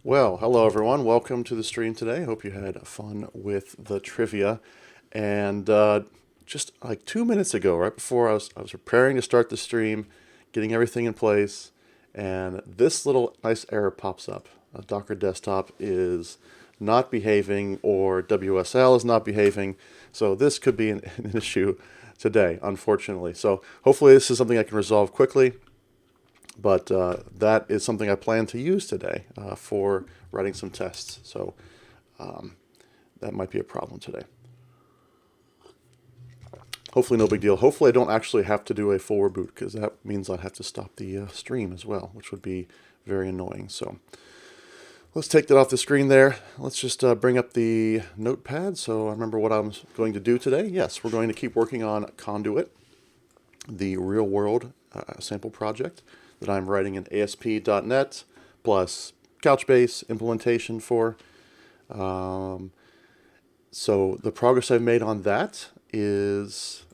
Well, hello everyone. Welcome to the stream today. Hope you had fun with the trivia. And just like 2 minutes ago, right before I was preparing to start the stream, getting everything in place, and this little nice error pops up. Docker Desktop is not behaving, or WSL is not behaving. So this could be an issue today, unfortunately. So hopefully this is something I can resolve quickly. But that is something I plan to use today for writing some tests. So that might be a problem today. Hopefully no big deal. Hopefully I don't actually have to do a full reboot, because that means I'd have to stop the stream as well, which would be very annoying. So let's take that off the screen there. Let's just bring up the notepad so I remember what I'm going to do today. Yes, we're going to keep working on Conduit, the real world sample project that I'm writing in ASP.NET plus Couchbase implementation for. So the progress I've made on that is,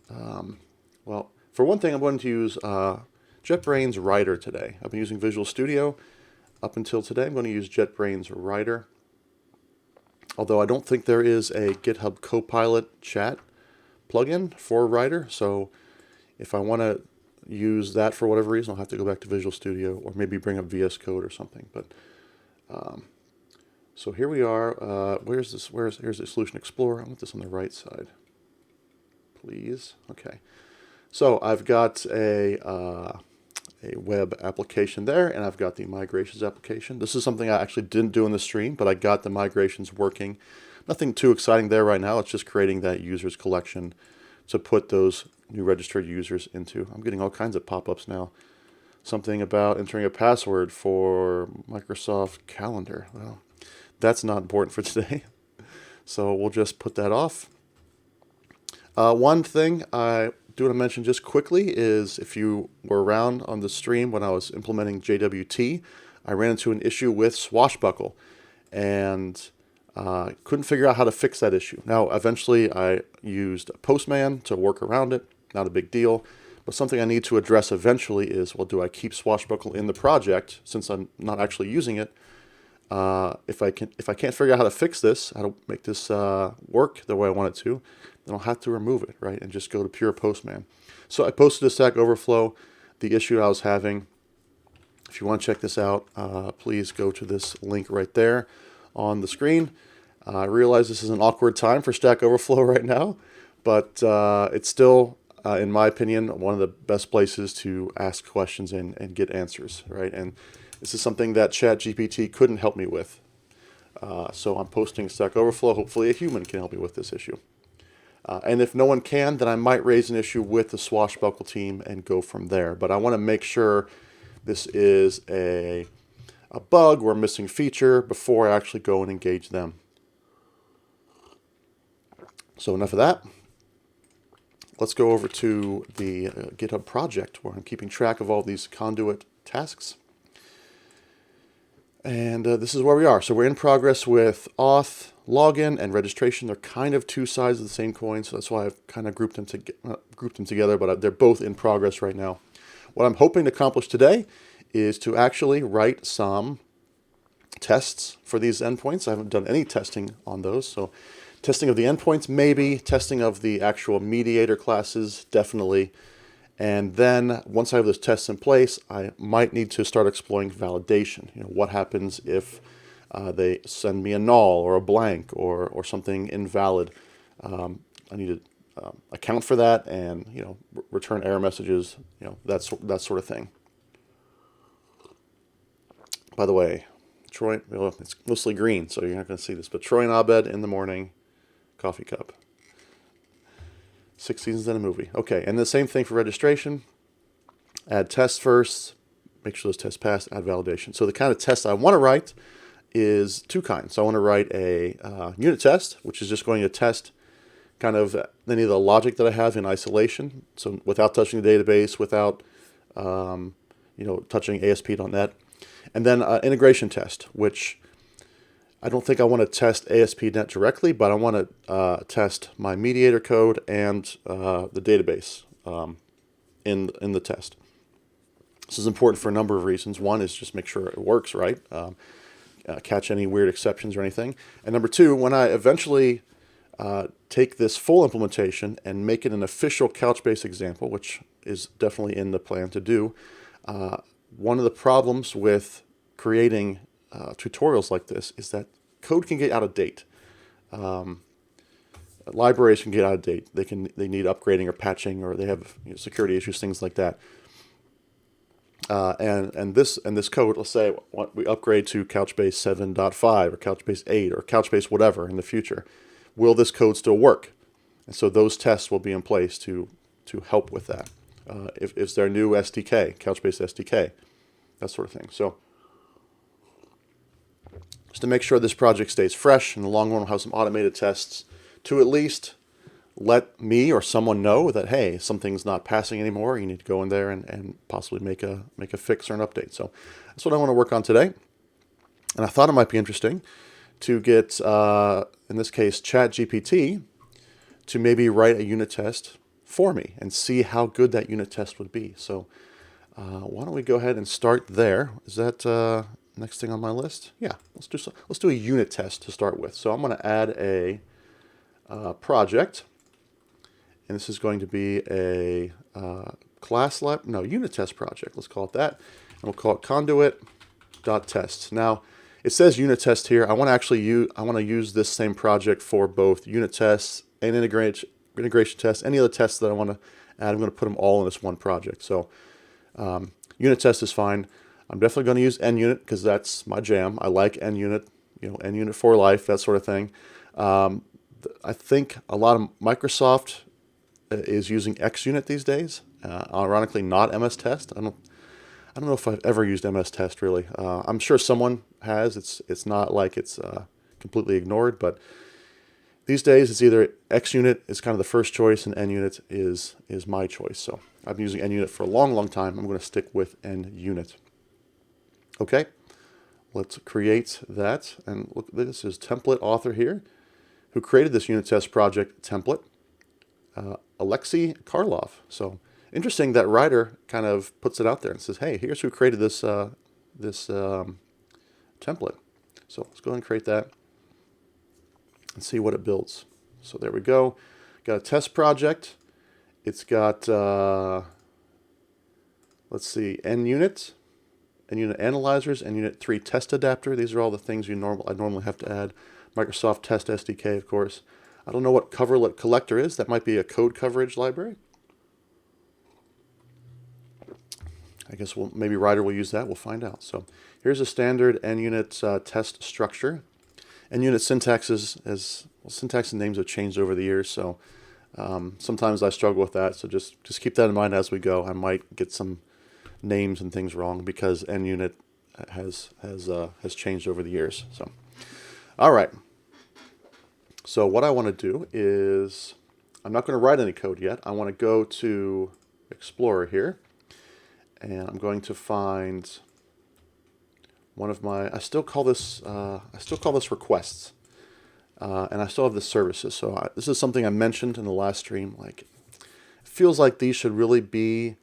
well, for one thing, I'm going to use JetBrains Writer today. I've been using Visual Studio up until today. I'm going to use JetBrains Writer, although I don't think there is a GitHub Copilot chat plugin for Writer. So if I want to use that for whatever reason, I'll have to go back to Visual Studio or maybe bring up VS Code or something. But so here we are. Where's this? Here's the Solution Explorer. I want this on the right side, please. Okay. So I've got a web application there, and I've got the migrations application. This is something I actually didn't do in the stream, but I got the migrations working. Nothing too exciting there right now. It's just creating that users collection to put those new registered users into. I'm getting all kinds of pop-ups now. Something about entering a password for Microsoft Calendar. Well, that's not important for today, so we'll just put that off. One thing I do want to mention just quickly is, if you were around on the stream when I was implementing JWT, I ran into an issue with Swashbuckle and couldn't figure out how to fix that issue. Now, eventually I used Postman to work around it. Not a big deal. But something I need to address eventually is, well, do I keep Swashbuckle in the project since I'm not actually using it? If I can't figure out how to fix this, how to make this work the way I want it to, then I'll have to remove it, right, and just go to pure Postman. So I posted to Stack Overflow the issue I was having. If you want to check this out, please go to this link right there on the screen. I realize this is an awkward time for Stack Overflow right now, but it's still, in my opinion, one of the best places to ask questions and get answers, right? And this is something that ChatGPT couldn't help me with. So I'm posting Stack Overflow. Hopefully a human can help me with this issue. And if no one can, then I might raise an issue with the Swashbuckle team and go from there. But I want to make sure this is a bug or a missing feature before I actually go and engage them. So enough of that. Let's go over to the GitHub project where I'm keeping track of all these Conduit tasks. And this is where we are. So we're in progress with auth, login, and registration. They're kind of two sides of the same coin, so that's why I've kind of grouped them together, but they're both in progress right now. What I'm hoping to accomplish today is to actually write some tests for these endpoints. I haven't done any testing on those, so testing of the endpoints, maybe. Testing of the actual mediator classes, definitely. And then once I have those tests in place, I might need to start exploring validation. You know, what happens if they send me a null or a blank or something invalid? I need to account for that and, you know, return error messages, you know, that sort of thing. By the way, Troy, well, it's mostly green, so you're not going to see this, but Troy and Abed in the morning, coffee cup. 6 seasons in a movie. Okay, and the same thing for registration. Add tests first, make sure those tests pass, add validation. So the kind of test I want to write is two kinds. So I want to write a unit test, which is just going to test kind of any of the logic that I have in isolation. So without touching the database, without touching ASP.NET. And then integration test, which I don't think I want to test ASP.NET directly, but I want to test my mediator code and the database in the test. This is important for a number of reasons. One is just make sure it works right. catch any weird exceptions or anything. And number two, when I eventually take this full implementation and make it an official Couchbase example, which is definitely in the plan to do, one of the problems with creating tutorials like this is that code can get out of date. Libraries can get out of date. They need upgrading or patching, or they have security issues, things like that. And this code, let's say we upgrade to Couchbase 7.5 or Couchbase 8 or Couchbase whatever in the future. Will this code still work? And so those tests will be in place to help with that. If there a new SDK, Couchbase SDK, that sort of thing. So just to make sure this project stays fresh, in the long run we'll have some automated tests to at least let me or someone know that, hey, something's not passing anymore. You need to go in there and possibly make a fix or an update. So that's what I want to work on today. And I thought it might be interesting to get, in this case, ChatGPT to maybe write a unit test for me and see how good that unit test would be. So why don't we go ahead and start there? Is that next thing on my list? Yeah, let's do a unit test to start with. So I'm going to add a project, and this is going to be a unit test project. Let's call it that, and we'll call it conduit.tests. Now, it says unit test here. I want to use this same project for both unit tests and integration tests. Any other tests that I want to add, I'm going to put them all in this one project. So unit test is fine. I'm definitely going to use NUnit because that's my jam. I like NUnit, NUnit for life, that sort of thing. I think a lot of Microsoft is using XUnit these days. Ironically, not MS Test. I don't know if I've ever used MS Test really. I'm sure someone has. It's not like it's completely ignored, but these days it's either XUnit is kind of the first choice and NUnit is my choice. So I've been using NUnit for a long, long time. I'm going to stick with NUnit. Okay, let's create that. And look, this is template author here, who created this unit test project template, Alexei Karlov. So interesting that writer kind of puts it out there and says, hey, here's who created this template. So let's go ahead and create that and see what it builds. So there we go. Got a test project. It's got, let's see, NUnit, NUnit analyzers, NUnit 3 test adapter. These are all the things I normally have to add. Microsoft Test SDK, of course. I don't know what coverlet collector is. That might be a code coverage library. I guess maybe Writer will use that. We'll find out. So here's a standard NUnit test structure. NUnit syntax syntax and names have changed over the years, so sometimes I struggle with that. So just keep that in mind as we go. I might get some names and things wrong because NUnit has changed over the years. So, all right. So what I want to do is, I'm not going to write any code yet. I want to go to Explorer here, and I'm going to find one of my, I still call this requests, and I still have the services. So this is something I mentioned in the last stream. Like, it feels like these should really be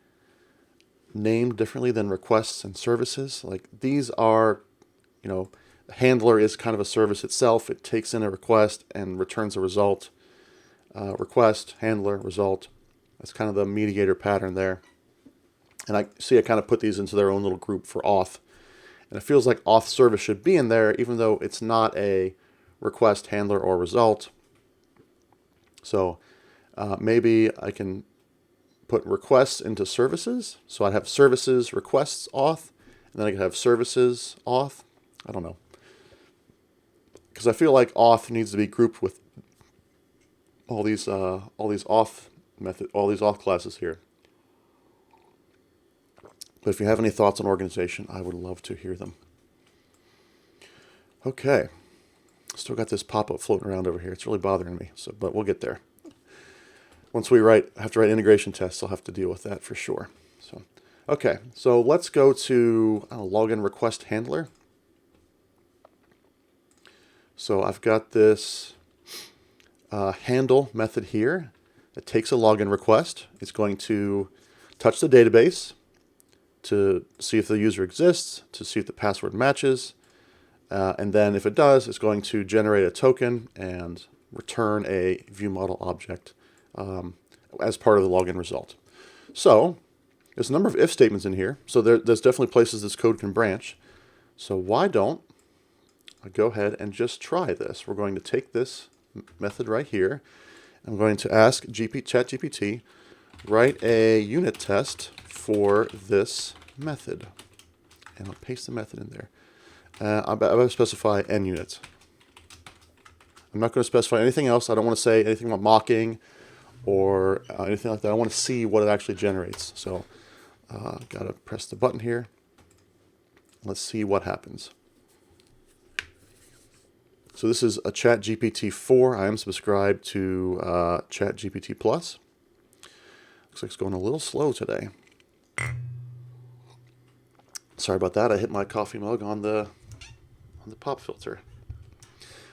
named differently than requests and services. Like, these are, handler is kind of a service itself. It takes in a request and returns a result. Request, handler, result. That's kind of the mediator pattern there. And I kind of put these into their own little group for auth. And it feels like auth service should be in there, even though it's not a request, handler, or result. So maybe I can put requests into services. So I'd have services, requests, auth, and then I could have services, auth. I don't know. Because I feel like auth needs to be grouped with all these auth classes here. But if you have any thoughts on organization, I would love to hear them. Okay. Still got this pop-up floating around over here. It's really bothering me, but we'll get there. Once we have to write integration tests, I'll have to deal with that for sure. So, okay. So let's go to login request handler. So I've got this handle method here that takes a login request. It's going to touch the database to see if the user exists, to see if the password matches, And then if it does, it's going to generate a token and return a viewModel object as part of the login result. So there's a number of if statements in here. So there's definitely places this code can branch. So why don't I go ahead and just try this? We're going to take this method right here. I'm going to ask ChatGPT, write a unit test for this method. And I'll paste the method in there. I'm going to specify n units. I'm not going to specify anything else. I don't want to say anything about mocking or anything like that. I want to see what it actually generates. So got to press the button here. Let's see what happens. So this is a ChatGPT 4. I am subscribed to ChatGPT Plus. Looks like it's going a little slow today. Sorry about that. I hit my coffee mug on the pop filter.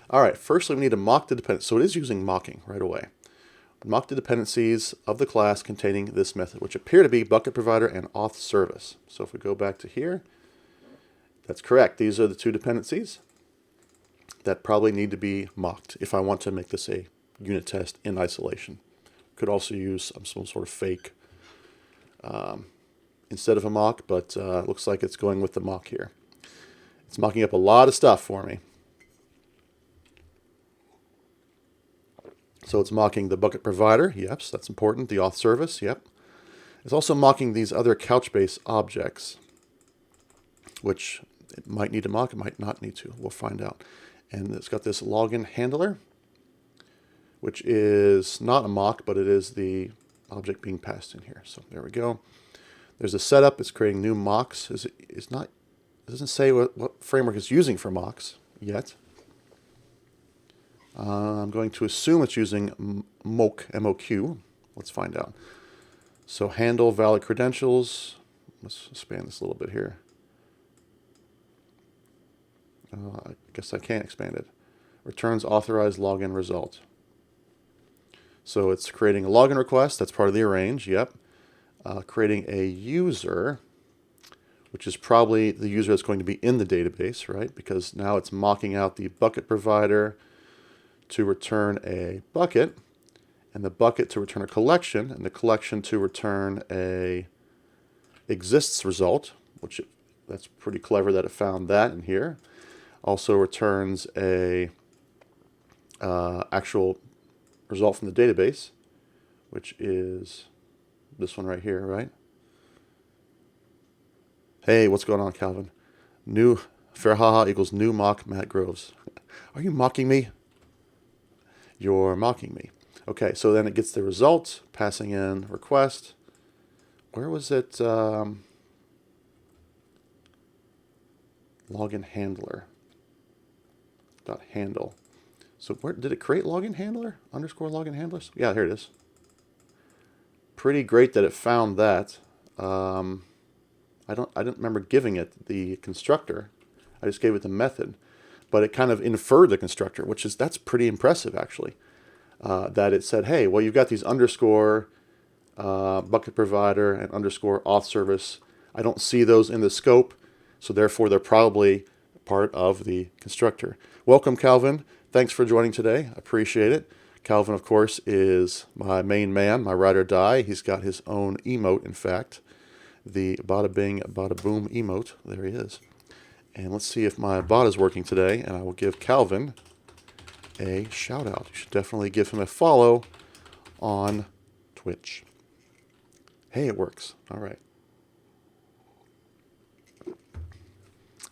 All right, firstly we need to mock the dependency. So it is using mocking right away. Mock the dependencies of the class containing this method, which appear to be bucket provider and auth service. So if we go back to here, that's correct. These are the two dependencies that probably need to be mocked if I want to make this a unit test in isolation. Could also use some sort of fake instead of a mock, but it looks like it's going with the mock here. It's mocking up a lot of stuff for me. So it's mocking the bucket provider, yep, that's important. The auth service, yep. It's also mocking these other Couchbase objects, which it might need to mock, it might not need to. We'll find out. And it's got this login handler, which is not a mock, but it is the object being passed in here. So there we go. There's a setup. It's creating new mocks. It doesn't say what framework it's using for mocks yet. I'm going to assume it's using mock, M-O-Q. Let's find out. So handle valid credentials. Let's expand this a little bit here. I guess I can't expand it. Returns authorized login result. So it's creating a login request. That's part of the arrange. Yep. Creating a user, which is probably the user that's going to be in the database, right? Because now it's mocking out the bucket provider to return a bucket, and the bucket to return a collection, and the collection to return a exists result, which that's pretty clever that it found that in here. Also returns a actual result from the database, which is this one right here, right? Hey, what's going on, Calvin? New Fairhaha equals new mock Matt Groves. Are you mocking me? You're mocking me. Okay, so then it gets the result, passing in request. Where was it? Login handler. Dot handle. So where did it create login handler? Underscore login handlers? Yeah, here it is. Pretty great that it found that. I didn't remember giving it the constructor. I just gave it the method, but it kind of inferred the constructor, that's pretty impressive actually. That it said, hey, well, you've got these underscore bucket provider and underscore auth service. I don't see those in the scope, so therefore they're probably part of the constructor. Welcome, Calvin. Thanks for joining today. I appreciate it. Calvin, of course, is my main man, my ride or die. He's got his own emote, in fact, the bada bing, bada boom emote. There he is. And let's see if my bot is working today, and I will give Calvin a shout out. You should definitely give him a follow on Twitch. Hey, it works. All right.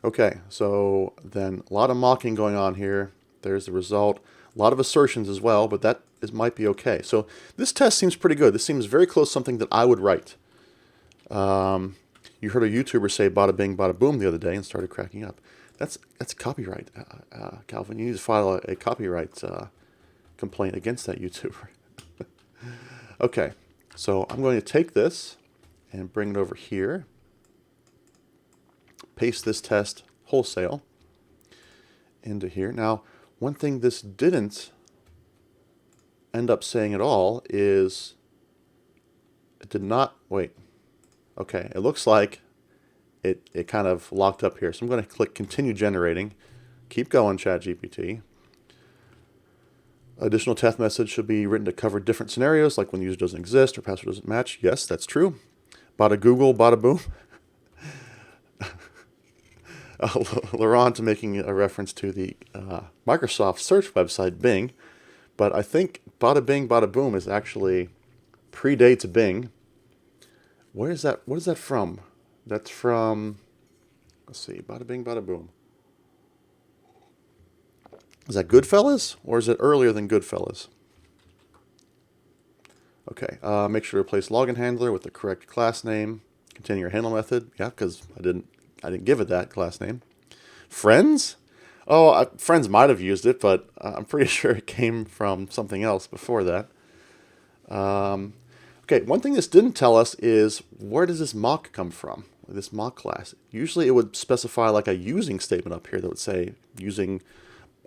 Okay, so then a lot of mocking going on here. There's the result. A lot of assertions as well, but might be okay. So this test seems pretty good. This seems very close to something that I would write. You heard a YouTuber say bada bing, bada boom the other day and started cracking up. That's copyright, Calvin. You need to file a copyright complaint against that YouTuber. Okay, so I'm going to take this and bring it over here. Paste this test wholesale into here. Now, one thing this didn't end up saying at all is it did not, wait. Okay, it looks like it kind of locked up here. So I'm going to click continue generating Keep going, ChatGPT. Additional test methods should be written to cover different scenarios, like when the user doesn't exist or password doesn't match. Yes, that's true. Bada Google, bada boom. Laurent making a reference to the Microsoft search website Bing, but I think bada bing, bada boom is actually predates Bing. Where is that? What is that from? That's from, let's see, bada bing, bada boom. Is that Goodfellas, or is it earlier than Goodfellas? Okay, make sure to replace login handler with the correct class name containing your handle method. Yeah, because I didn't give it that class name. Friends? Oh, Friends might have used it, but I'm pretty sure it came from something else before that. Okay, one thing this didn't tell us is where does this mock come from? This mock class. Usually it would specify like a using statement up here that would say using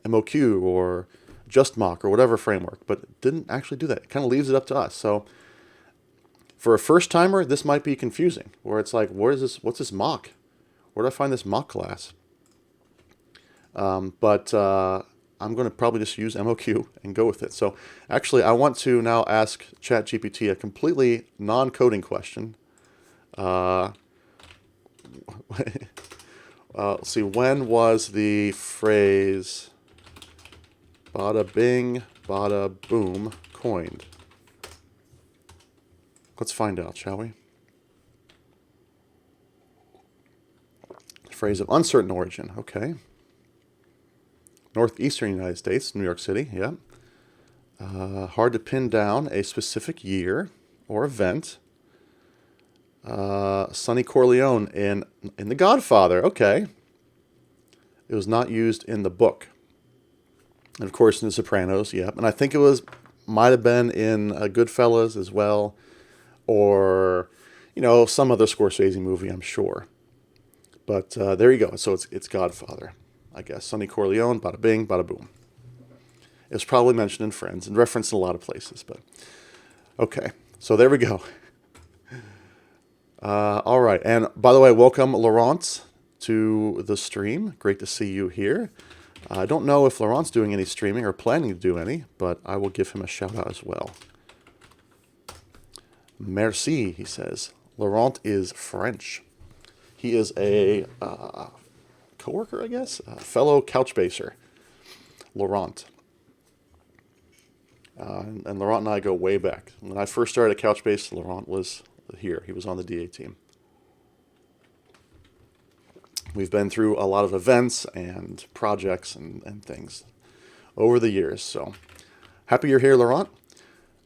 MOQ or just mock or whatever framework, but it didn't actually do that. It kind of leaves it up to us. So for a first timer, this might be confusing, where it's like, what's this mock? Where do I find this mock class? But I'm going to probably just use MOQ and go with it. So actually, I want to now ask ChatGPT a completely non-coding question. Let's see, when was the phrase bada bing, bada boom coined? Let's find out, shall we? Phrase of uncertain origin, okay. Northeastern United States, New York City, yeah. Hard to pin down a specific year or event. Sonny Corleone in The Godfather, okay. It was not used in the book. And of course in The Sopranos, yeah. And I think it might have been in Goodfellas as well, or, some other Scorsese movie, I'm sure. But there you go. So it's Godfather, I guess. Sonny Corleone, bada bing, bada boom. It was probably mentioned in Friends and referenced in a lot of places, but okay. So there we go. All right. And by the way, welcome, Laurent, to the stream. Great to see you here. I don't know if Laurent's doing any streaming or planning to do any, but I will give him a shout out as well. Merci, he says. Laurent is French. He is a coworker, I guess, a fellow Couchbaser, Laurent. And Laurent and I go way back. When I first started at Couchbase, Laurent was here. He was on the DA team. We've been through a lot of events and projects and things over the years. So happy you're here, Laurent.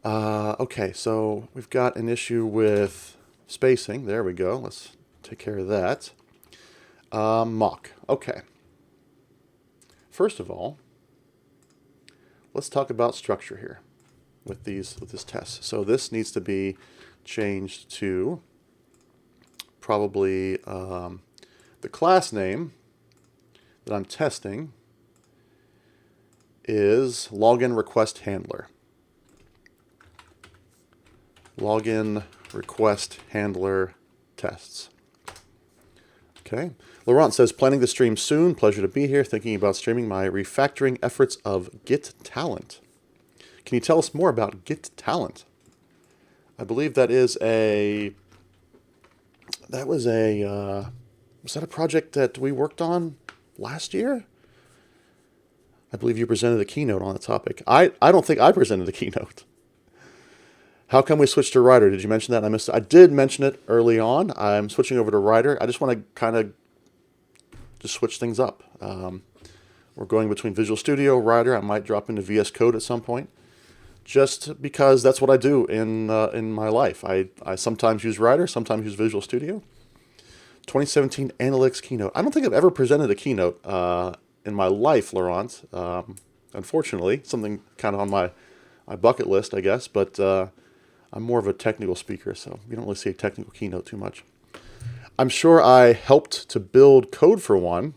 Okay, so we've got an issue with spacing. There we go. Let's take care of that. Mock. Okay. First of all, let's talk about structure here with this test. So this needs to be changed to probably the class name that I'm testing is login request handler. Login request handler tests. Okay. Laurent says, planning to stream soon. Pleasure to be here. Thinking about streaming my refactoring efforts of Git Talent. Can you tell us more about Git Talent? I believe that was that a project that we worked on last year? I believe you presented a keynote on the topic. I don't think I presented the keynote. How come we switched to Writer? Did you mention that? I missed it. I did mention it early on. I'm switching over to Writer. I just want to kind of just switch things up. We're going between Visual Studio, Writer. I might drop into VS Code at some point, just because that's what I do in my life. I sometimes use Writer, sometimes use Visual Studio. 2017 Analytics Keynote. I don't think I've ever presented a keynote in my life, Laurent. Unfortunately, something kind of on my bucket list, I guess, but I'm more of a technical speaker, so you don't really see a technical keynote too much. I'm sure I helped to build code for one.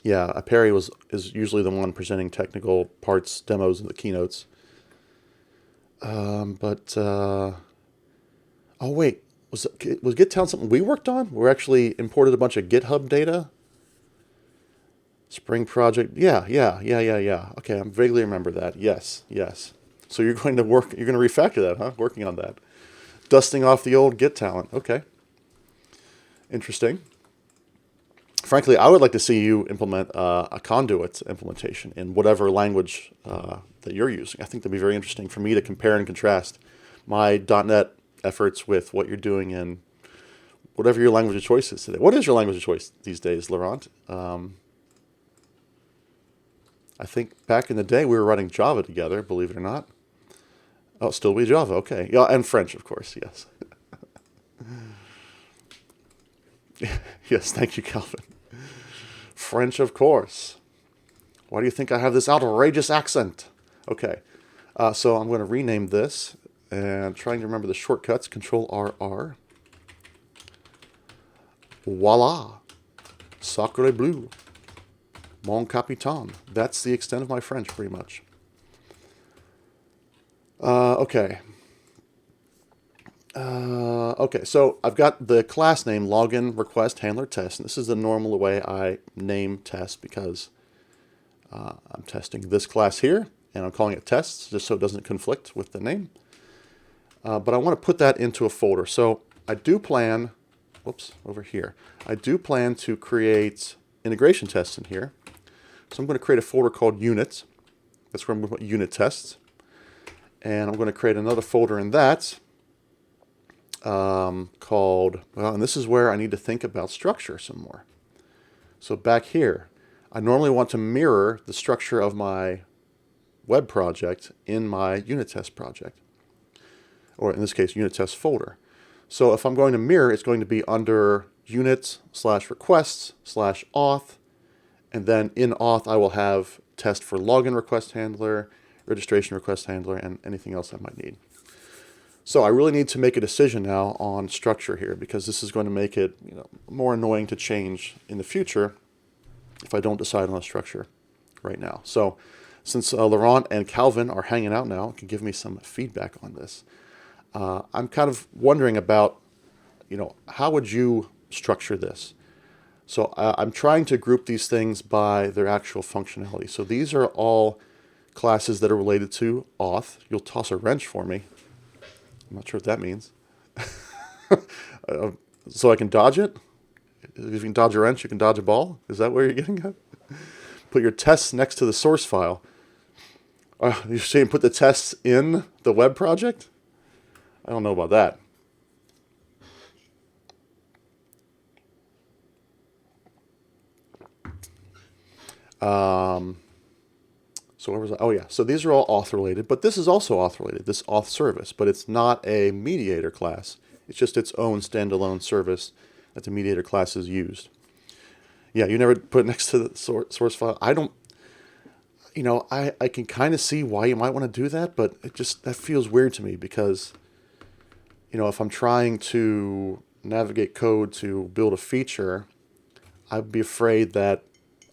Yeah, Perry is usually the one presenting technical parts, demos, and the keynotes. Oh wait, was Git Talent something we worked on? We actually imported a bunch of GitHub data. Spring project. Yeah. Okay, I vaguely remember that. Yes. So you're going to refactor that, huh? Working on that. Dusting off the old Git talent. Okay. Interesting. Frankly, I would like to see you implement a conduit implementation in whatever language that you're using. I think that'd be very interesting for me to compare and contrast my .NET efforts with what you're doing in whatever your language of choice is today. What is your language of choice these days, Laurent? I think back in the day we were running Java together, believe it or not. Oh, still be Java, okay. Yeah, and French, of course, yes. Yes, thank you, Calvin. French, of course. Why do you think I have this outrageous accent? Okay, so I'm going to rename this and trying to remember the shortcuts. Control RR. Voila. Sacre bleu. Mon capitaine. That's the extent of my French, pretty much. Okay. Okay, so I've got the class name login request handler test, and this is the normal way I name tests because I'm testing this class here, and I'm calling it tests just so it doesn't conflict with the name. But I want to put that into a folder. So I do plan, whoops, over here. I do plan to create integration tests in here. So I'm going to create a folder called units. That's where I'm going to put unit tests. And I'm going to create another folder in that called, well, and this is where I need to think about structure some more. So back here, I normally want to mirror the structure of my web project in my unit test project, or in this case, unit test folder. So if I'm going to mirror, it's going to be under units/requests/auth, and then in auth I will have test for login request handler, registration request handler, and anything else I might need. So I really need to make a decision now on structure here because this is going to make it more annoying to change in the future if I don't decide on a structure right now. So since Laurent and Calvin are hanging out now and can give me some feedback on this, I'm kind of wondering about, how would you structure this? So I'm trying to group these things by their actual functionality. So these are all classes that are related to auth. You'll toss a wrench for me. I'm not sure what that means. So I can dodge it? If you can dodge a wrench, you can dodge a ball? Is that where you're getting at? Put your tests next to the source file. You're saying put the tests in the web project? I don't know about that. So where was I? Oh yeah, so these are all auth related, but this is also auth related, this auth service, but it's not a mediator class. It's just its own standalone service that the mediator class is used. Yeah, you never put it next to the source file. I don't, I can kind of see why you might want to do that, but that feels weird to me because, if I'm trying to navigate code to build a feature, I'd be afraid that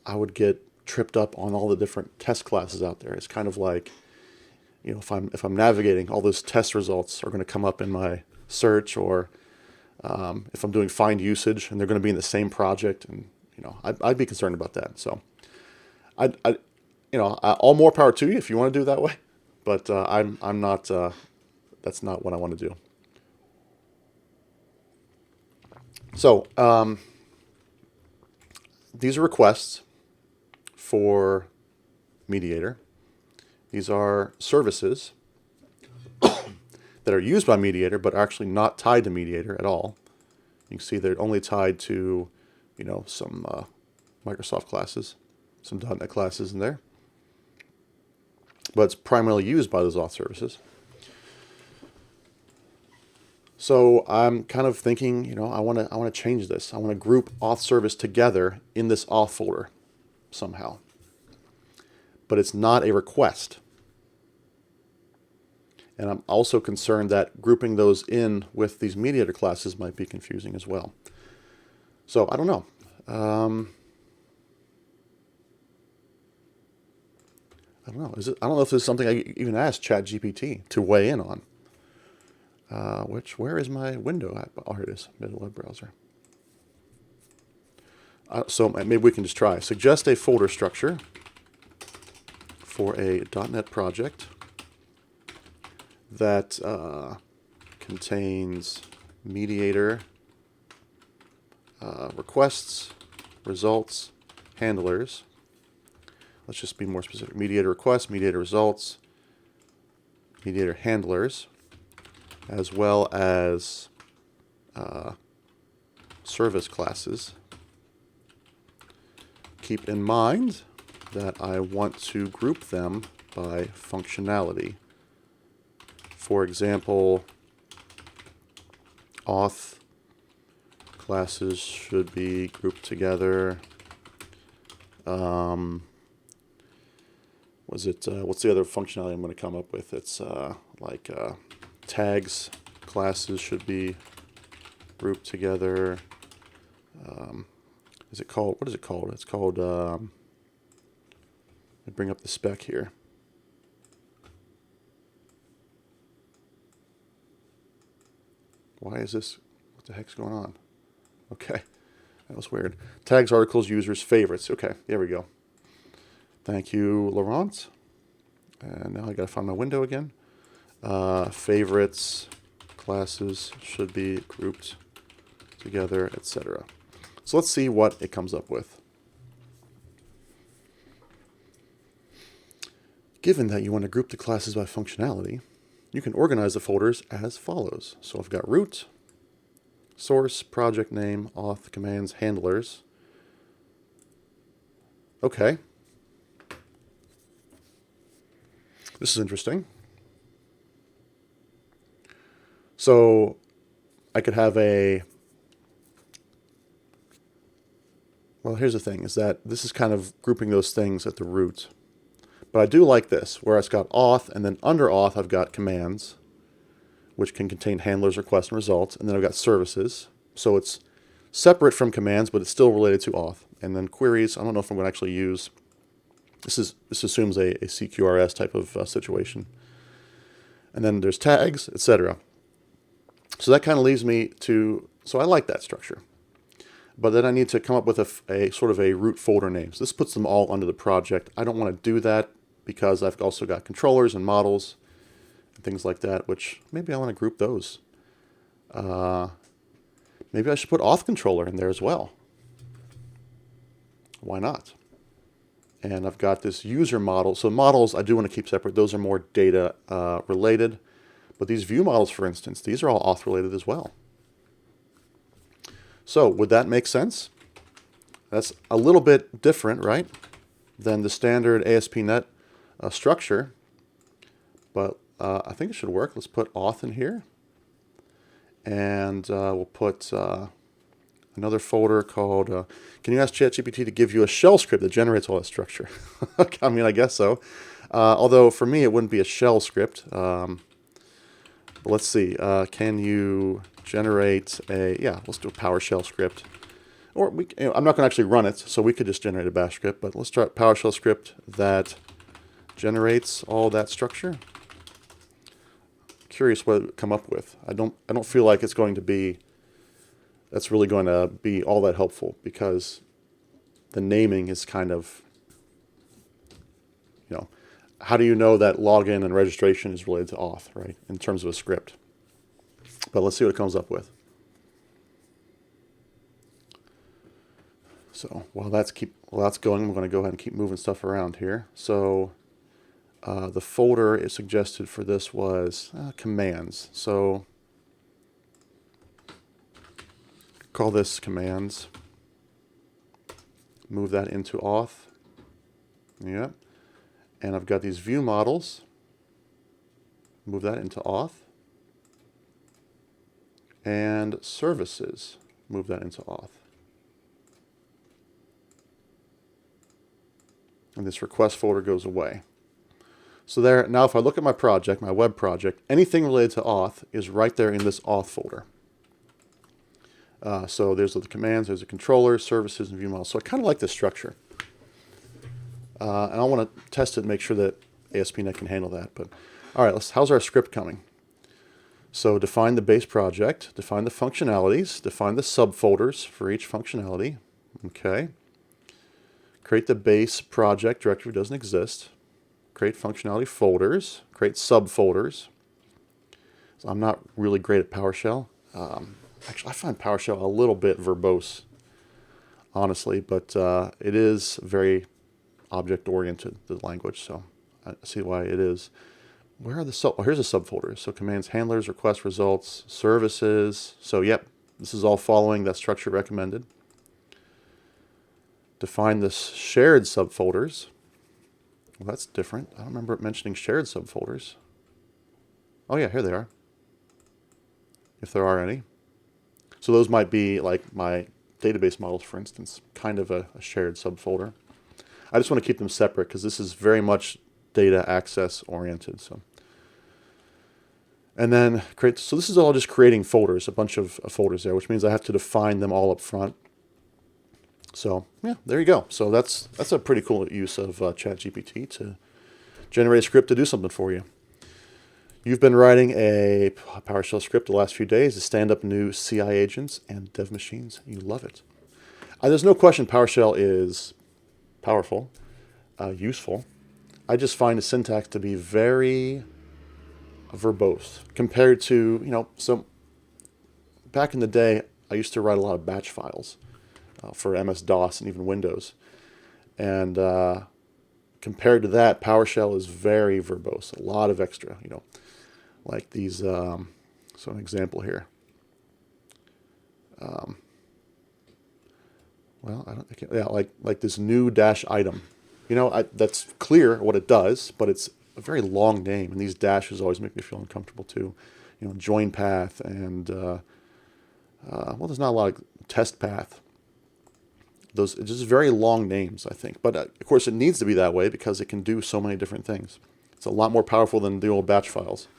I would get tripped up on all the different test classes out there. It's kind of like, if I'm navigating, all those test results are going to come up in my search, or if I'm doing find usage and they're going to be in the same project, and I'd be concerned about that. So, all more power to you if you want to do it that way, but I'm not. That's not what I want to do. So these are requests for Mediator. These are services that are used by Mediator but are actually not tied to Mediator at all. You can see they're only tied to, some Microsoft classes, some .NET classes in there. But it's primarily used by those auth services. So I'm kind of thinking, I want to change this. I want to group auth service together in this auth folder somehow. But it's not a request. And I'm also concerned that grouping those in with these mediator classes might be confusing as well. So I don't know. I don't know. I don't know if this is something I even asked ChatGPT to weigh in on. Where is my window at? Oh, here it is, middle web browser. So maybe we can just try. Suggest a folder structure for a .NET project that contains mediator requests, results, handlers. Let's just be more specific. Mediator requests, mediator results, mediator handlers, as well as service classes. Keep in mind that I want to group them by functionality. For example, auth classes should be grouped together. What's the other functionality I'm going to come up with? It's like tags classes should be grouped together. What is it called? It's called, let me bring up the spec here. Why is this, what the heck's going on? Okay, that was weird. Tags, articles, users, favorites. Okay, there we go. Thank you, Laurent. And now I gotta find my window again. Favorites, classes should be grouped together, etc. So let's see what it comes up with. Given that you want to group the classes by functionality, you can organize the folders as follows. So I've got root, source, project name, auth, commands, handlers. Okay. This is interesting. So I could have well, here's the thing, is that this is kind of grouping those things at the root. But I do like this, where it's got auth, and then under auth I've got commands, which can contain handlers, requests, and results, and then I've got services. So it's separate from commands, but it's still related to auth. And then queries, I don't know if I'm going to actually use, this assumes a CQRS type of situation. And then there's tags, etc. So that kind of leaves me to, so I like that structure. But then I need to come up with a sort of a root folder name. So this puts them all under the project. I don't want to do that because I've also got controllers and models and things like that, which maybe I want to group those. Maybe I should put auth controller in there as well. Why not? And I've got this user model. So models I do want to keep separate. Those are more data related. But these view models, for instance, these are all auth related as well. So would that make sense? That's a little bit different, right, than the standard ASP.NET structure. But I think it should work. Let's put auth in here. And we'll put another folder called, can you ask ChatGPT to give you a shell script that generates all that structure? I mean, I guess so. Although for me, it wouldn't be a shell script. But let's see. Can you generate let's do a PowerShell script. Or I'm not going to actually run it, so we could just generate a bash script. But let's start PowerShell script that generates all that structure. Curious what it would come up with. I don't feel like it's going to be, that's really going to be all that helpful, because the naming is kind of, how do you know that login and registration is related to auth, right, in terms of a script? But let's see what it comes up with. So while that's going, I'm going to go ahead and keep moving stuff around here. So the folder is suggested for this was commands. So call this commands. Move that into auth. Yep. And I've got these view models. Move that into auth. And services. Move that into auth. And this request folder goes away. So there, now if I look at my project, my web project, anything related to auth is right there in this auth folder. So there's the commands, there's the controller, services, and view models. So I kind of like this structure. And I want to test it and make sure that ASP.NET can handle that. But all right, how's our script coming? So define the base project, define the functionalities, define the subfolders for each functionality. Okay. Create the base project directory doesn't exist. Create functionality folders. Create subfolders. So I'm not really great at PowerShell. Actually, I find PowerShell a little bit verbose, honestly, but it is very object-oriented, the language, so I see why it is. Where are the here's a subfolder. So commands, handlers, request results, services. So yep, this is all following that structure recommended. Define the shared subfolders. Well, that's different. I don't remember it mentioning shared subfolders. Oh yeah, here they are. If there are any. So those might be like my database models, for instance, kind of a shared subfolder. I just want to keep them separate because this is very much data access oriented. So, and then create. So this is all just creating folders, a bunch of folders there, which means I have to define them all up front. So yeah, there you go. So that's a pretty cool use of ChatGPT to generate a script to do something for you. You've been writing a PowerShell script the last few days to stand up new CI agents and dev machines. You love it. There's no question PowerShell is powerful, useful. I just find the syntax to be very verbose compared to, so back in the day, I used to write a lot of batch files for MS-DOS and even Windows. And compared to that, PowerShell is very verbose, a lot of extra, like these, so an example here. Well, like this new dash item. That's clear what it does, but it's a very long name, and these dashes always make me feel uncomfortable too. Join path and, well, there's not a lot of test path. It's just very long names, I think. But of course, it needs to be that way because it can do so many different things. It's a lot more powerful than the old batch files.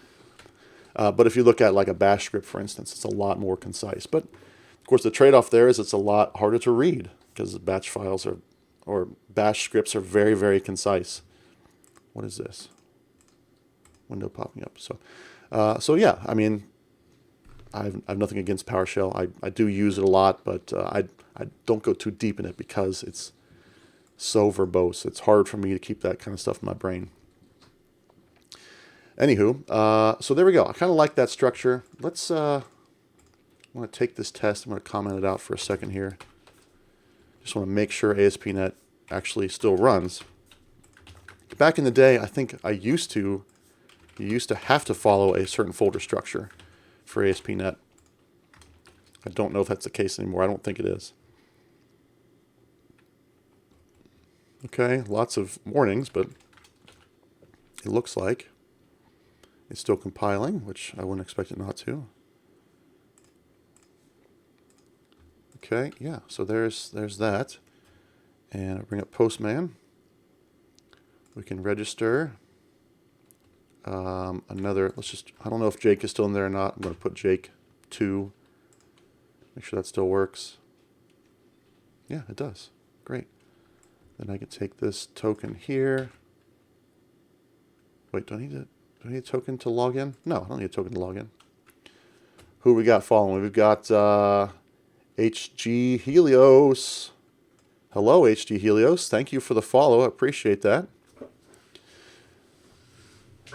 But if you look at like a bash script, for instance, it's a lot more concise. But of course, the trade-off there is it's a lot harder to read because the batch files or bash scripts are very, very concise. What is this? Window popping up. So yeah, I mean, I've nothing against PowerShell. I do use it a lot, but I don't go too deep in it because it's so verbose. It's hard for me to keep that kind of stuff in my brain. Anywho, so there we go. I kind of like that structure. Let's, I want to take this test. I'm going to comment it out for a second here. Just want to make sure ASP.NET actually still runs. Back in the day, I think you used to have to follow a certain folder structure for ASP.NET. I don't know if that's the case anymore. I don't think it is. Okay, lots of warnings, but it looks like it's still compiling, which I wouldn't expect it not to. Okay, yeah, so there's that. And I'll bring up Postman. We can register. I don't know if Jake is still in there or not. I'm going to put Jake 2. Make sure that still works. Yeah, it does. Great. Then I can take this token here. Wait, do I need a token to log in? No, I don't need a token to log in. Who we got following? We've got HG Helios. Hello, HG Helios. Thank you for the follow. I appreciate that.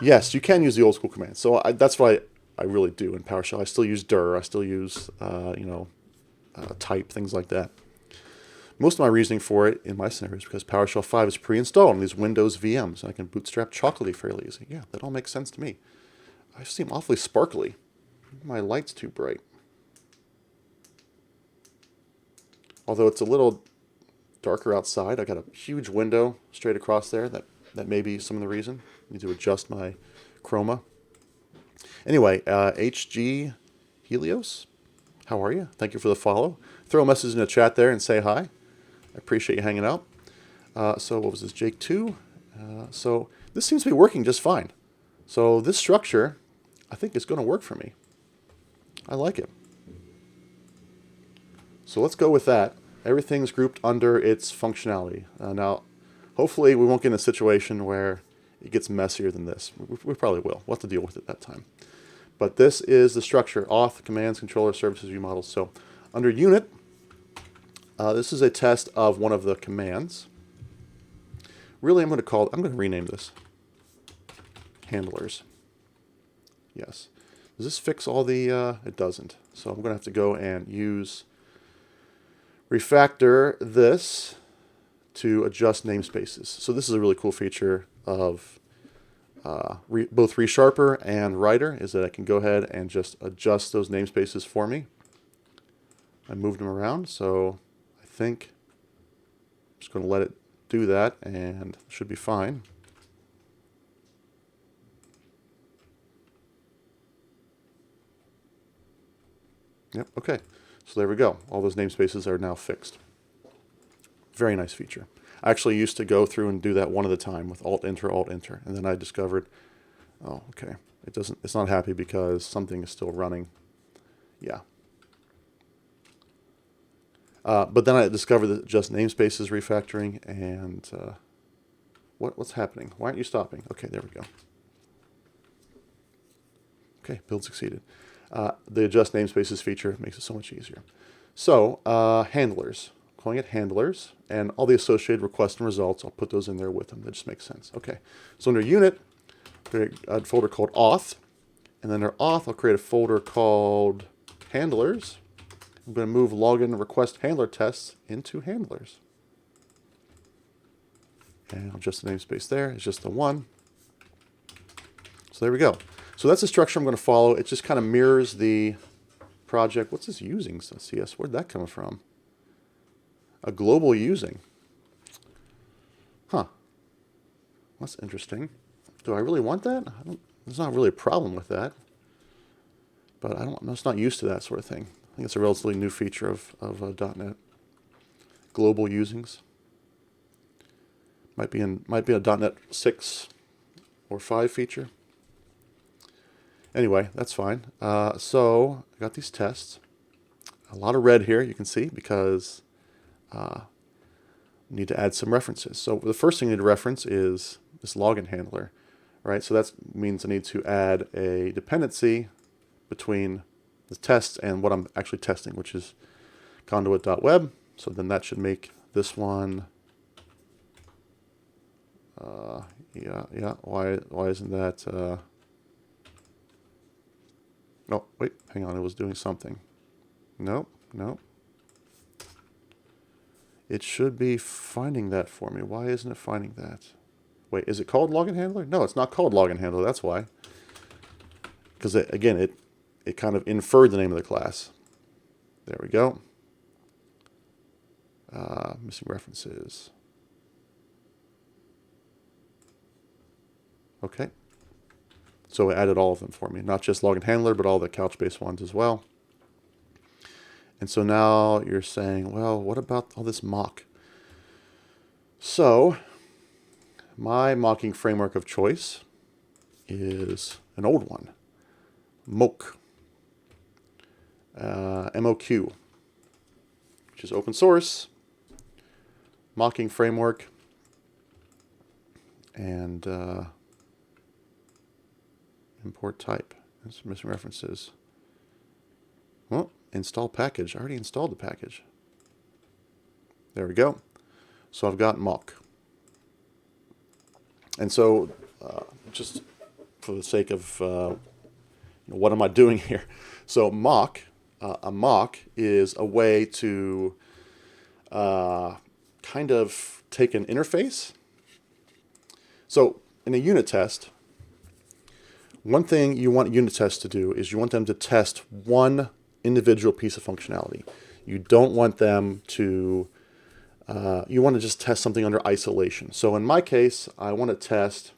Yes, you can use the old school commands. So that's what I really do in PowerShell. I still use dir. I still use, type, things like that. Most of my reasoning for it in my scenario is because PowerShell 5 is pre-installed on these Windows VMs, and I can bootstrap Chocolatey fairly easy. Yeah, that all makes sense to me. I seem awfully sparkly. My light's too bright. Although it's a little darker outside. I got a huge window straight across there. That may be some of the reason. I need to adjust my chroma. Anyway, HG Helios, how are you? Thank you for the follow. Throw a message in the chat there and say hi. I appreciate you hanging out. So what was this, Jake 2? So this seems to be working just fine. So this structure, I think is going to work for me. I like it. So let's go with that. Everything's grouped under its functionality. Now, hopefully we won't get in a situation where it gets messier than this. We probably will. We'll have to deal with it that time. But this is the structure: auth, commands, controller, services, view models. So under unit, This is a test of one of the commands. Really, I'm going to rename this handlers. Yes. Does this fix all the, it doesn't. So I'm going to have to go and refactor this to adjust namespaces. So this is a really cool feature of both ReSharper and Writer, is that I can go ahead and just adjust those namespaces for me. I moved them around, so I think I'm just going to let it do that and it should be fine. Yep, okay. So there we go. All those namespaces are now fixed. Very nice feature. I actually used to go through and do that one at a time with Alt-Enter, Alt-Enter, and then I discovered, oh, okay, it's not happy because something is still running. Yeah. But then I discovered that just namespaces refactoring, and what's happening? Why aren't you stopping? Okay, there we go. Okay, build succeeded. The adjust namespaces feature makes it so much easier. So, handlers. I'm calling it handlers, and all the associated requests and results, I'll put those in there with them. That just makes sense. Okay, so under unit, I'll create a folder called auth, and then under auth, I'll create a folder called handlers. I'm going to move login and request handler tests into handlers. And I'll adjust the namespace there. It's just the one. So there we go. So that's the structure I'm going to follow. It just kind of mirrors the project. What's this using? CS, where'd that come from? A global using. Huh. That's interesting. Do I really want that? There's not really a problem with that. But I'm just not used to that sort of thing. I think it's a relatively new feature of .NET. Global usings. Might be a .NET 6 or 5 feature. Anyway, that's fine. So I got these tests. A lot of red here, you can see, because we need to add some references. So the first thing I need to reference is this login handler, right? So that means I need to add a dependency between the tests and what I'm actually testing, which is conduit.web. So then that should make this one. Yeah. Why isn't that? Oh, wait, hang on. It was doing something. No. It should be finding that for me. Why isn't it finding that? Wait, is it called login handler? No, it's not called login handler. That's why. Because again, it kind of inferred the name of the class. There we go. Missing references. Okay. So it added all of them for me, not just login handler, but all the couch-based ones as well. And so now you're saying, well, what about all this mock? So my mocking framework of choice is an old one, mock, MOQ, which is open source, mocking framework, and import type. There's missing references. Well, install package. I already installed the package. There we go. So I've got mock. And so just for the sake of what am I doing here? So mock, a mock is a way to kind of take an interface. So in a unit test, one thing you want unit tests to do is you want them to test one individual piece of functionality. You don't want them to, you want to just test something under isolation. So in my case, I want to test,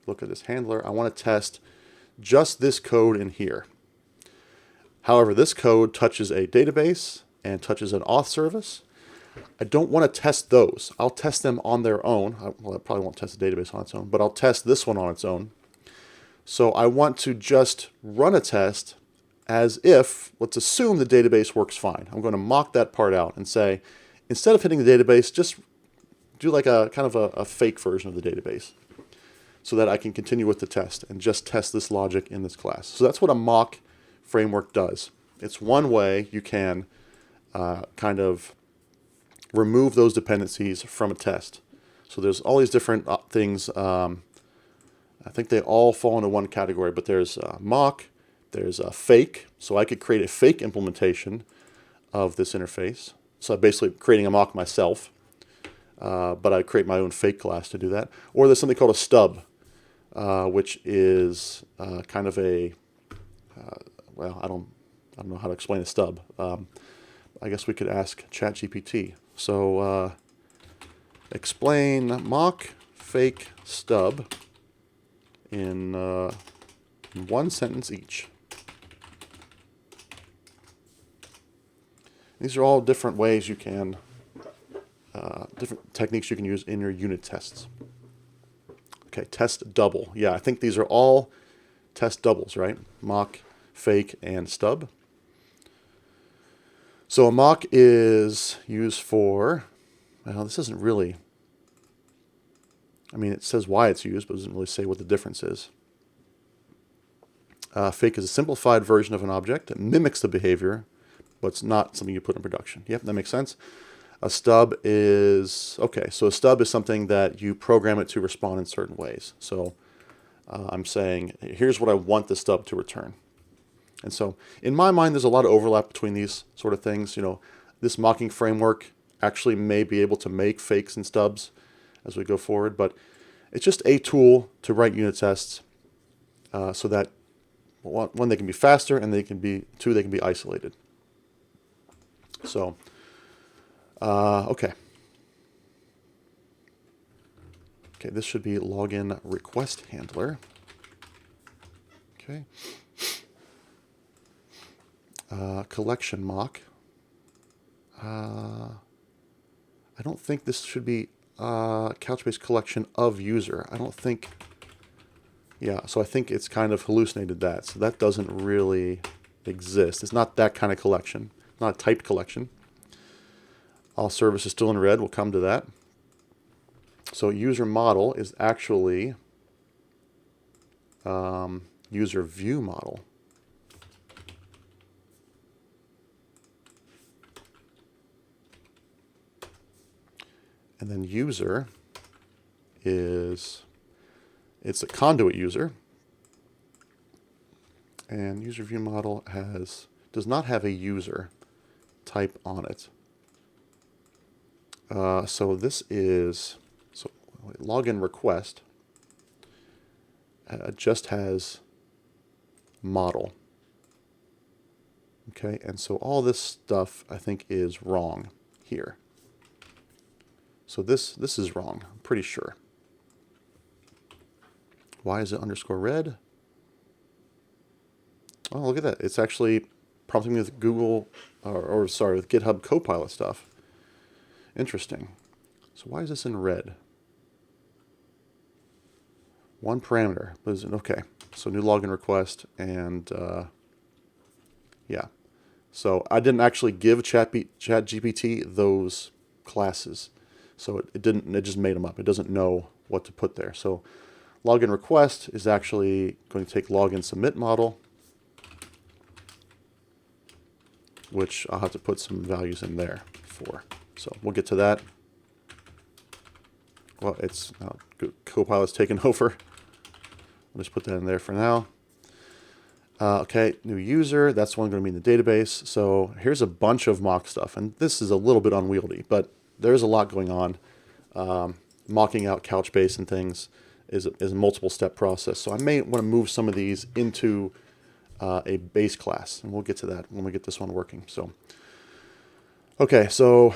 look at this handler, I want to test just this code in here. However, this code touches a database and touches an auth service. I don't want to test those. I'll test them on their own. Well, I probably won't test the database on its own, but I'll test this one on its own. So I want to just run a test as if, let's assume the database works fine. I'm going to mock that part out and say, instead of hitting the database, just do like a kind of a fake version of the database so that I can continue with the test and just test this logic in this class. So that's what a mock framework does. It's one way you can kind of remove those dependencies from a test. So there's all these different things. I think they all fall into one category, but there's mock, there's fake. So I could create a fake implementation of this interface. So I'm basically creating a mock myself, but I create my own fake class to do that. Or there's something called a stub, which is kind of a, well, I don't know how to explain a stub. I guess we could ask ChatGPT. So explain mock, fake, stub in one sentence each. These are all different ways you can, different techniques you can use in your unit tests. Okay, test double. Yeah, I think these are all test doubles, right? Mock, fake, and stub. So a mock is used for, well, this isn't really, I mean, it says why it's used, but it doesn't really say what the difference is. Fake is a simplified version of an object that mimics the behavior, but it's not something you put in production. Yep, that makes sense. A stub is, okay, so a stub is something that you program it to respond in certain ways. So I'm saying, here's what I want the stub to return. And so in my mind, there's a lot of overlap between these sort of things. You know, this mocking framework actually may be able to make fakes and stubs as we go forward, but it's just a tool to write unit tests so that, one, they can be faster, and two, they can be isolated. So, okay. Okay, this should be login request handler. Okay. Collection mock. I don't think this should be Couchbase collection of user. I don't think, yeah, so I think it's kind of hallucinated that. So that doesn't really exist. It's not that kind of collection, not a typed collection. All services still in red, we'll come to that. So user model is actually user view model. And then user is, it's a conduit user. And user view model does not have a user type on it. So this is, so login request just has model. Okay, and so all this stuff I think is wrong here. So this is wrong, I'm pretty sure. Why is it underscore red? Oh, look at that. It's actually prompting me with Google, or sorry, with GitHub Copilot stuff. Interesting. So why is this in red? One parameter. Okay, so new login request, and yeah. So I didn't actually give ChatGPT those classes. So it just made them up. It doesn't know what to put there. So login request is actually going to take login submit model, which I'll have to put some values in there for. So we'll get to that. Well, it's Copilot's taken over. I'll just put that in there for now. Okay, new user, that's one going to be in the database. So here's a bunch of mock stuff, and this is a little bit unwieldy, but there's a lot going on. Mocking out Couchbase and things is a multiple step process. So I may want to move some of these into a base class, and we'll get to that when we get this one working. So, okay, so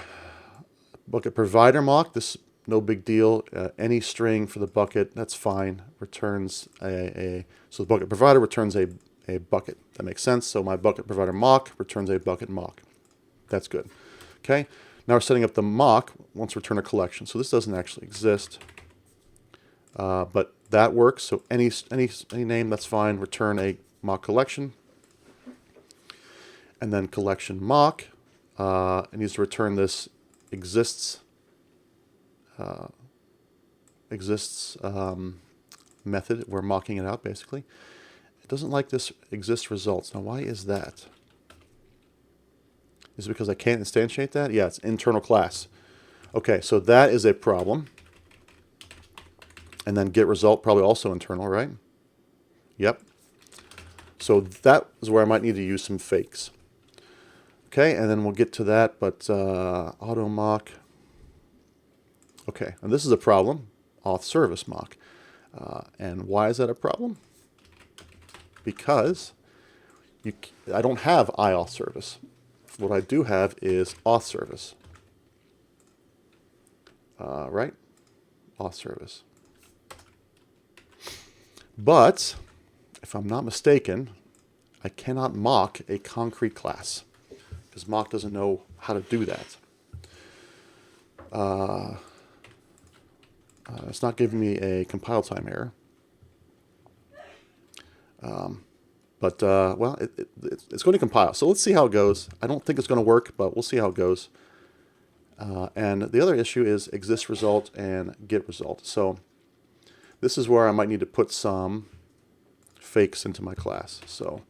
bucket provider mock, this no big deal. Any string for the bucket, that's fine. Returns so the bucket provider returns a bucket. That makes sense. So my bucket provider mock returns a bucket mock. That's good. Okay. Now we're setting up the mock. Wants to return a collection. So this doesn't actually exist, but that works. So any name, that's fine. Return a mock collection, and then collection mock. It needs to return this exists method. We're mocking it out basically. It doesn't like this exists results. Now why is that? Is it because I can't instantiate that? Yeah, it's internal class. Okay, so that is a problem. And then get result, probably also internal, right? Yep. So that is where I might need to use some fakes. Okay, and then we'll get to that, but auto mock. Okay, and this is a problem, auth service mock. And why is that a problem? Because I don't have IAuth service. What I do have is auth service. Right? Auth service. But, if I'm not mistaken, I cannot mock a concrete class, because mock doesn't know how to do that. It's not giving me a compile time error. But, well, it's going to compile. So let's see how it goes. I don't think it's going to work, but we'll see how it goes. And the other issue is exist result and get result. So this is where I might need to put some fakes into my class. So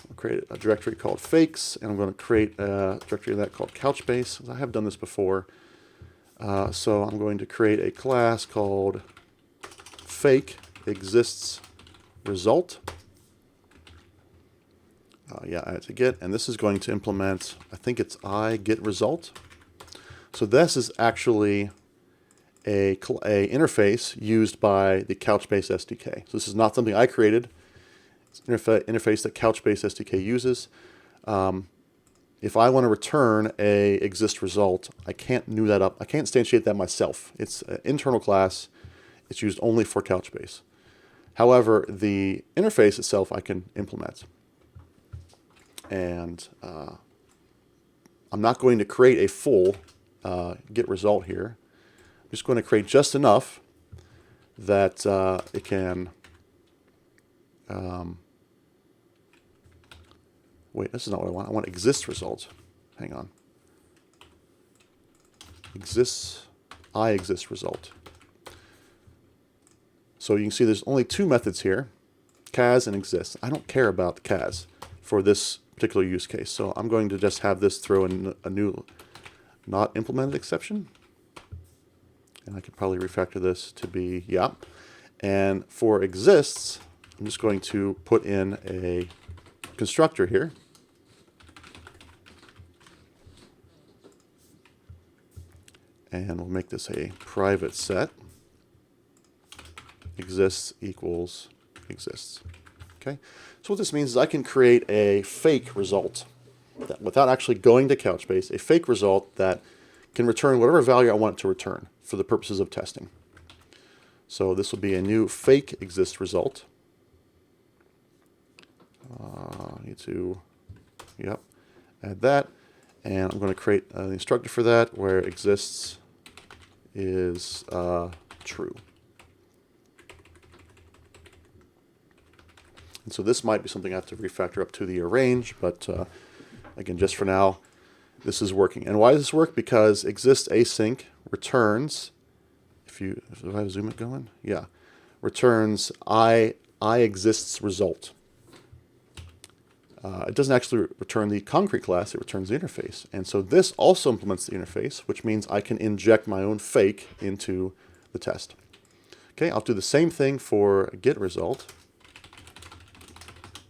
I'll create a directory called fakes, and I'm going to create a directory of that called Couchbase. I have done this before. So I'm going to create a class called fake exists result. Yeah, I had to get, and this is going to implement, I think it's get result. So this is actually a interface used by the Couchbase SDK. So this is not something I created. It's an interface that Couchbase SDK uses. If I want to return a exist result, I can't new that up. I can't instantiate that myself. It's an internal class. It's used only for Couchbase. However, the interface itself I can implement. And I'm not going to create a full get result here. I'm just going to create just enough that it can... wait, this is not what I want. I want exist result. Hang on. Exists, exist result. So you can see there's only two methods here, cas and exist. I don't care about the cas for this particular use case. So I'm going to just have this throw in a new not implemented exception. And I could probably refactor this to be, yeah. And for exists, I'm just going to put in a constructor here. And we'll make this a private set. Exists equals exists. Okay. So what this means is I can create a fake result that, without actually going to Couchbase, a fake result that can return whatever value I want it to return for the purposes of testing. So this will be a new fake exist result. Need to, yep, add that. And I'm going to create an instructor for that where exists is true. And so this might be something I have to refactor up to the arrange, but again, just for now, this is working. And why does this work? Because exist async returns, if I zoom it going, yeah, returns I exists result. It doesn't actually return the concrete class, it returns the interface. And so this also implements the interface, which means I can inject my own fake into the test. Okay, I'll do the same thing for get result.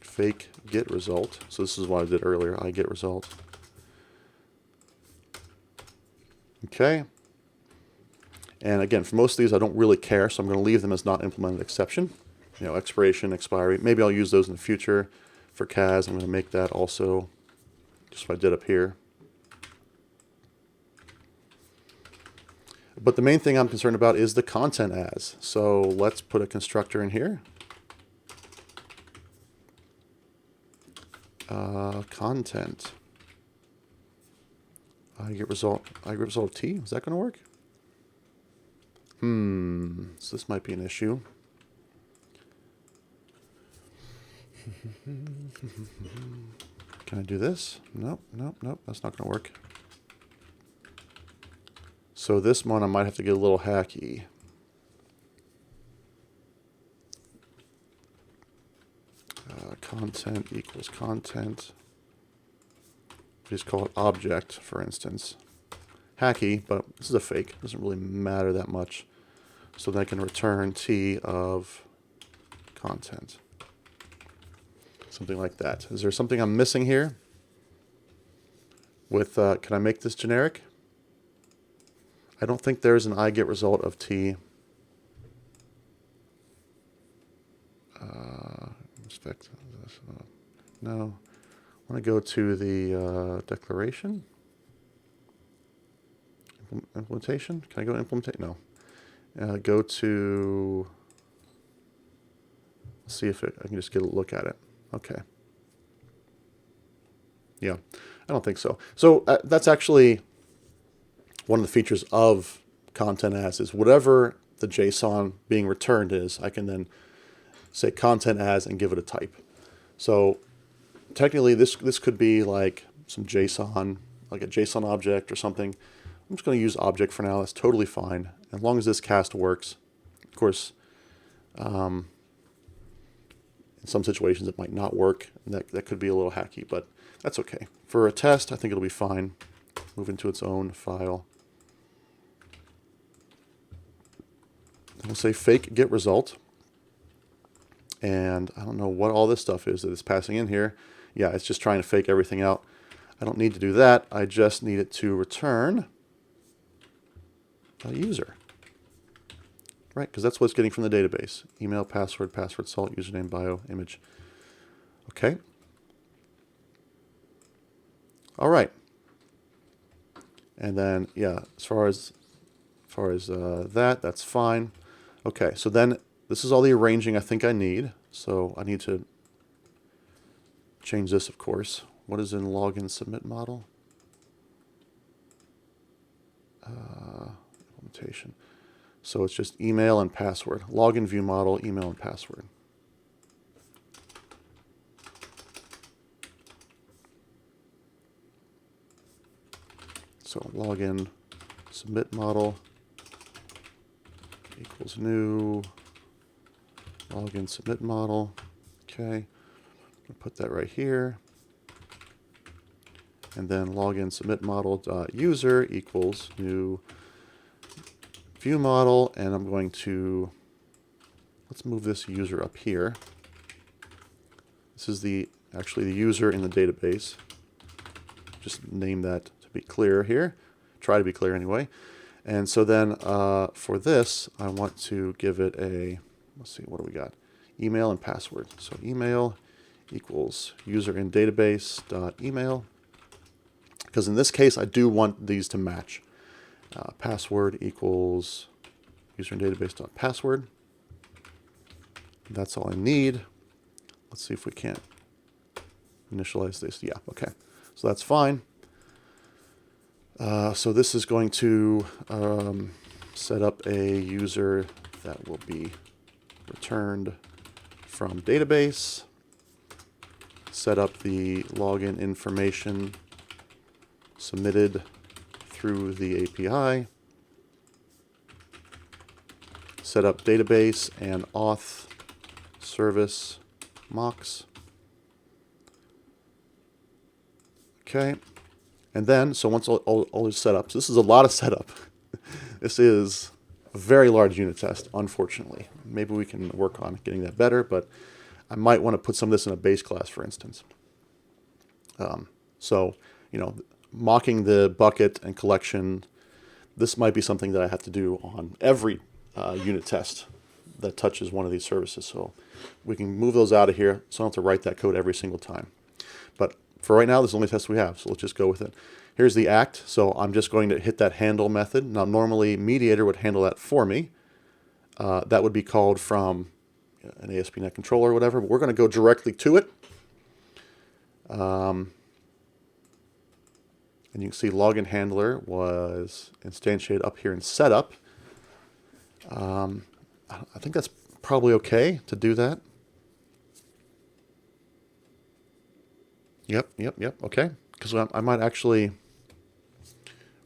Fake get result. So this is what I did earlier, I get result. Okay. And again, for most of these, I don't really care, so I'm going to leave them as not implemented exception. You know, expiration, expiry. Maybe I'll use those in the future. For cas, I'm going to make that also just what I did up here. But the main thing I'm concerned about is the content as. So let's put a constructor in here. Content. I get result of t. Is that going to work? So this might be an issue. Can I do this? Nope, nope, nope. That's not going to work. So this one I might have to get a little hacky. Content equals content. Just call it object, for instance. hacky, but this is a fake. It doesn't really matter that much. So then I can return T of content. Something like that. Is there something I'm missing here? With can I make this generic? I don't think there's an iGetResult of T. Respect. No. I want to go to the declaration. Implementation. Can I go to implementation? No. Go to. See if I can just get a look at it. Okay. Yeah, I don't think so. So that's actually one of the features of content as is whatever the JSON being returned is, I can then say content as and give it a type. So technically this could be like some JSON, like a JSON object or something. I'm just going to use object for now. That's totally fine. As long as this cast works. Of course, in some situations it might not work. And that could be a little hacky, but that's okay. For a test, I think it'll be fine. Move into its own file. We'll say fake get result. And I don't know what all this stuff is that it's passing in here. Yeah, it's just trying to fake everything out. I don't need to do that. I just need it to return a user. Right, because that's what it's getting from the database. Email, password, password, salt, username, bio, image. Okay. All right. And then, yeah, as far as that, that's fine. Okay, so then this is all the arranging I think I need. So I need to change this, of course. What is in login submit model? Implementation. So it's just email and password. Login view model, email and password. So login submit model equals new login submit model. Okay, I'll put that right here. And then login submit model dot user equals new view model, and I'm going to, let's move this user up here. This is actually the user in the database. Just name that to be clear here. Try to be clear anyway. And so then for this, I want to give it a, let's see, what do we got? Email and password. So email equals user in database dot email. Because in this case, I do want these to match. Password equals user in database dot password. That's all I need. Let's see if we can't initialize this. Yeah, okay. So that's fine. So this is going to set up a user that will be returned from database. Set up the login information submitted through the API. Set up database and auth service mocks. Okay. And then, so once all is set up, so this is a lot of setup. This is a very large unit test, unfortunately. Maybe we can work on getting that better, but I might want to put some of this in a base class, for instance. So, you know, mocking the bucket and collection, this might be something that I have to do on every unit test that touches one of these services. So we can move those out of here so I don't have to write that code every single time. But for right now, this is the only test we have, so let's just go with it. Here's the act, so I'm just going to hit that handle method. Now, normally, Mediator would handle that for me. That would be called from an ASP.NET controller or whatever, but we're going to go directly to it. And you can see login handler was instantiated up here in setup. I think that's probably okay to do that. Yep, okay. Because I might actually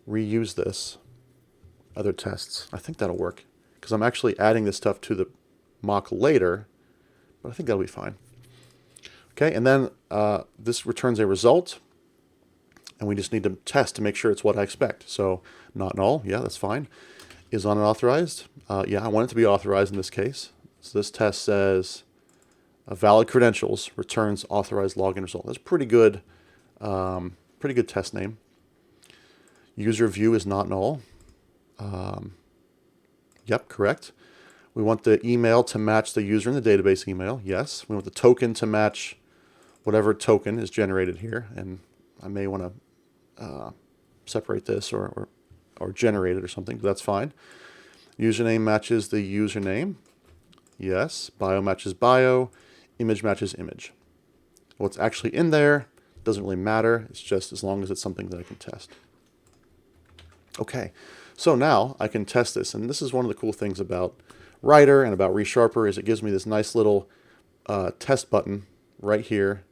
reuse this other tests. I think that'll work. Because I'm actually adding this stuff to the mock later, but I think that'll be fine. Okay, and then this returns a result. And we just need to test to make sure it's what I expect. So not null, yeah, that's fine. Is unauthorized, yeah, I want it to be authorized in this case. So this test says valid credentials returns authorized login result. That's pretty good test name. User view is not null. Yep, correct. We want the email to match the user in the database email. Yes. We want the token to match whatever token is generated here. And I may want to separate this or generate it or something, but that's fine. Username matches the username. Yes. Bio matches bio. Image matches image. What's actually in there doesn't really matter. It's just as long as it's something that I can test. Okay. So now I can test this. And this is one of the cool things about Writer and about ReSharper is it gives me this nice little test button right here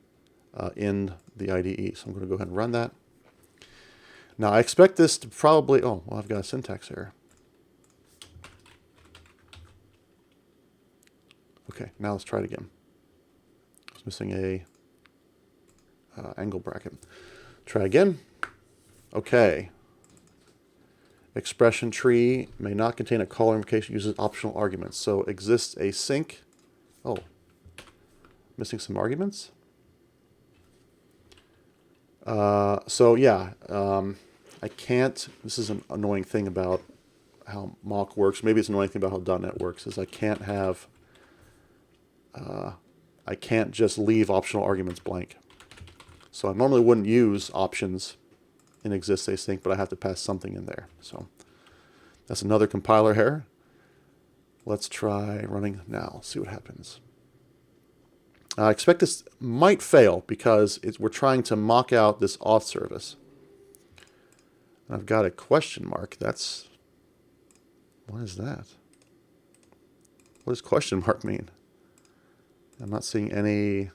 in the IDE. So I'm going to go ahead and run that. Now I expect this to probably, oh, well, I've got a syntax error. Okay, now let's try it again. It's missing a angle bracket. Try again. Okay. Expression tree may not contain a caller invocation, uses optional arguments. So exists a sync. Oh, missing some arguments. So yeah, I can't, this is an annoying thing about how mock works. Maybe it's an annoying thing about how .NET works is I can't have, I can't just leave optional arguments blank. So I normally wouldn't use options in exists async, but I have to pass something in there. So that's another compiler error. Let's try running now, see what happens. I expect this might fail because we're trying to mock out this auth service. And I've got a question mark. That's, what is that? What does question mark mean? I'm not seeing any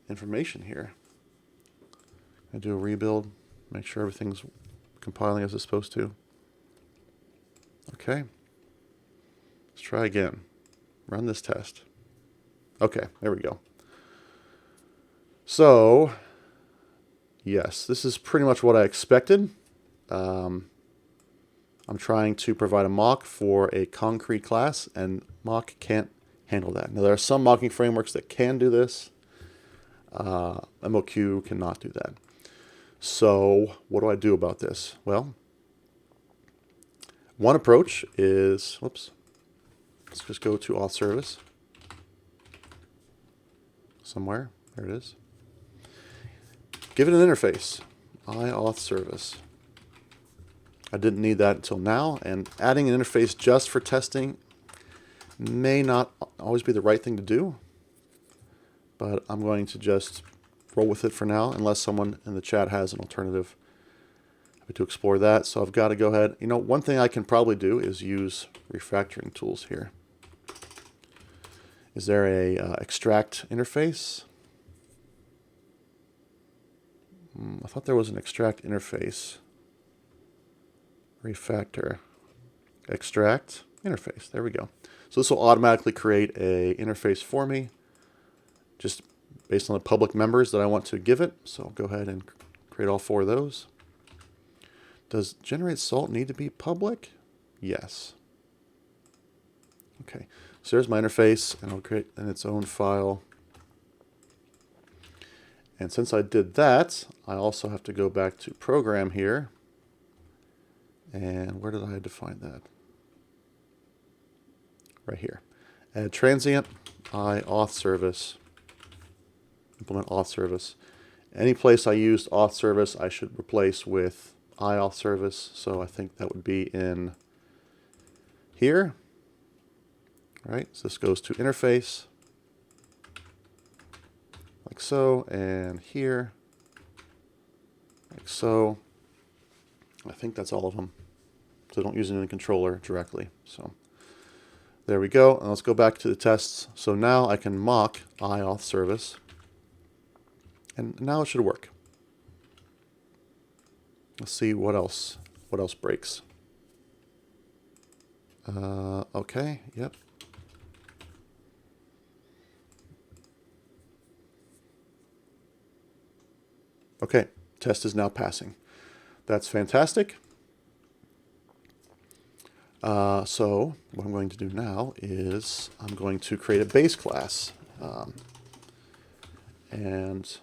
information here. I do a rebuild, make sure everything's compiling as it's supposed to. Okay. Let's try again. Run this test. Okay, there we go. So, yes, this is pretty much what I expected. I'm trying to provide a mock for a concrete class, and mock can't handle that. Now, there are some mocking frameworks that can do this. MOQ cannot do that. So what do I do about this? Well, one approach is, whoops, let's just go to auth service. Somewhere, there it is. Give it an interface, iAuth service. I didn't need that until now, and adding an interface just for testing may not always be the right thing to do, but I'm going to just roll with it for now, unless someone in the chat has an alternative. Happy to explore that. So I've got to go ahead. You know, one thing I can probably do is use refactoring tools here. Is there a extract interface? I thought there was an extract interface. Refactor. Extract interface. There we go. So this will automatically create a interface for me, just based on the public members that I want to give it. So I'll go ahead and create all 4 of those. Does generate salt need to be public? Yes. Okay, so there's my interface, and I'll create in its own file. And since I did that, I also have to go back to program here. And where did I define that? Right here. Add transient, iAuth service. Implement auth service. Any place I used auth service, I should replace with iAuth service. So I think that would be in here. All right, so this goes to interface, like so, and here, like so. I think that's all of them. So don't use it in the controller directly. So there we go. And let's go back to the tests. So now I can mock iAuth service. And now it should work. Let's see what else breaks. Okay, yep. Okay, test is now passing. That's fantastic. So what I'm going to do now is I'm going to create a base class. And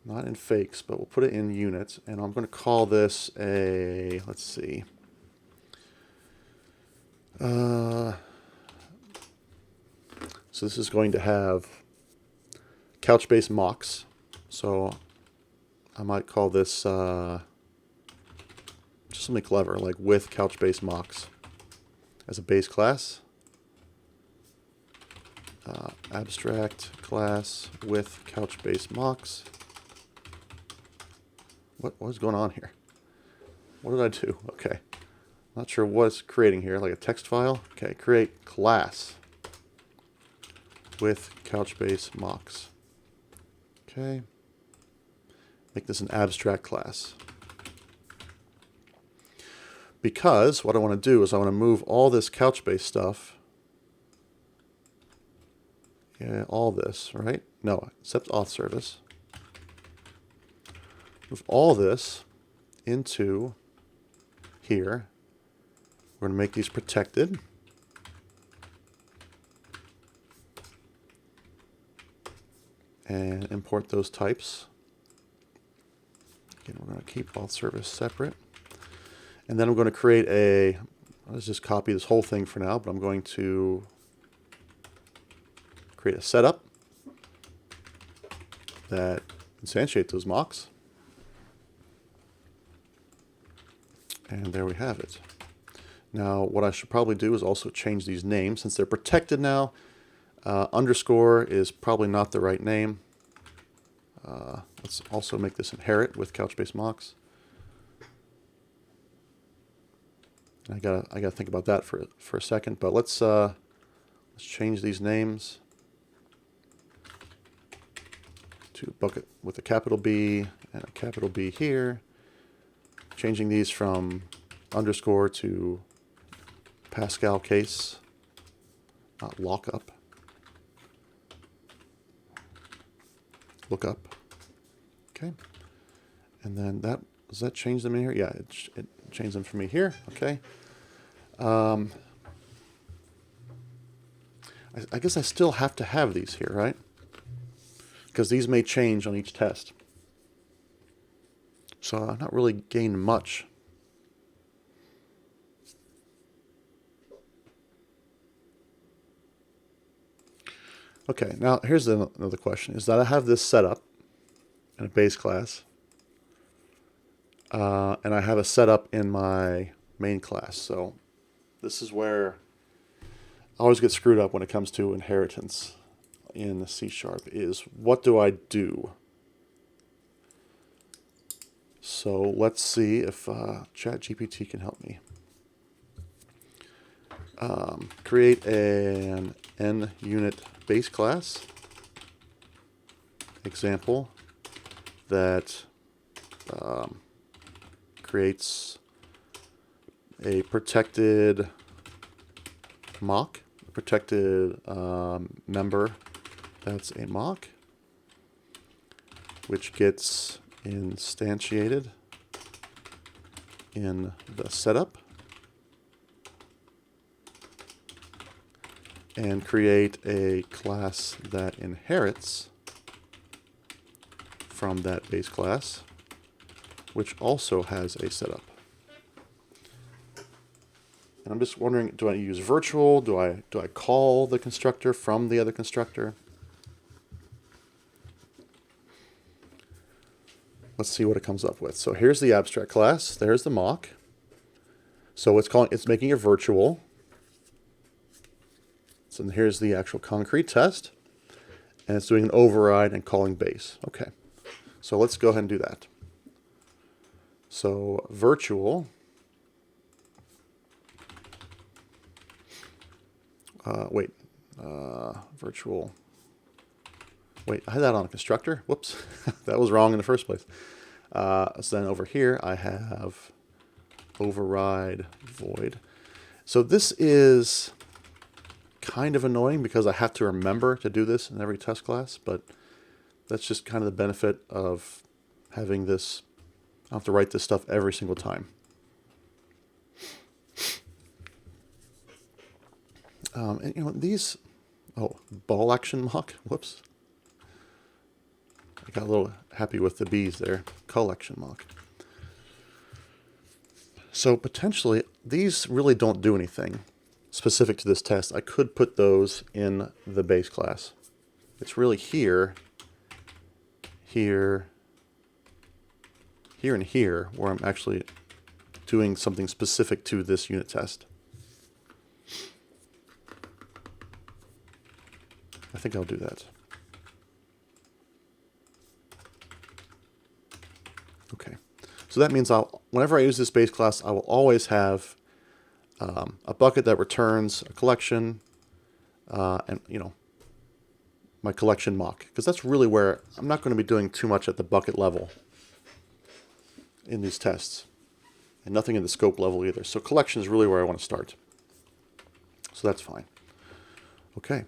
not in fakes, but we'll put it in units. And I'm going to call this a, let's see. So this is going to have couch-based mocks. So I might call this just something clever, like with couch-based mocks as a base class. Abstract class with couch-based mocks. What is going on here? What did I do? Okay. Not sure what it's creating here, like a text file. Okay, create class with couch-based mocks. Okay. Make this an abstract class. Because what I want to do is I want to move all this couch-based stuff. Yeah, all this, right? No, except auth service. Move all this into here. We're going to make these protected. And import those types. Again, we're going to keep auth service separate. And then I'm going to create a, let's just copy this whole thing for now, but I'm going to create a setup that instantiate those mocks. And there we have it. Now, what I should probably do is also change these names. Since they're protected now, underscore is probably not the right name. Let's also make this inherit with couch-based mocks. And I gotta think about that for a second. But let's change these names to bucket with a capital B and a capital B here. Changing these from underscore to Pascal case, not lockup. Lookup. Okay. And then does that change them in here? Yeah, it changed them for me here. Okay. I guess I still have to have these here, right? Because these may change on each test. So I'm not really gained much. Okay, now here's another question, is that I have this set up in a base class, and I have a setup in my main class. So this is where I always get screwed up when it comes to inheritance in C#, is what do I do? So let's see if ChatGPT can help me. Create an NUnit base class example that creates a protected mock, protected member that's a mock, which gets instantiated in the setup, and create a class that inherits from that base class, which also has a setup. And I'm just wondering, do I use virtual? Do I call the constructor from the other constructor? Let's see what it comes up with. So here's the abstract class. There's the mock. So it's making a virtual. So here's the actual concrete test. And it's doing an override and calling base. Okay. So let's go ahead and do that. So virtual. Virtual. Wait, I had that on a constructor. Whoops, that was wrong in the first place. So then over here I have override void. So this is kind of annoying because I have to remember to do this in every test class, but That's just kind of the benefit of having this. I don't have to write this stuff every single time. And you know, these, oh, ball action mock, whoops. I got a little happy with the B's there. Collection mock. So potentially, these really don't do anything specific to this test. I could put those in the base class. It's really here, here, here, and here where I'm actually doing something specific to this unit test. I think I'll do that. Okay. So that means whenever I use this base class, I will always have a bucket that returns a collection, and you know, my collection mock, because that's really where I'm not going to be doing too much at the bucket level in these tests, and nothing in the scope level either. So collection is really where I want to start. So that's fine. Okay.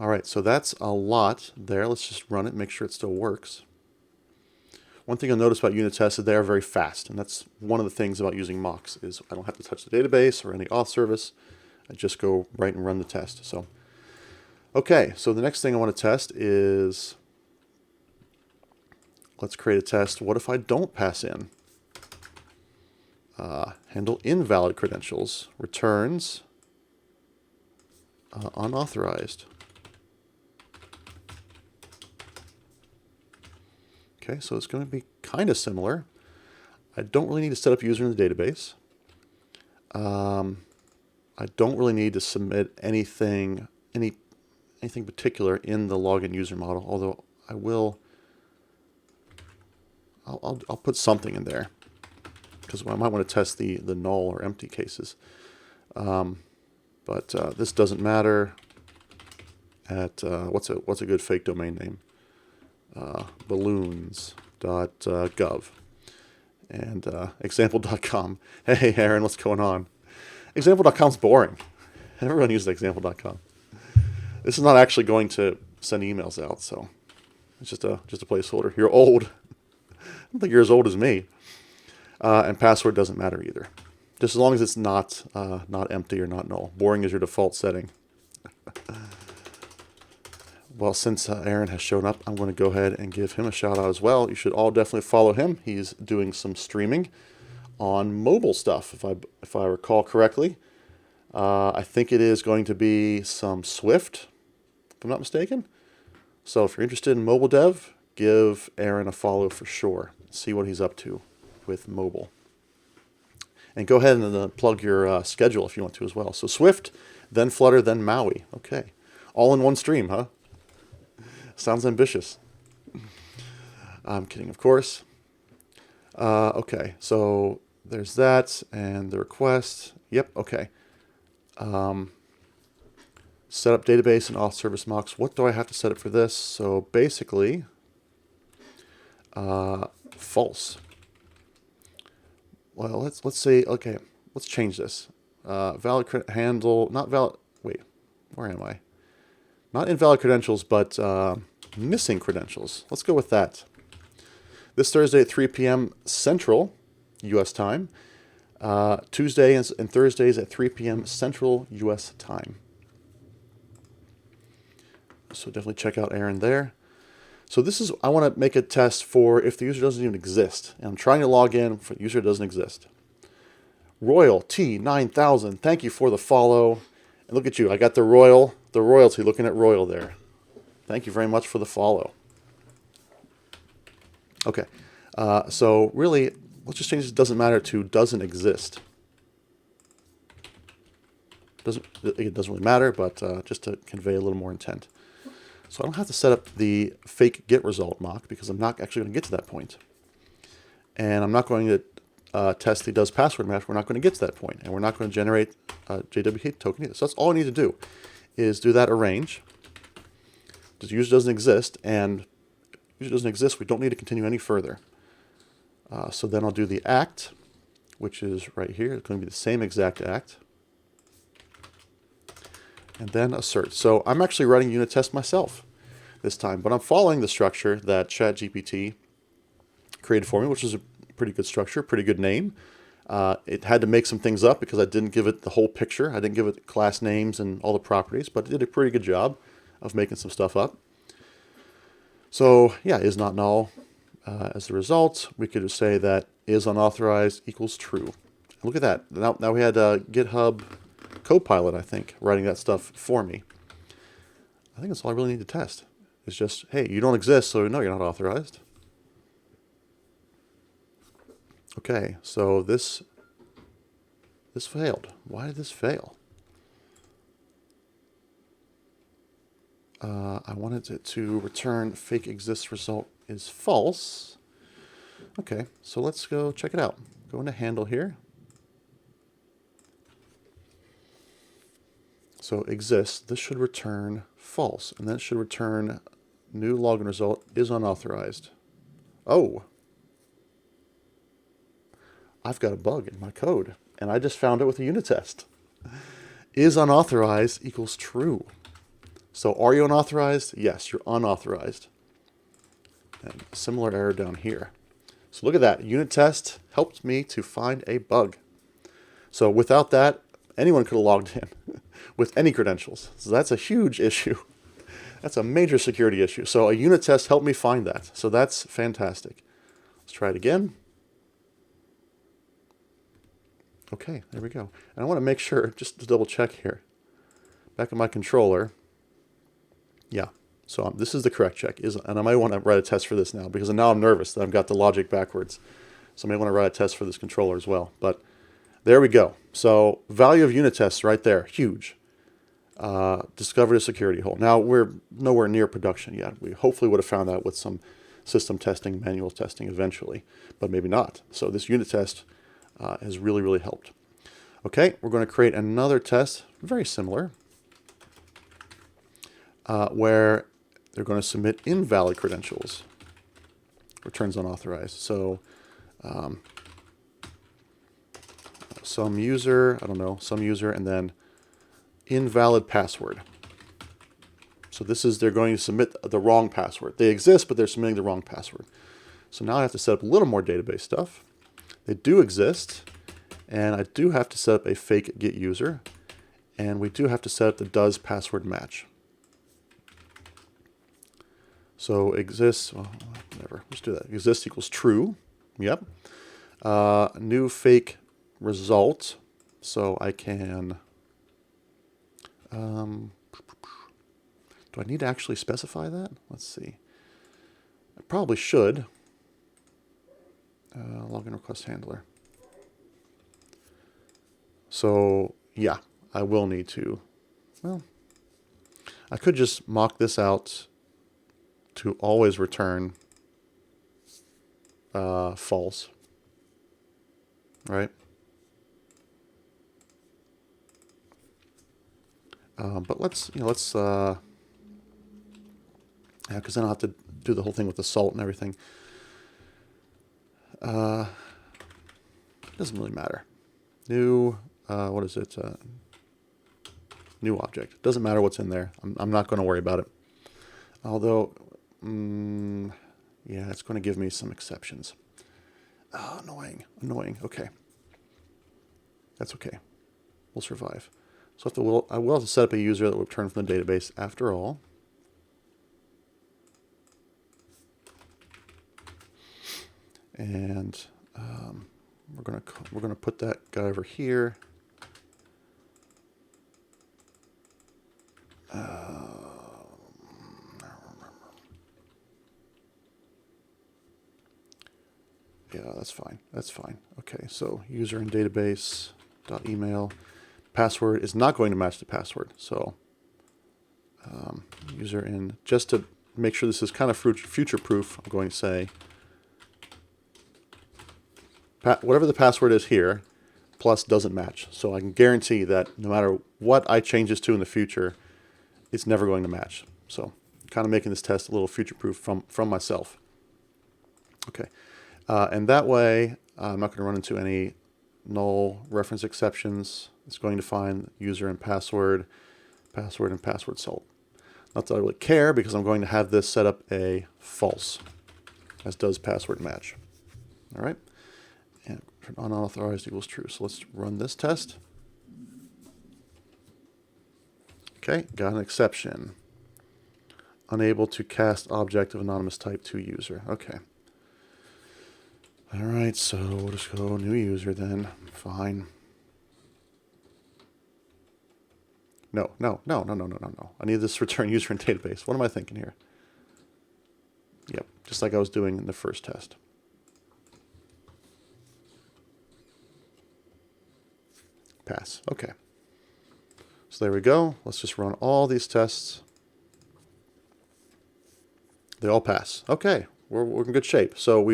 All right, so that's a lot there. Let's just run it, make sure it still works. One thing you'll notice about unit tests is they are very fast, and that's one of the things about using mocks is I don't have to touch the database or any auth service. I just go right and run the test. So, okay, so the next thing I want to test is, let's create a test. What if I don't pass in? Handle invalid credentials, returns unauthorized. Okay, so it's going to be kind of similar. I don't really need to set up a user in the database. I don't really need to submit anything particular in the login user model, although I will. I'll put something in there because I might want to test the null or empty cases. But this doesn't matter. At what's a good fake domain name? Balloons.gov and example.com. Hey, Aaron, what's going on? Example.com's boring. Everyone uses example.com. This is not actually going to send emails out, so it's just a placeholder. You're old. I don't think you're as old as me. And password doesn't matter either. Just as long as it's not empty or not null. Boring is your default setting. Well, since Aaron has shown up, I'm going to go ahead and give him a shout out as well. You should all definitely follow him. He's doing some streaming on mobile stuff, if I recall correctly. I think it is going to be some Swift, if I'm not mistaken. So if you're interested in mobile dev, give Aaron a follow for sure. See what he's up to with mobile. And go ahead and plug your schedule if you want to as well. So Swift, then Flutter, then Maui. Okay. All in one stream, huh? Sounds ambitious. I'm kidding, of course. Okay, so there's that and the request. Yep, okay. Set up database and auth service mocks. What do I have to set up for this? So basically, false. Well, let's say, okay, let's change this. Valid handle, not valid, wait, where am I? Not invalid credentials, but missing credentials. Let's go with that. This Thursday at 3 p.m. Central U.S. time. Tuesday and Thursdays at 3 p.m. Central U.S. time. So definitely check out Aaron there. So this is, I want to make a test for if the user doesn't even exist. And I'm trying to log in for the user doesn't exist. Royal T9000, thank you for the follow. And look at you, I got the royalty looking at Royal there. Thank you very much for the follow. Okay, so really, let's just change this doesn't matter to doesn't exist. It doesn't really matter, but just to convey a little more intent. So I don't have to set up the fake get result mock because I'm not actually going to get to that point. And I'm not going to test the does password match. We're not going to get to that point. And we're not going to generate a JWT token either. So that's all I need to do is do that arrange. The user doesn't exist, and user doesn't exist, we don't need to continue any further. So then I'll do the act, which is right here. It's going to be the same exact act. And then assert. So I'm actually writing unit test myself. this time. But I'm following the structure that ChatGPT created for me, which is a pretty good structure, pretty good name. It had to make some things up because I didn't give it the whole picture. I didn't give it class names and all the properties, but it did a pretty good job of making some stuff up. So yeah, is not null. As a result, we could just say that is unauthorized equals true. Look at that. Now we had GitHub Copilot, I think, writing that stuff for me. I think that's all I really need to test. It's just, hey, you don't exist, so no, you're not authorized. Okay, so this failed. Why did this fail? I wanted it to return fake exists result is false. Okay, so let's go check it out. Go into handle here. So exists, this should return false, and then it should return new login result is unauthorized. Oh, I've got a bug in my code, and I just found it with a unit test. Is unauthorized equals true. So are you unauthorized? Yes, you're unauthorized. And similar error down here. So look at that. Unit test helped me to find a bug. So without that, anyone could have logged in with any credentials. So that's a huge issue. That's a major security issue. So a unit test helped me find that. So that's fantastic. Let's try it again. Okay, there we go. And I want to make sure, just to double check here. Back in my controller. Yeah, so this is the correct check. And I might want to write a test for this now because now I'm nervous that I've got the logic backwards. So I may want to write a test for this controller as well. But there we go. So value of unit tests right there, huge. Discovered a security hole. Now we're nowhere near production yet. We hopefully would have found that with some system testing, manual testing eventually, but maybe not. So this unit test has really, really helped. Okay, we're going to create another test, very similar. Where they're going to submit invalid credentials, returns unauthorized. So some user, I don't know, some user, and then invalid password. So this is, they're going to submit the wrong password. They exist, but they're submitting the wrong password. So now I have to set up a little more database stuff. They do exist, and I do have to set up a fake get user, and we do have to set up the does password match. So exists, well, whatever, let's do that. Exists equals true. Yep. New fake result. So I can, do I need to actually specify that? Let's see. I probably should. Login request handler. So yeah, I will need to, well, I could just mock this out to always return false, right? But let's, yeah, because then I'll have to do the whole thing with the salt and everything. Doesn't really matter. New, what is it? New object. Doesn't matter what's in there. I'm not going to worry about it. Although, yeah, it's going to give me some exceptions. Oh, annoying. Okay. That's okay. We'll survive. So I will have to set up a user that will return from the database after all. And we're gonna put that guy over here. Yeah, that's fine. That's fine. Okay, so user in database dot email. Password is not going to match the password. So user in, just to make sure this is kind of future proof, I'm going to say whatever the password is here, plus doesn't match. So I can guarantee that no matter what I change this to in the future, it's never going to match. So kind of making this test a little future proof from myself. Okay. And that way, I'm not going to run into any null reference exceptions. It's going to find user and password and password salt. Not that I really care, because I'm going to have this set up a false, as does password match. All right, and unauthorized equals true. So let's run this test. Okay, got an exception. Unable to cast object of anonymous type to user. Okay. All right, so we'll just go new user then. Fine. No. I need this return user in database. What am I thinking here? Yep, just like I was doing in the first test. Pass. Okay. So there we go. Let's just run all these tests. They all pass. Okay, we're in good shape. So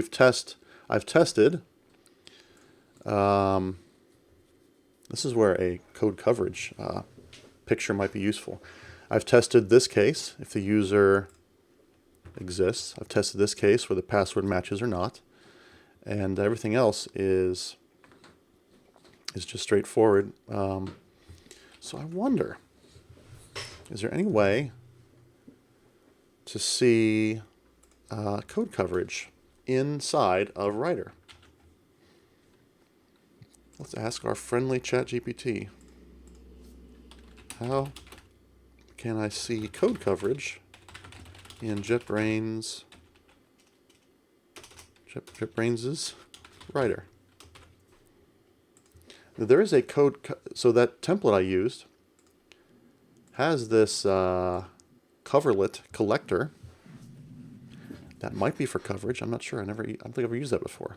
I've tested. This is where a code coverage picture might be useful. I've tested this case if the user exists. I've tested this case where the password matches or not, and everything else is just straightforward. So I wonder, is there any way to see code coverage inside of Writer? Let's ask our friendly ChatGPT. How can I see code coverage in JetBrains' Writer? There is a code, so that template I used has this coverlet collector that might be for coverage. I'm not sure. I don't think I've ever used that before.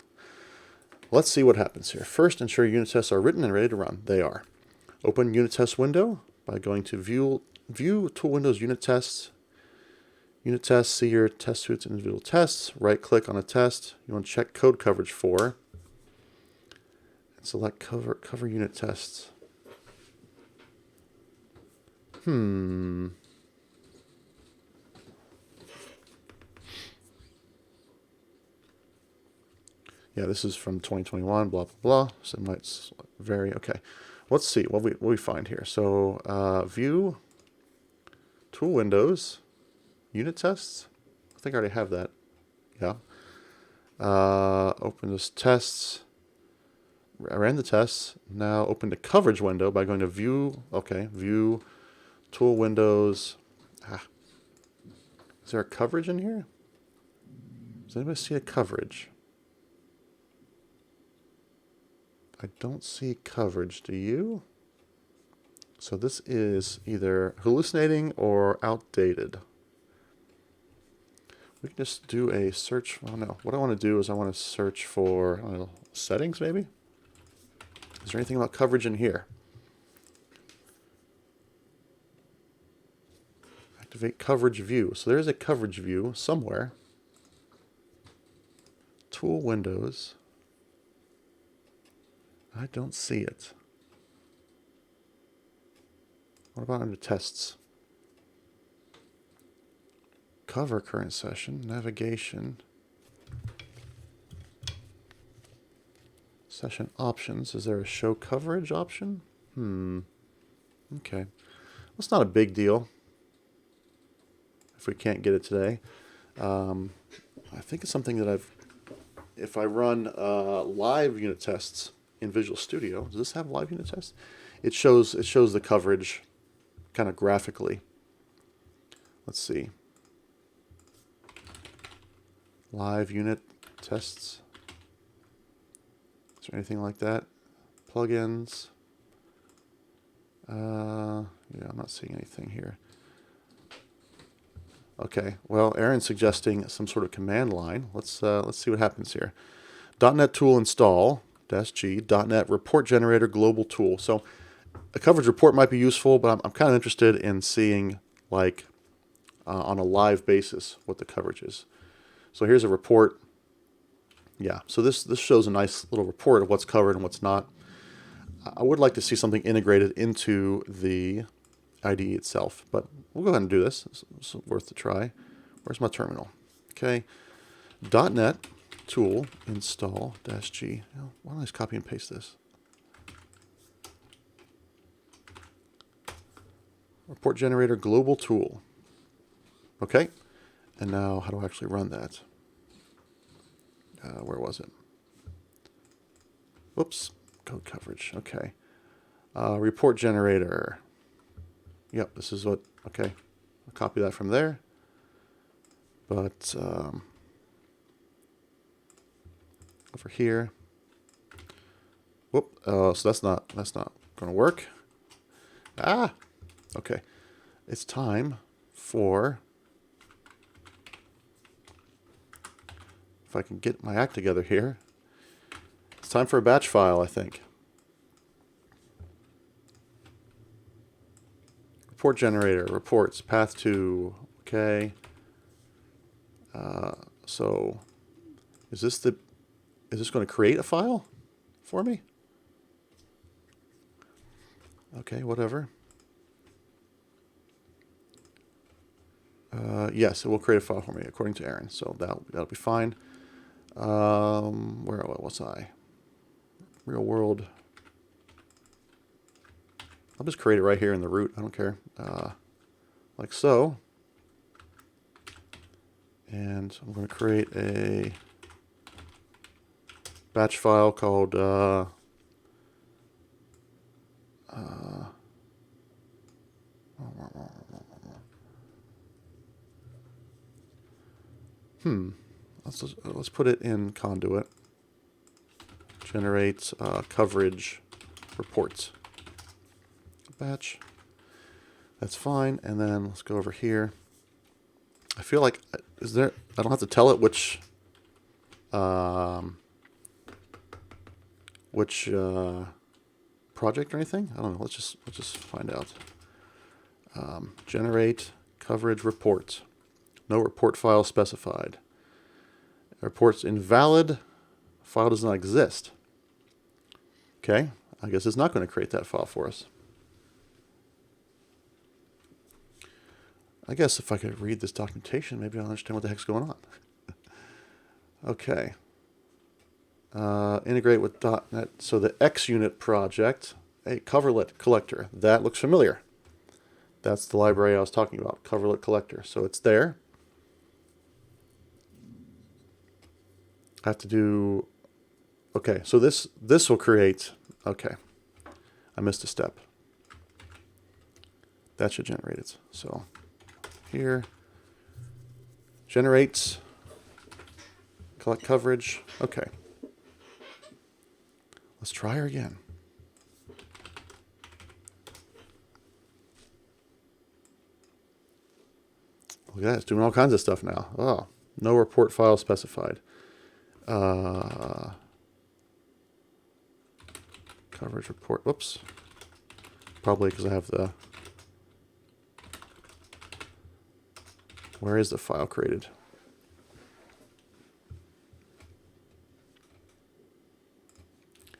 Let's see what happens here. First, ensure unit tests are written and ready to run. They are. Open unit test window by going to view tool windows unit tests. Unit tests, see your test suites and individual tests. Right click on a test you want to check code coverage for. And select cover unit tests. Yeah, this is from 2021, blah, blah, blah. So it might vary. Okay, let's see what we find here. So view, tool windows, unit tests. I think I already have that. Yeah. Open this tests. I ran the tests. Now open the coverage window by going to view. Okay, view, tool windows. Is there a coverage in here? Does anybody see a coverage? I don't see coverage, do you? So this is either hallucinating or outdated. We can just do a search. Oh no, what I want to do is I want to search for, I don't know, settings maybe? Is there anything about coverage in here? Activate coverage view. So there's a coverage view somewhere. Tool windows. I don't see it. What about under tests? Cover current session, navigation, session options. Is there a show coverage option? Okay. Well, it's not a big deal if we can't get it today. I think it's something that if I run live unit tests in Visual Studio, does this have live unit tests? It shows the coverage kind of graphically. Let's see. Live unit tests. Is there anything like that? Plugins. Yeah, I'm not seeing anything here. Okay, well, Aaron's suggesting some sort of command line. Let's see what happens here. .NET tool install -G .NET report generator global tool. So a coverage report might be useful, but I'm kind of interested in seeing, like, on a live basis what the coverage is. So here's a report. Yeah, so this shows a nice little report of what's covered and what's not. I would like to see something integrated into the IDE itself, but we'll go ahead and do this. It's worth a try. Where's my terminal? Okay, .NET tool install -G. Why don't I just copy and paste this? Report generator global tool. Okay. And now, how do I actually run that? Where was it? Whoops. Code coverage. Okay. Report generator. Yep, this is what... Okay. I'll copy that from there. But over here... Whoop. So that's not going to work. Ah! Okay. It's time for... If I can get my act together here. It's time for a batch file, I think. Report generator, reports, path to, okay. So, is this going to create a file for me? Okay, whatever. Yes, it will create a file for me according to Aaron, so that'll be fine. Where was I? Real world. I'll just create it right here in the root. I don't care. Like so. And I'm going to create a batch file called let's put it in conduit. Generate coverage reports. Batch. That's fine. And then let's go over here. I feel like I don't have to tell it which project or anything. I don't know. Let's just find out. Generate coverage report. No report file specified. Report's invalid. File does not exist. Okay, I guess it's not going to create that file for us. I guess if I could read this documentation, maybe I'll understand what the heck's going on. Okay. Integrate with .NET. So the XUnit project, a coverlet collector. That looks familiar. That's the library I was talking about, coverlet collector. So it's there. I have to do... Okay, so this will create... Okay, I missed a step. That should generate it. So here, generates, collect coverage. Okay, let's try her again. Look at that, it's doing all kinds of stuff now. Oh, no report file specified. Coverage report, whoops. Probably because I have the... Where is the file created?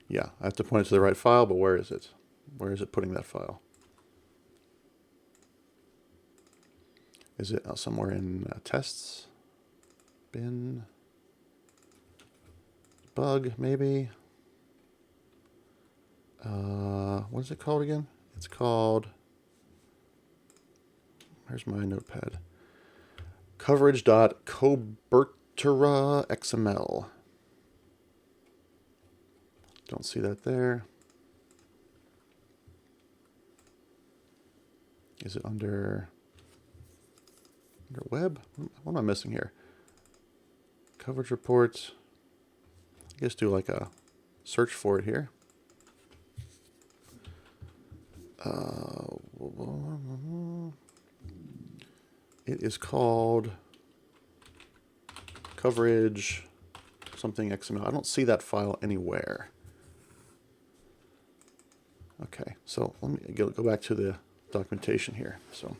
Yeah, I have to point it to the right file, but where is it? Where is it putting that file? Is it somewhere in tests? Bin? Bug, maybe? What is it called again? It's called... Where's my notepad? Coverage.cobertura.xml. Don't see that there. Is it under web? What am I missing here? Coverage reports. I guess do like a search for it here. It is called coverage something XML. I don't see that file anywhere. Okay, so let me go back to the documentation here. So,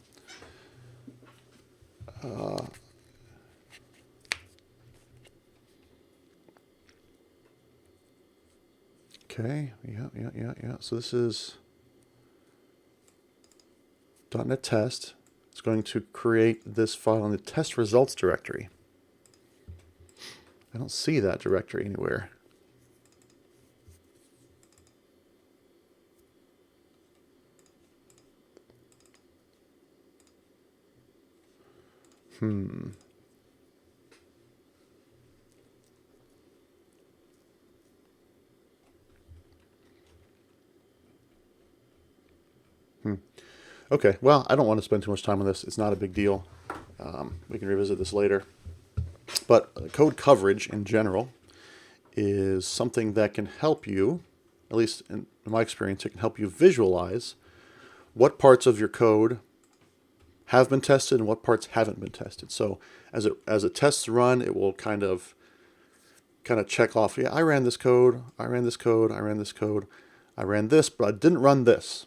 okay, yeah. So this is .NET Test. It's going to create this file in the test results directory. I don't see that directory anywhere. Okay, well, I don't want to spend too much time on this. It's not a big deal. We can revisit this later. But code coverage in general is something that can help you, at least in my experience, it can help you visualize what parts of your code have been tested and what parts haven't been tested. So as a tests run, it will kind of check off, yeah, I ran this code, I ran this code, I ran this code, I ran this, but I didn't run this.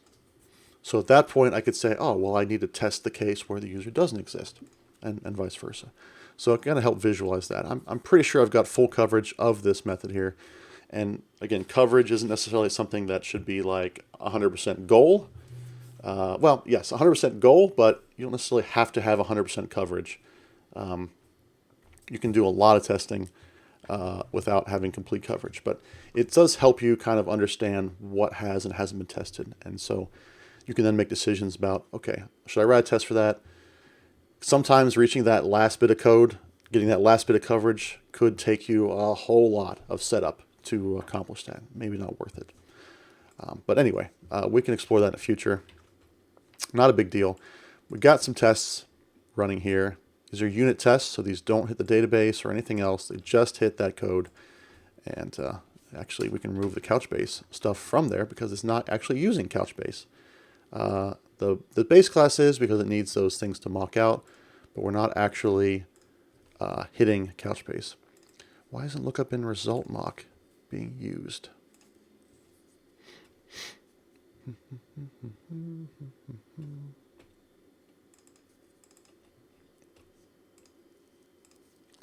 So at that point, I could say, oh, well, I need to test the case where the user doesn't exist, and vice versa. So it kind of help visualize that. I'm pretty sure I've got full coverage of this method here. And again, coverage isn't necessarily something that should be like 100% goal. Well, yes, 100% goal, but you don't necessarily have to have 100% coverage. You can do a lot of testing without having complete coverage. But it does help you kind of understand what has and hasn't been tested. And so you can then make decisions about, okay, should I write a test for that? Sometimes reaching that last bit of code, getting that last bit of coverage could take you a whole lot of setup to accomplish that. Maybe not worth it. But anyway, we can explore that in the future. Not a big deal. We've got some tests running here. These are unit tests, so these don't hit the database or anything else. They just hit that code. And actually, we can remove the Couchbase stuff from there because it's not actually using Couchbase. The base class is because it needs those things to mock out, but we're not actually hitting Couchbase. Why isn't lookup in result mock being used?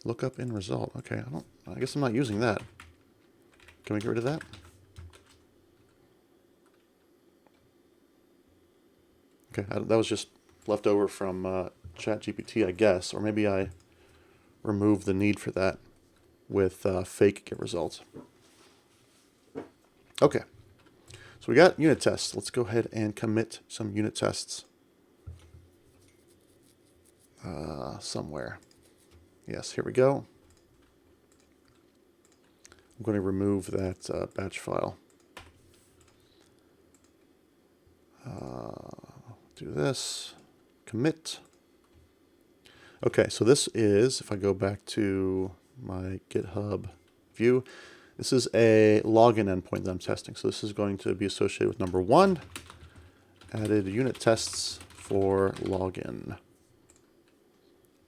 Lookup in result. Okay, I guess I'm not using that. Can we get rid of that? Okay, that was just left over from ChatGPT, I guess, or maybe I removed the need for that with fake get results. Okay, so we got unit tests. Let's go ahead and commit some unit tests somewhere. Yes, here we go. I'm going to remove that batch file. Do this, commit. Okay, so this is, if I go back to my GitHub view, this is a login endpoint that I'm testing. So this is going to be associated with number 1, added unit tests for login.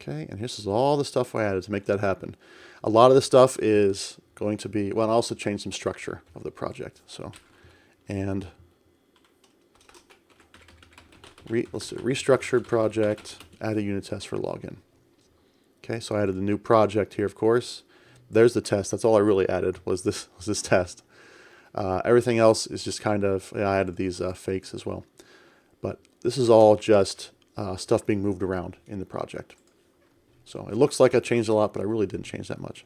Okay, and this is all the stuff I added to make that happen. A lot of the stuff is going to be, well, I also changed some structure of the project. So, and let's see, restructured project, add a unit test for login. Okay, so I added the new project here, of course. There's the test. That's all I really added was this test. Everything else is just kind of, yeah, I added these fakes as well. But this is all just stuff being moved around in the project. So it looks like I changed a lot, but I really didn't change that much.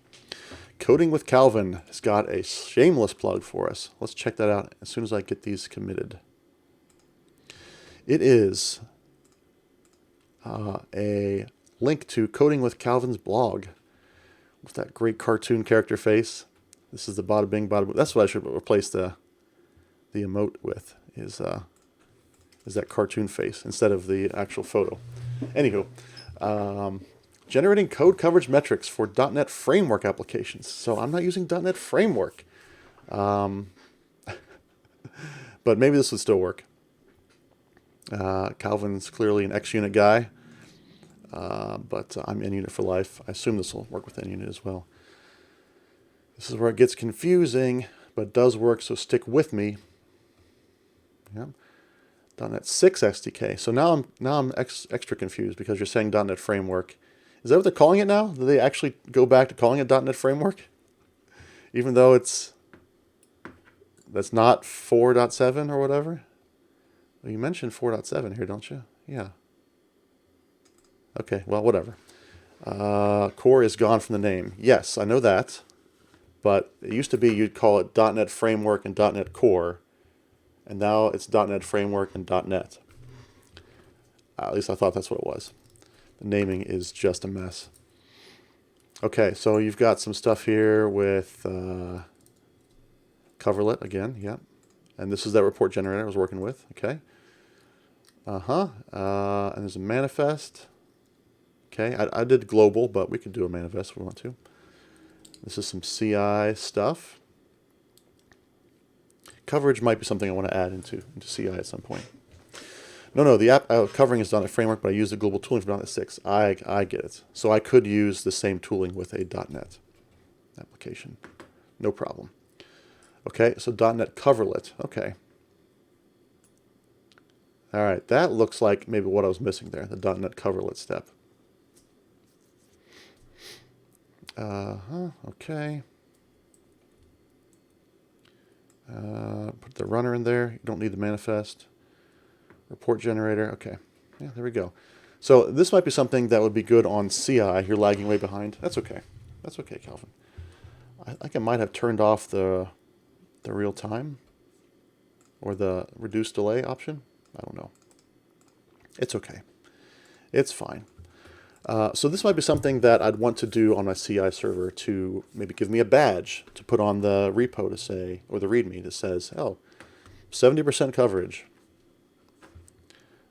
Coding with Calvin has got a shameless plug for us. Let's check that out as soon as I get these committed. It is a link to Coding with Calvin's blog with that great cartoon character face. This is the bada bing, bada boom. That's what I should replace the emote with, is that cartoon face instead of the actual photo. Anywho, generating code coverage metrics for .NET Framework applications. So I'm not using .NET Framework. But maybe this would still work. Calvin's clearly an XUnit guy, but I'm NUnit for life. I assume this will work with NUnit as well. This is where it gets confusing, but it does work, so stick with me. Yep. .NET 6 SDK. So now I'm extra confused because you're saying .NET Framework. Is that what they're calling it now? Do they actually go back to calling it .NET Framework? Even though that's not 4.7 or whatever? Well, you mentioned 4.7 here, don't you? Yeah. Okay, well, whatever. Core is gone from the name. Yes, I know that. But it used to be you'd call it .NET Framework and .NET Core. And now it's .NET Framework and .NET. At least I thought that's what it was. The naming is just a mess. Okay, so you've got some stuff here with coverlet again, yeah. And this is that report generator I was working with, okay. And there's a manifest. Okay, I did global, but we could do a manifest if we want to. This is some CI stuff. Coverage might be something I want to add into CI at some point. No, the app covering is .NET Framework, but I use the global tooling for .NET 6. I get it. So I could use the same tooling with a .NET application. No problem. Okay, so .NET Coverlet. Okay. All right, that looks like maybe what I was missing there, the .NET Coverlet step. Okay. Put the runner in there. You don't need the manifest. Report generator. Okay. Yeah, there we go. So this might be something that would be good on CI. You're lagging way behind. That's okay. That's okay, Calvin. I think I might have turned off the real time or the reduce delay option. I don't know. It's okay. It's fine. So this might be something that I'd want to do on my CI server to maybe give me a badge to put on the repo to say, or the README that says, oh, 70% coverage.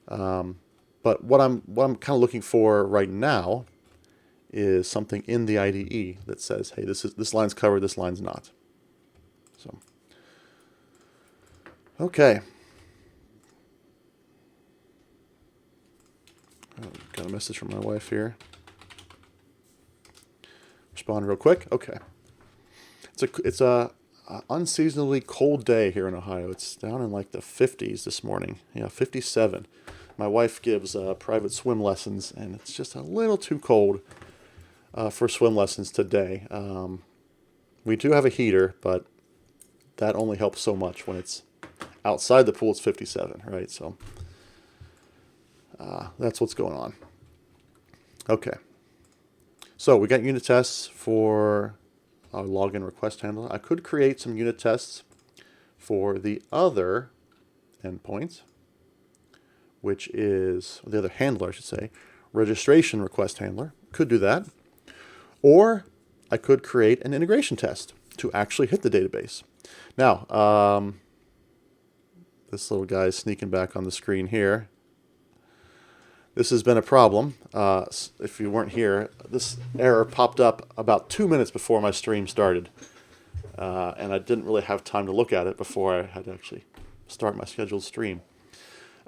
But what I'm kind of looking for right now is something in the IDE that says, hey, this line's covered, this line's not. So, okay. Oh, got a message from my wife here. Respond real quick. Okay. It's a unseasonably cold day here in Ohio. It's down in like the 50s this morning. Yeah, 57. My wife gives private swim lessons, and it's just a little too cold for swim lessons today. We do have a heater, but that only helps so much when it's outside the pool. It's 57, right? So that's what's going on. Okay. So we got unit tests for our login request handler. I could create some unit tests for the other endpoint, which is the other handler, I should say, registration request handler. Could do that. Or I could create an integration test to actually hit the database. Now, this little guy is sneaking back on the screen here. This has been a problem. If you weren't here, this error popped up about 2 minutes before my stream started. And I didn't really have time to look at it before I had to actually start my scheduled stream.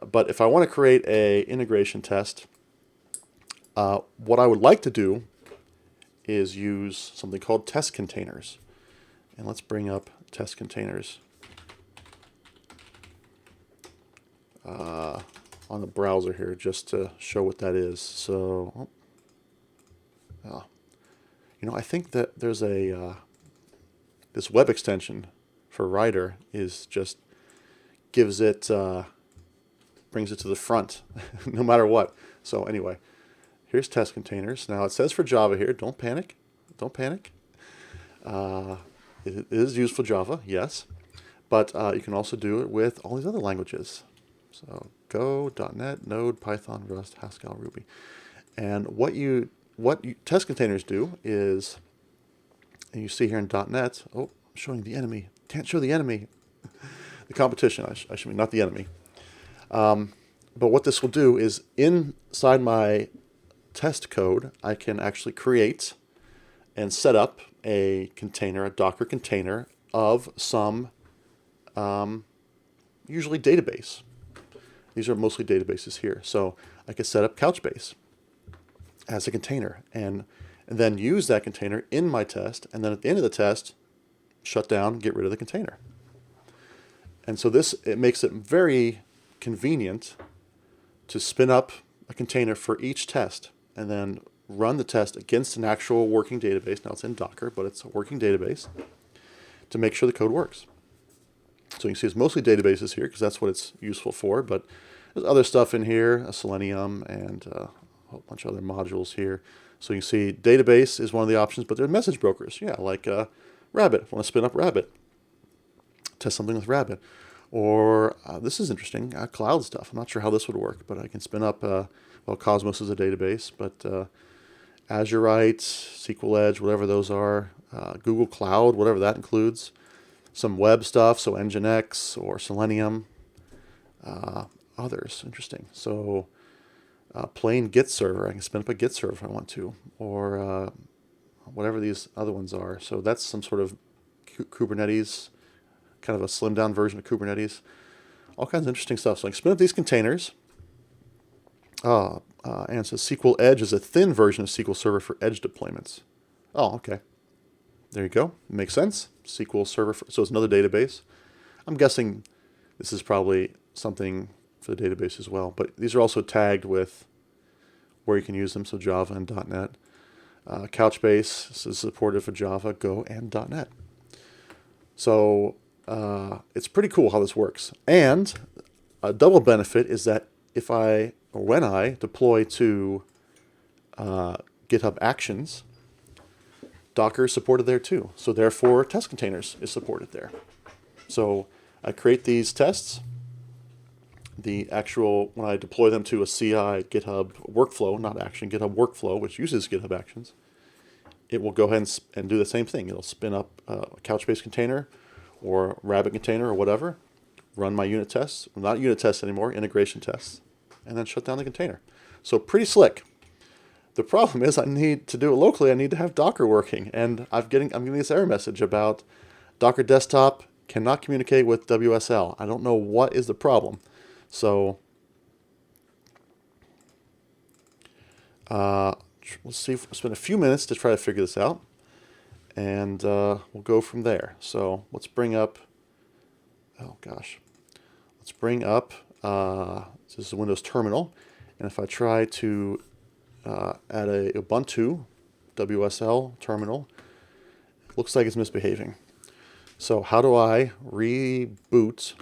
But if I want to create an integration test, what I would like to do is use something called test containers. And let's bring up test containers on the browser here just to show what that is. So, I think that there's this web extension for Writer is just brings it to the front no matter what. So anyway, here's test containers. Now it says for Java here, don't panic. Don't panic. It is used for Java, yes. But you can also do it with all these other languages. So Go, .NET, Node, Python, Rust, Haskell, Ruby. And what test containers do is, and you see here in .NET, oh, I'm showing the enemy. Can't show the enemy. The competition, I should mean, not the enemy. But what this will do is inside my test code, I can actually create and set up a container, a Docker container of some, usually database. These are mostly databases here. So I could set up Couchbase as a container and then use that container in my test. And then at the end of the test, shut down, get rid of the container. And so it makes it very convenient to spin up a container for each test and then run the test against an actual working database. Now it's in Docker, but it's a working database to make sure the code works. So you can see it's mostly databases here because that's what it's useful for, but there's other stuff in here, a Selenium and a whole bunch of other modules here. So you can see database is one of the options, but there are message brokers. Yeah, like Rabbit. If I want to spin up Rabbit, test something with Rabbit. Or this is interesting, cloud stuff. I'm not sure how this would work, but I can spin up, well, Cosmos is a database, but Azurite, SQL Edge, whatever those are, Google Cloud, whatever that includes, some web stuff, so Nginx or Selenium, others, interesting. So plain Git server, I can spin up a Git server if I want to, or whatever these other ones are. So that's some sort of Kubernetes, kind of a slimmed down version of Kubernetes. All kinds of interesting stuff. So I can spin up these containers. And it says SQL Edge is a thin version of SQL Server for edge deployments. Oh, okay. There you go. Makes sense. SQL Server, so it's another database. I'm guessing this is probably something for the database as well. But these are also tagged with where you can use them, so Java and .NET. Couchbase is supported for Java, Go, and .NET. So it's pretty cool how this works. And a double benefit is that if I, or when I, deploy to GitHub Actions, Docker is supported there too. So therefore, test containers is supported there. So I create these tests. The actual, when I deploy them to a CI GitHub workflow, not action, GitHub workflow, which uses GitHub Actions, it will go ahead and do the same thing. It'll spin up a Couchbase container or Rabbit container or whatever, run my unit tests, not unit tests anymore, integration tests, and then shut down the container. So pretty slick. The problem is I need to do it locally. I need to have Docker working, and I'm getting this error message about Docker Desktop cannot communicate with WSL. I don't know what is the problem. So let's see. We'll spend a few minutes to try to figure this out, and we'll go from there. So let's bring up. Oh gosh, let's bring up. This is a Windows terminal, and if I try to add a Ubuntu WSL terminal, it looks like it's misbehaving. So how do I reboot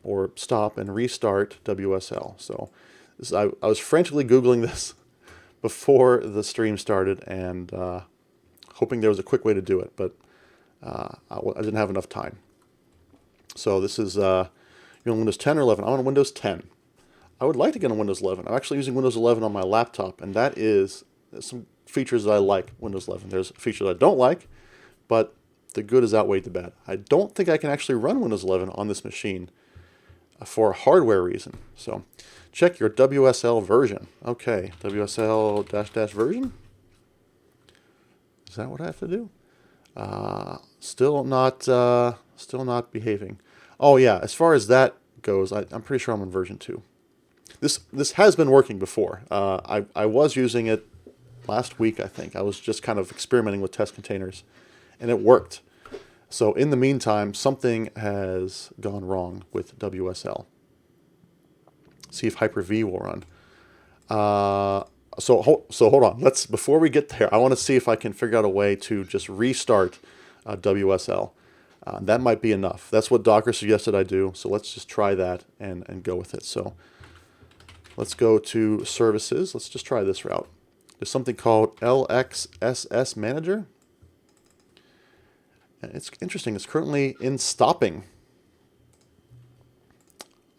or stop and restart WSL? So this, I was frantically Googling this before the stream started and hoping there was a quick way to do it, but I didn't have enough time. So this is you're on Windows 10 or 11. I'm on Windows 10. I would like to get on Windows 11. I'm actually using Windows 11 on my laptop, and that is some features that I like Windows 11. There's features I don't like, but the good is outweighed the bad. I don't think I can actually run Windows 11 on this machine for a hardware reason. So check your WSL version. Okay, WSL -- version. Is that what I have to do? Still not behaving. Oh yeah, as far as that goes, I'm pretty sure I'm on version 2. This has been working before. I was using it last week, I think. I was just kind of experimenting with test containers, and it worked. So in the meantime, something has gone wrong with WSL. See if Hyper-V will run. So hold on. Before we get there, I want to see if I can figure out a way to just restart WSL. That might be enough. That's what Docker suggested I do. So let's just try that and go with it. So let's go to services. Let's just try this route. There's something called LXSS Manager. And it's interesting. It's currently in stopping.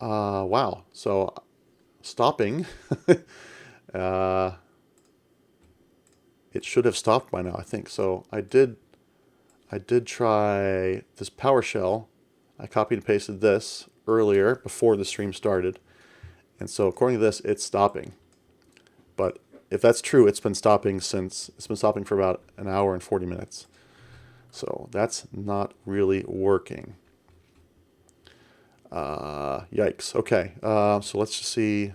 Wow. So stopping. It should have stopped by now, I think. So I did try this PowerShell. I copied and pasted this earlier before the stream started. And so according to this, it's stopping. But if that's true, it's been stopping for about an hour and 40 minutes. So that's not really working. Yikes. Okay. So let's just see.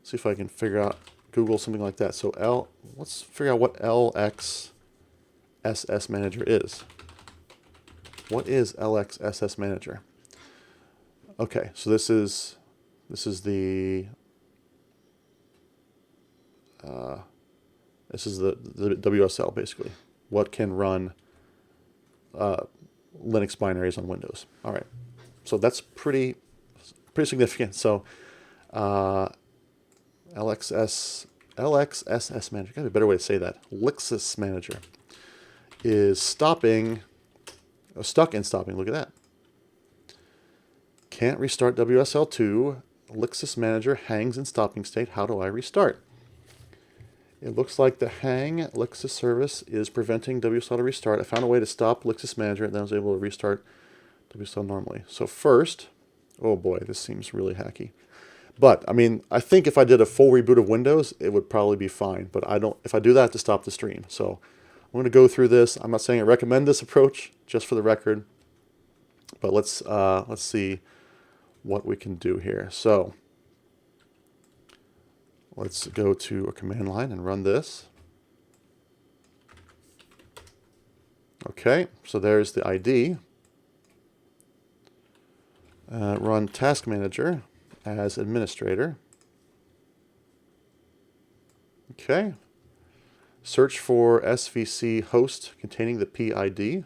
See if I can figure out, Google something like that. So let's figure out what LXSS Manager is. What is LXSS Manager? Okay, so this is the WSL basically. What can run Linux binaries on Windows? All right, so that's pretty significant. So LXSS Manager, gotta be a better way to say that. LXSS Manager is stuck in stopping. Look at that. Can't restart WSL2. Linksys Manager hangs in stopping state. How do I restart? It looks like the hang Linksys service is preventing WSL to restart. I found a way to stop Linksys Manager and then I was able to restart WSL normally. So first, oh boy, this seems really hacky. But, I mean, I think if I did a full reboot of Windows, it would probably be fine. But I don't. If I do that, I have to stop the stream. So I'm going to go through this. I'm not saying I recommend this approach, just for the record. But let's see what we can do here. So let's go to a command line and run this. Okay, so there's the ID. Run Task Manager as administrator. Okay. Search for SVC host containing the PID.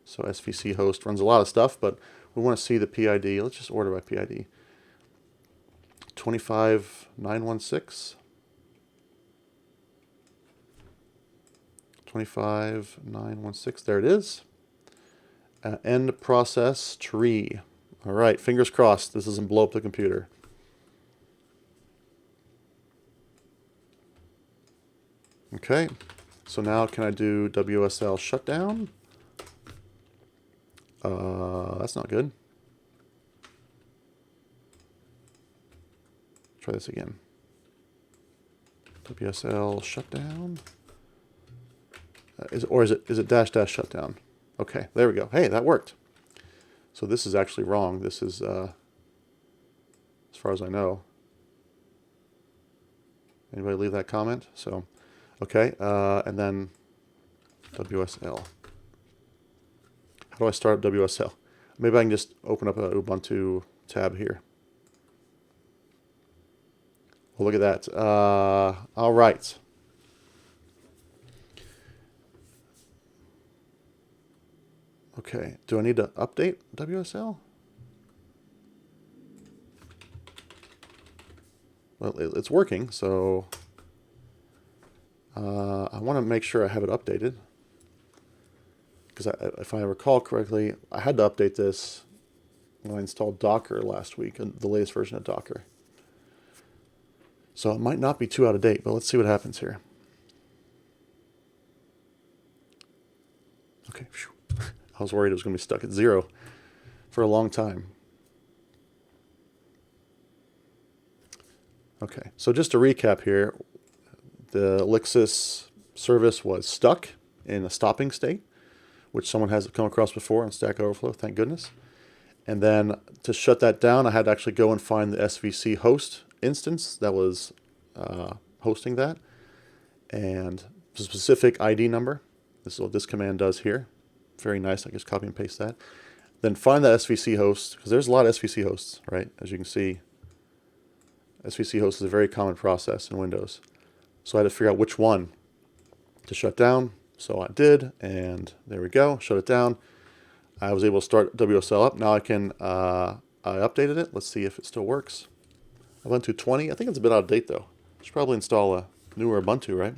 So SVC host runs a lot of stuff, but we want to see the PID. Let's just order by PID. 25916. 25916. There it is. End process tree. All right, fingers crossed this doesn't blow up the computer. Okay, so now can I do WSL shutdown? That's not good. Try this again. WSL shutdown. Is it dash dash shutdown? Okay, there we go. Hey, that worked. So this is actually wrong. This is, as far as I know. Anybody leave that comment? So, okay, and then WSL. How do I start up WSL? Maybe I can just open up a Ubuntu tab here. Well, look at that. All right. Okay, do I need to update WSL? Well, it's working, so I want to make sure I have it updated. Because if I recall correctly, I had to update this when I installed Docker last week, the latest version of Docker. So it might not be too out of date, but let's see what happens here. Okay, I was worried it was going to be stuck at 0 for a long time. Okay, so just to recap here, the Linksys service was stuck in a stopping state, which someone has come across before on Stack Overflow, thank goodness. And then to shut that down, I had to actually go and find the SVC host instance that was hosting that, and the specific ID number. This is what this command does here. Very nice. I just copy and paste that. Then find that SVC host, because there's a lot of SVC hosts, right? As you can see, SVC host is a very common process in Windows. So I had to figure out which one to shut down. So I did, and there we go. Shut it down. I was able to start WSL up. Now I can, I updated it. Let's see if it still works. Ubuntu 20. I think it's a bit out of date, though. I should probably install a newer Ubuntu, right?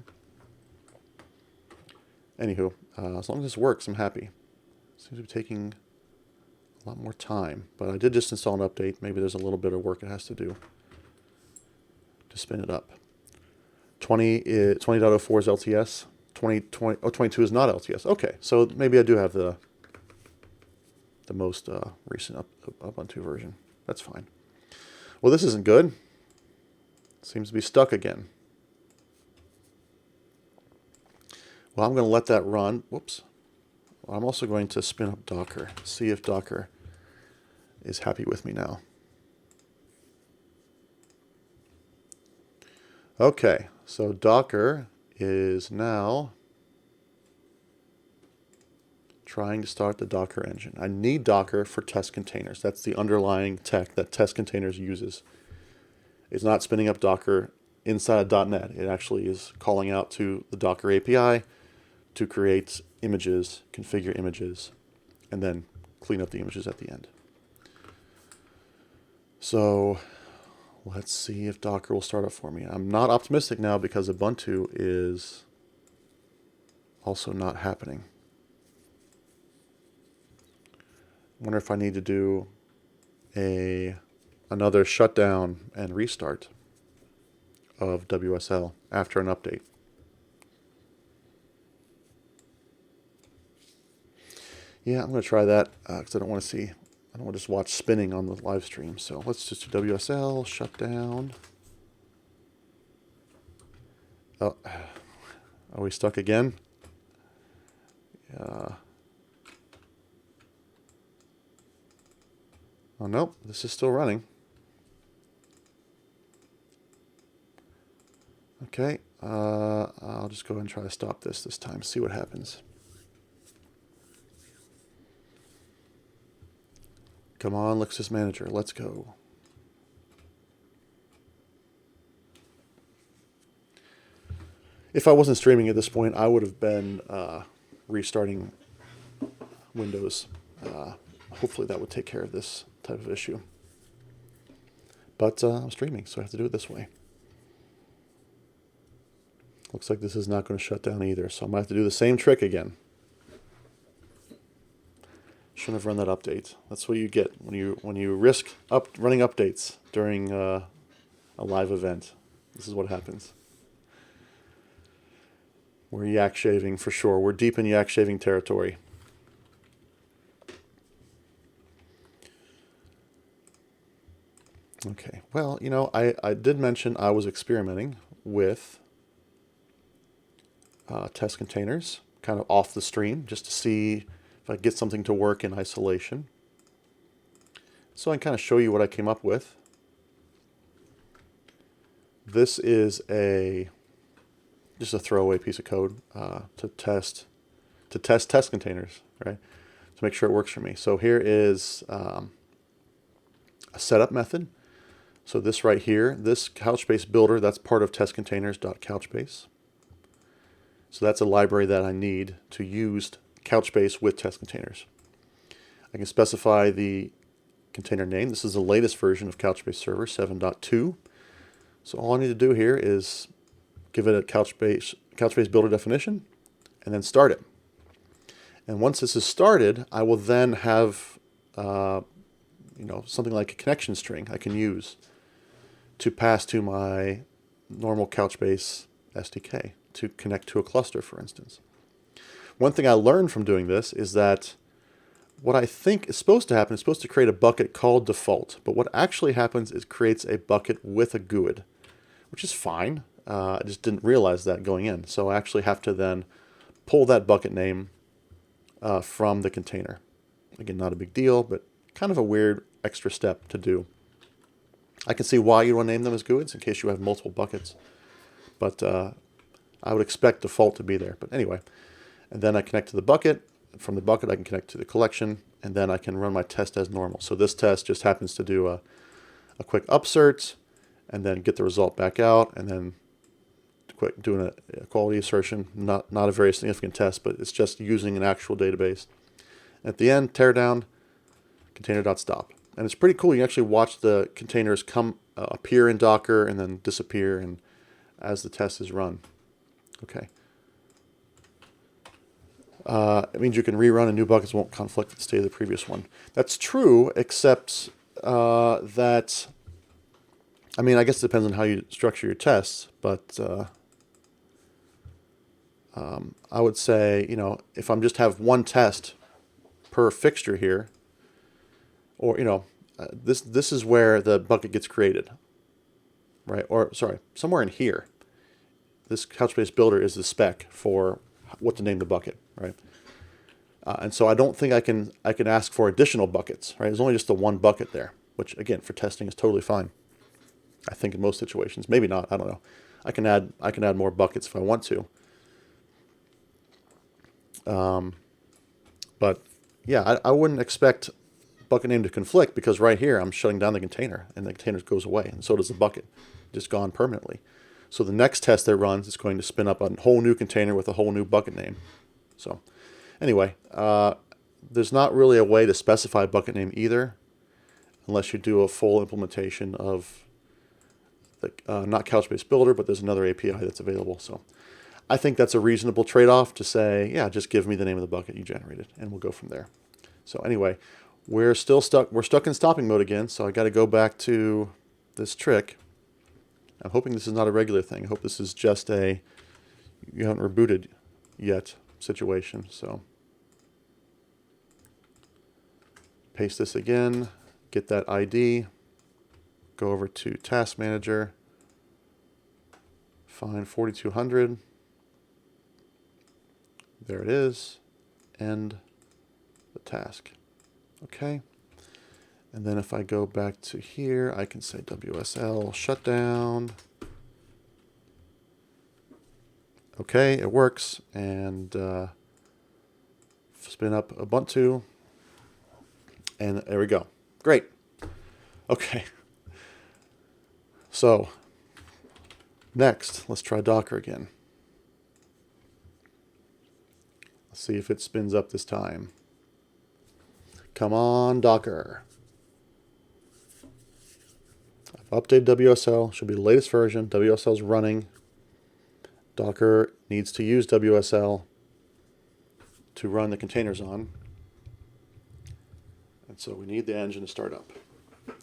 Anywho, as long as this works, I'm happy. Seems to be taking a lot more time. But I did just install an update. Maybe there's a little bit of work it has to do to spin it up. 20.04 is LTS. 22 is not LTS. Okay, so maybe I do have the most recent Ubuntu version. That's fine. Well, this isn't good. Seems to be stuck again. Well, I'm going to let that run. Whoops. Well, I'm also going to spin up Docker. See if Docker is happy with me now. Okay, so Docker is now trying to start the Docker engine. I need Docker for test containers. That's the underlying tech that test containers uses. It's not spinning up Docker inside of .NET. It actually is calling out to the Docker API to create images, configure images, and then clean up the images at the end. So let's see if Docker will start up for me. I'm not optimistic now because Ubuntu is also not happening. I wonder if I need to do another shutdown and restart of WSL after an update. Yeah, I'm going to try that because I don't want to just watch spinning on the live stream. So let's just do WSL, shutdown. Oh, are we stuck again? Oh, nope, this is still running. Okay, I'll just go ahead and try to stop this time, see what happens. Come on, Lexus Manager, let's go. If I wasn't streaming at this point, I would have been restarting Windows. Hopefully that would take care of this type of issue. But I'm streaming, so I have to do it this way. Looks like this is not going to shut down either, so I'm going to have to do the same trick again. Shouldn't have run that update. That's what you get when you risk running updates during a live event. This is what happens. We're yak shaving for sure. We're deep in yak shaving territory. Okay, well, you know, I did mention I was experimenting with test containers, kind of off the stream, just to see if I get something to work in isolation. So I can kind of show you what I came up with. This is just a throwaway piece of code to test test containers, right? To make sure it works for me. So here is a setup method. So this right here, this Couchbase builder, that's part of testcontainers.couchbase. So that's a library that I need to use Couchbase with test containers. I can specify the container name. This is the latest version of Couchbase Server 7.2. So all I need to do here is give it a Couchbase builder definition and then start it. And once this is started, I will then have something like a connection string I can use to pass to my normal Couchbase SDK to connect to a cluster, for instance. One thing I learned from doing this is that what I think is supposed to happen is supposed to create a bucket called default, but what actually happens is creates a bucket with a GUID, which is fine. I just didn't realize that going in, so I actually have to then pull that bucket name from the container. Again, not a big deal, but kind of a weird extra step to do. I can see why you want to name them as GUIDs in case you have multiple buckets, but I would expect default to be there. But anyway, and then I connect to the bucket. From the bucket, I can connect to the collection, and then I can run my test as normal. So this test just happens to do a quick upsert, and then get the result back out, and then doing a quality assertion. Not a very significant test, but it's just using an actual database. At the end, tear down container.stop. And it's pretty cool. You actually watch the containers appear in Docker and then disappear and as the test is run. Okay. It means you can rerun and new buckets won't conflict with the state of the previous one. That's true, except that, I mean, I guess it depends on how you structure your tests, but I would say, if I'm just have one test per fixture here, or, this is where the bucket gets created, right? Or, sorry, somewhere in here. This Couchbase builder is the spec for what to name the bucket, right? And so I don't think I can ask for additional buckets, right? There's only just the one bucket there, which again for testing is totally fine. I think in most situations, maybe not. I don't know. I can add more buckets if I want to. But yeah, I wouldn't expect bucket name to conflict because right here I'm shutting down the container and the container goes away, and so does the bucket, just gone permanently. So the next test that runs is going to spin up a whole new container with a whole new bucket name. So anyway, there's not really a way to specify bucket name either, unless you do a full implementation of the not Couchbase Builder, but there's another API that's available. So I think that's a reasonable trade-off to say, yeah, just give me the name of the bucket you generated, and we'll go from there. So anyway, we're still stuck. We're stuck in stopping mode again, so I got to go back to this trick. I'm hoping this is not a regular thing. I hope this is just a you haven't rebooted yet situation. So paste this again, get that ID, go over to Task Manager, find 4200. There it is. End the task. Okay. And then if I go back to here, I can say WSL shutdown. Okay, it works. And spin up Ubuntu. And there we go. Great. Okay. So next, let's try Docker again. Let's see if it spins up this time. Come on, Docker. I've updated WSL. Should be the latest version. WSL is running. Docker needs to use WSL to run the containers on. And so we need the engine to start up.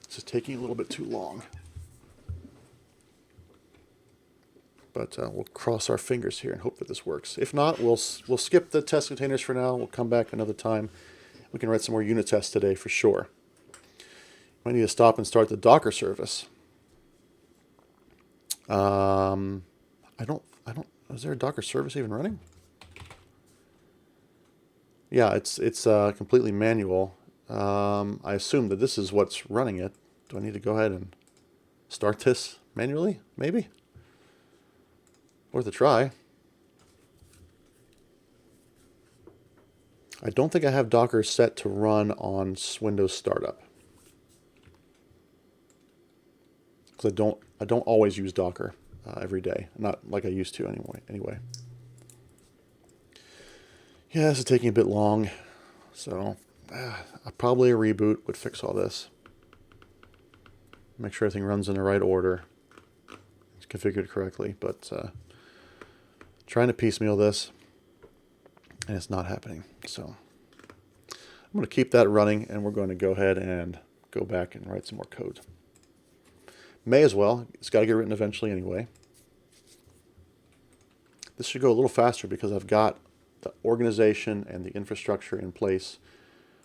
This is taking a little bit too long. But we'll cross our fingers here and hope that this works. If not, we'll skip the test containers for now. We'll come back another time. We can write some more unit tests today for sure. Might need to stop and start the Docker service. Is there a Docker service even running? Yeah, it's completely manual. I assume that this is what's running it. Do I need to go ahead and start this manually? Maybe. Worth a try. I don't think I have Docker set to run on Windows Startup. Because I don't always use Docker every day. Not like I used to anyway. Yeah, this is taking a bit long. So probably a reboot would fix all this. Make sure everything runs in the right order. It's configured correctly, but trying to piecemeal this, and it's not happening. So I'm going to keep that running, and we're going to go ahead and go back and write some more code. May as well. It's got to get written eventually anyway. This should go a little faster because I've got the organization and the infrastructure in place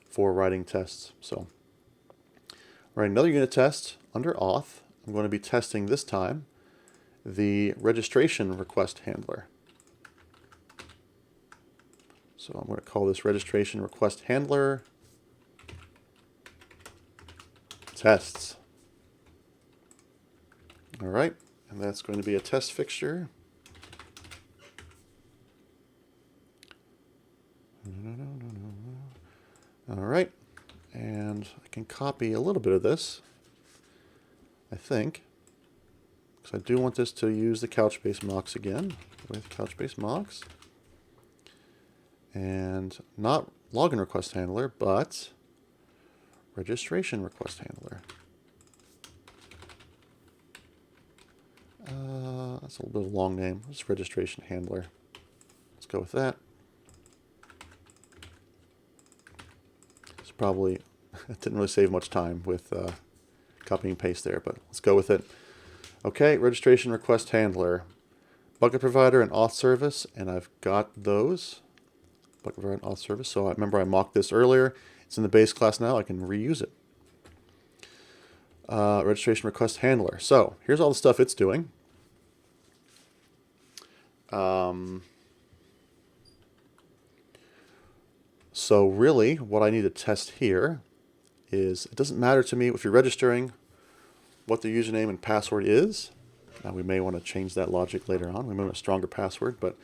for writing tests. So write another unit test under auth. I'm going to be testing this time the registration request handler. So I'm going to call this registration request handler tests. All right, and that's going to be a test fixture. All right, and I can copy a little bit of this, I think, because I do want this to use the Couchbase mocks again with Couchbase mocks. And not login request handler, but registration request handler. That's a little bit of a long name. It's registration handler. Let's go with that. It's probably, it didn't really save much time with copy and paste there, but let's go with it. Okay, registration request handler. Bucket provider and auth service, and I've got those. Bucket provider and auth service. So I remember I mocked this earlier. It's in the base class now. I can reuse it. Registration request handler. So here's all the stuff it's doing. So really what I need to test here is, it doesn't matter to me if you're registering what the username and password is. Now we may want to change that logic later on. We may want a stronger password, but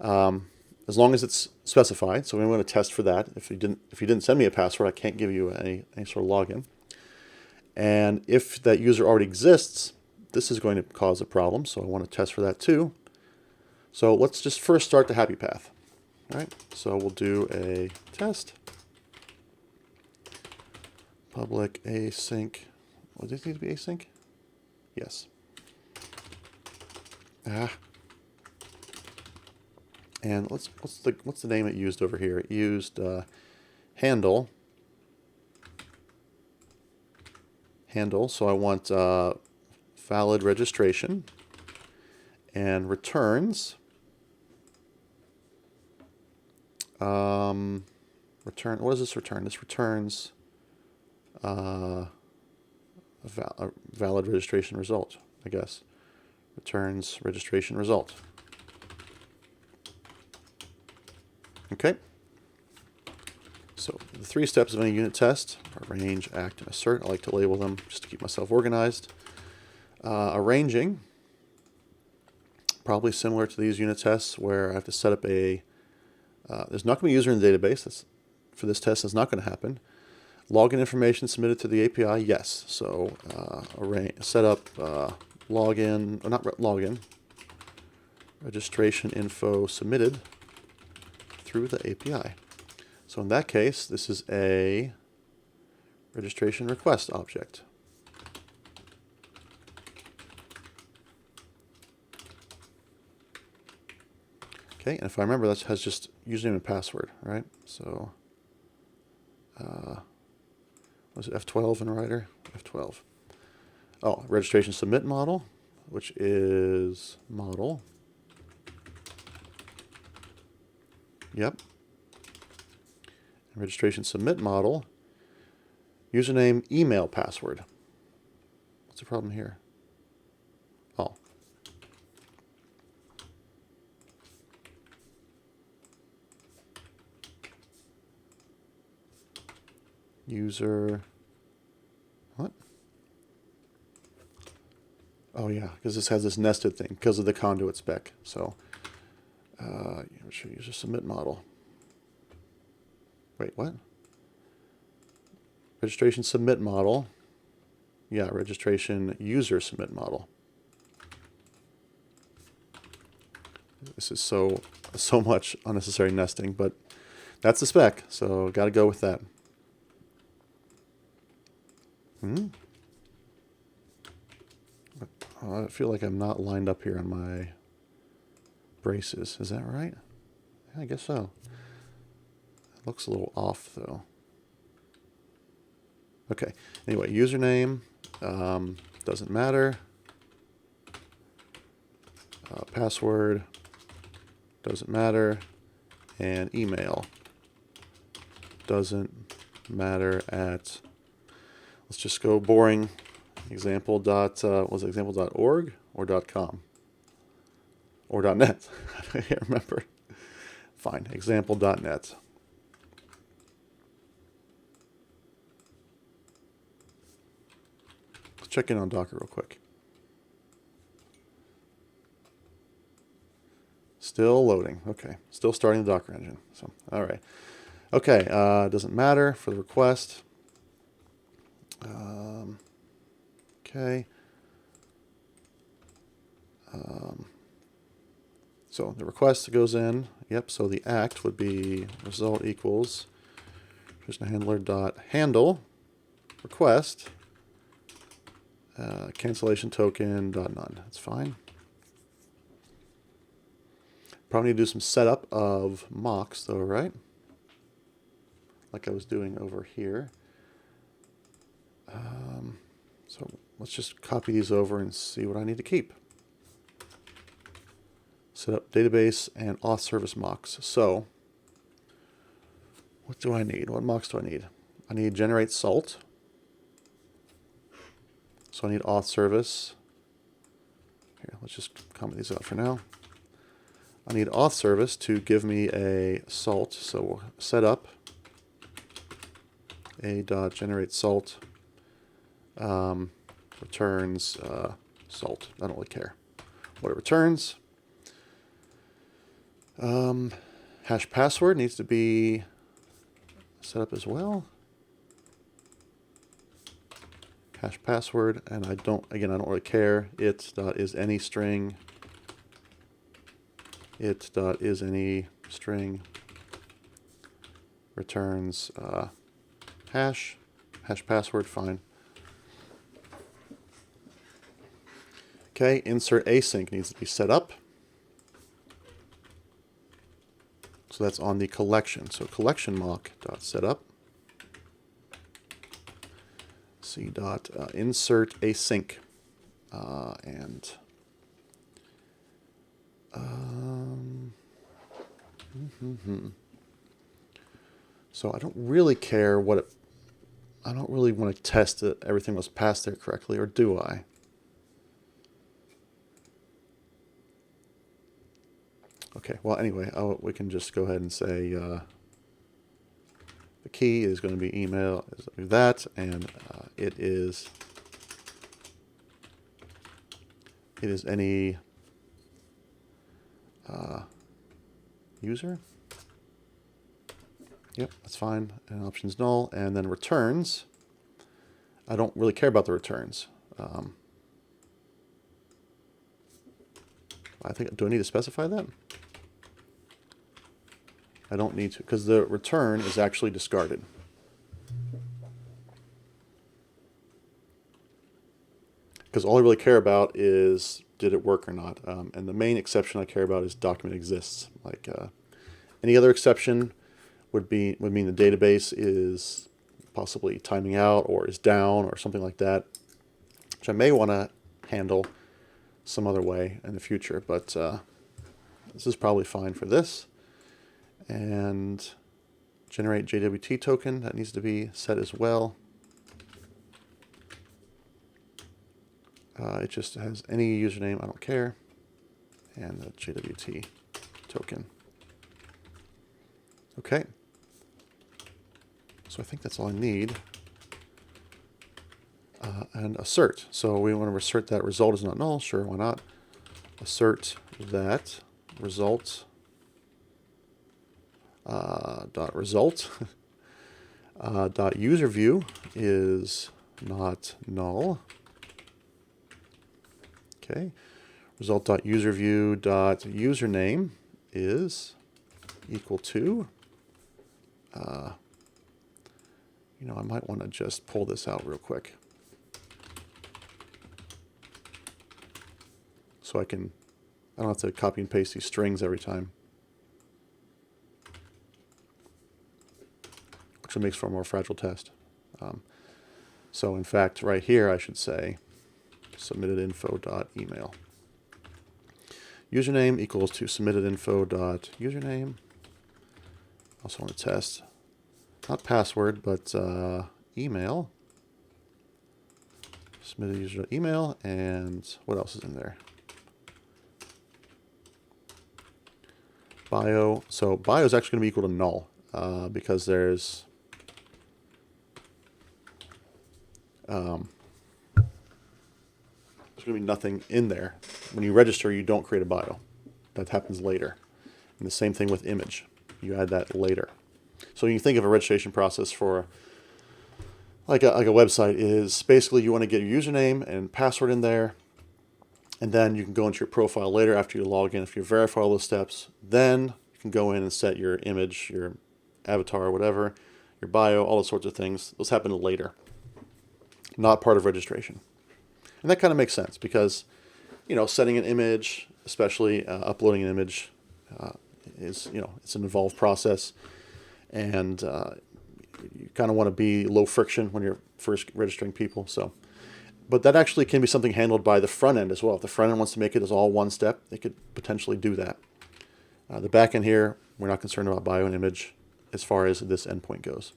as long as it's specified, so we want to test for that. If you didn't send me a password, I can't give you any sort of login. And if that user already exists, this is going to cause a problem, so I want to test for that too. So let's just first start the happy path. All right, so we'll do a test. Public async. Does this need to be async? Yes. And what's the name it used over here? It used handle handle. So I want valid registration and returns. Return. What does this return? This returns a valid registration result, I guess. Returns registration result. Okay. So the 3 steps of any unit test: arrange, act, and assert. I like to label them just to keep myself organized. Arranging, probably similar to these unit tests, where I have to set up a, there's not going to be a user in the database. For this test, that's not going to happen. Login information submitted to the API, yes. So set up login, or not login, registration info submitted through the API. So in that case, this is a registration request object. Okay, and if I remember, that has just username and password, right? So, was it F12 in Writer? F12. Oh, registration submit model, which is model. Yep. Registration submit model, username, email, password. What's the problem here? Oh. User, what? Oh yeah, because this has this nested thing because of the conduit spec. So, user submit model. Wait, what? Registration submit model. Yeah, registration user submit model. This is so much unnecessary nesting, but that's the spec, so got to go with that. Oh, I feel like I'm not lined up here on my braces. Is that right? Yeah, I guess so. It looks a little off, though. Okay. Anyway, username doesn't matter. Password doesn't matter. And email doesn't matter at, let's just go boring. Example dot, was it example.org or .com? Or .net? I can't remember. Fine, example.net. Let's check in on Docker real quick. Still loading. Okay, still starting the Docker engine. So, all right. Okay, doesn't matter for the request. Okay. So the request goes in. Yep. So the act would be result equals handler dot handle request cancellation token dot none. That's fine. Probably need to do some setup of mocks though, right? Like I was doing over here. So let's just copy these over and see what I need to keep. Set up database and auth service mocks. So what do I need? What mocks do I need? I need generate salt. So I need auth service. Here, let's just comment these out for now. I need auth service to give me a salt. So we'll set up a dot generate salt returns salt. I don't really care what it returns. Hash password needs to be set up as well. Hash password, and I don't really care. It dot is any string. It dot is any string returns hash password. Fine. Okay, insert async needs to be set up. So that's on the collection. So collection mock dot setup. C dot insert async and so I don't really care what it. I don't really want to test that everything was passed there correctly, or do I? Okay, well, anyway, we can just go ahead and say the key is going to be email, is that, and it is any user. Yep, that's fine. And options null, and then returns. I don't really care about the returns. I think, do I need to specify that? I don't need to, because the return is actually discarded. Because all I really care about is, did it work or not? And the main exception I care about is document exists. Like any other exception would mean the database is possibly timing out or is down or something like that, which I may want to handle some other way in the future. But this is probably fine for this. And generate JWT token, that needs to be set as well. It just has any username, I don't care. And the JWT token. Okay. So I think that's all I need. And assert. So we want to assert that result is not null. Sure, why not? Assert that result dot result dot user view is not null. Okay. Result dot user view dot username is equal to. You know, I might want to just pull this out real quick. So I don't have to copy and paste these strings every time. Which makes for a more fragile test. So in fact, right here, I should say submittedinfo.email. Username equals to submittedinfo.username. Also want to test, not password, but email. Submitted user email, and what else is in there? Bio. So bio is actually going to be equal to null because there's going to be nothing in there. When you register, you don't create a bio. That happens later. And the same thing with image. You add that later. So when you think of a registration process for like a website is basically you want to get your username and password in there, and then you can go into your profile later after you log in. If you verify all those steps, then you can go in and set your image, your avatar, whatever, your bio, all those sorts of things. Those happen later, not part of registration. And that kind of makes sense because, you know, setting an image, especially uploading an image, is, you know, it's an involved process, and you kind of want to be low friction when you're first registering people. So, but that actually can be something handled by the front end as well. If the front end wants to make it as all one step, they could potentially do that. The back end here, we're not concerned about bio and image as far as this endpoint goes.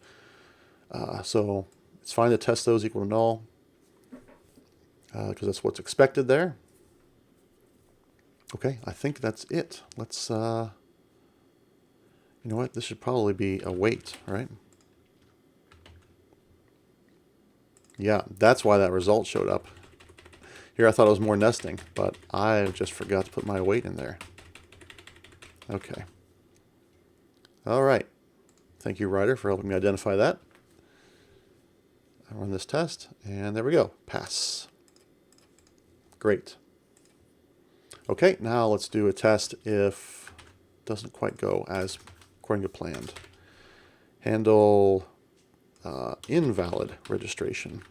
So it's fine to test those equal to null because that's what's expected there. Okay, I think that's it. Let's, you know what, this should probably be a wait, right? Yeah, that's why that result showed up. Here I thought it was more nesting, but I just forgot to put my weight in there. Okay. All right. Thank you, Ryder, for helping me identify that. I run this test, and there we go. Pass. Great. Okay, now let's do a test if it doesn't quite go as according to planned. Handle invalid registration.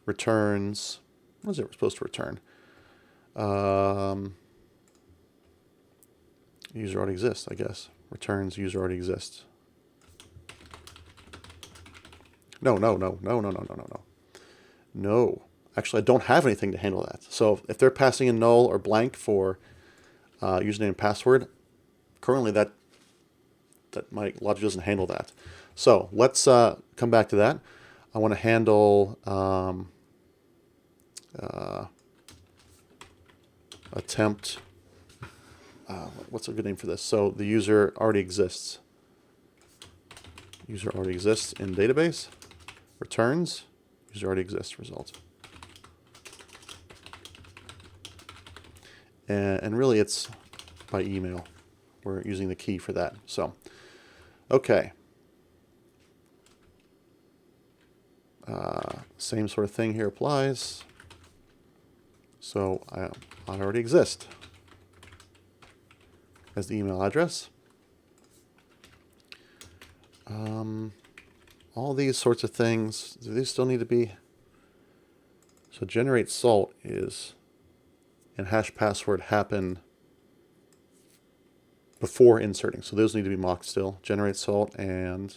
Returns, what is it supposed to return? User already exists, I guess. Returns user already exists. No, no, no, no, no, no, no, no, no. No. Actually, I don't have anything to handle that. So if they're passing in null or blank for username and password, currently that my logic doesn't handle that. So let's come back to that. I want to handle attempt. What's a good name for this? So the user already exists. User already exists in database. Returns. User already exists. Result. And really, it's by email. We're using the key for that. So, okay. Same sort of thing here applies. So I already exist as the email address. All these sorts of things, do these still need to be? So generate salt is, and hash password happen before inserting. So those need to be mocked still. Generate salt and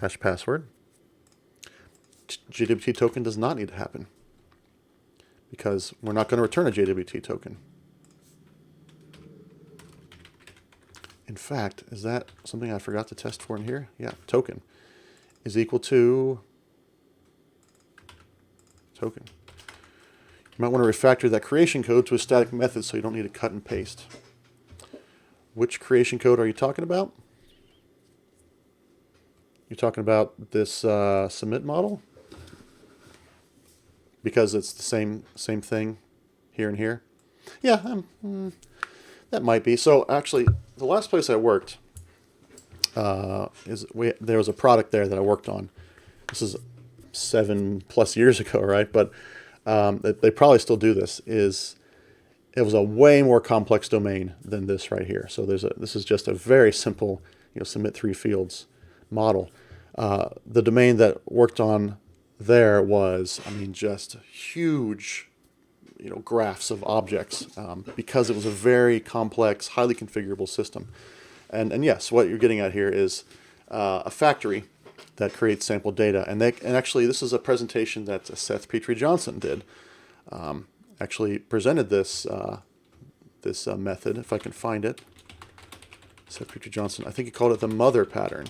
hash password. JWT token does not need to happen because we're not going to return a JWT token. In fact, is that something I forgot to test for in here? Yeah, token is equal to token. You might want to refactor that creation code to a static method so you don't need to cut and paste. Which creation code are you talking about? You're talking about this submit model? Because it's the same thing here and here? Yeah, that might be. So actually, the last place I worked, there was a product there that I worked on. This is 7+ years ago, right? But they probably still do this. It was a way more complex domain than this right here. So this is just a very simple, submit 3 fields model. The domain that worked on there was, just huge, graphs of objects because it was a very complex, highly configurable system. And yes, what you're getting at here is a factory that creates sample data. And actually, this is a presentation that Seth Petrie-Johnson did. Actually presented this method, if I can find it. Seth Petrie-Johnson, I think he called it the mother pattern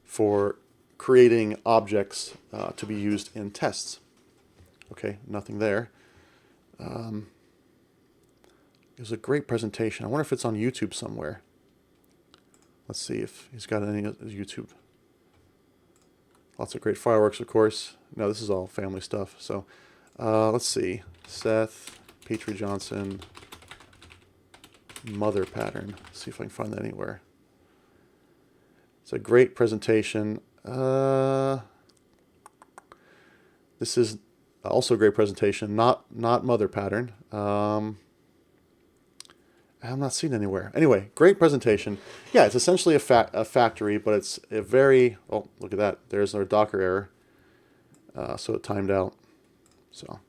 for creating objects to be used in tests. Okay, nothing there. It was a great presentation. I wonder if it's on YouTube somewhere. Let's see if he's got any of his YouTube. Lots of great fireworks, of course. No, this is all family stuff. So let's see. Seth Petrie-Johnson mother pattern. Let's see if I can find that anywhere. It's a great presentation. This is also a great presentation. Not mother pattern. I'm not seeing it anywhere. Anyway, great presentation. Yeah, it's essentially a factory, but it's a very... Oh, look at that. There's our Docker error. So it timed out. So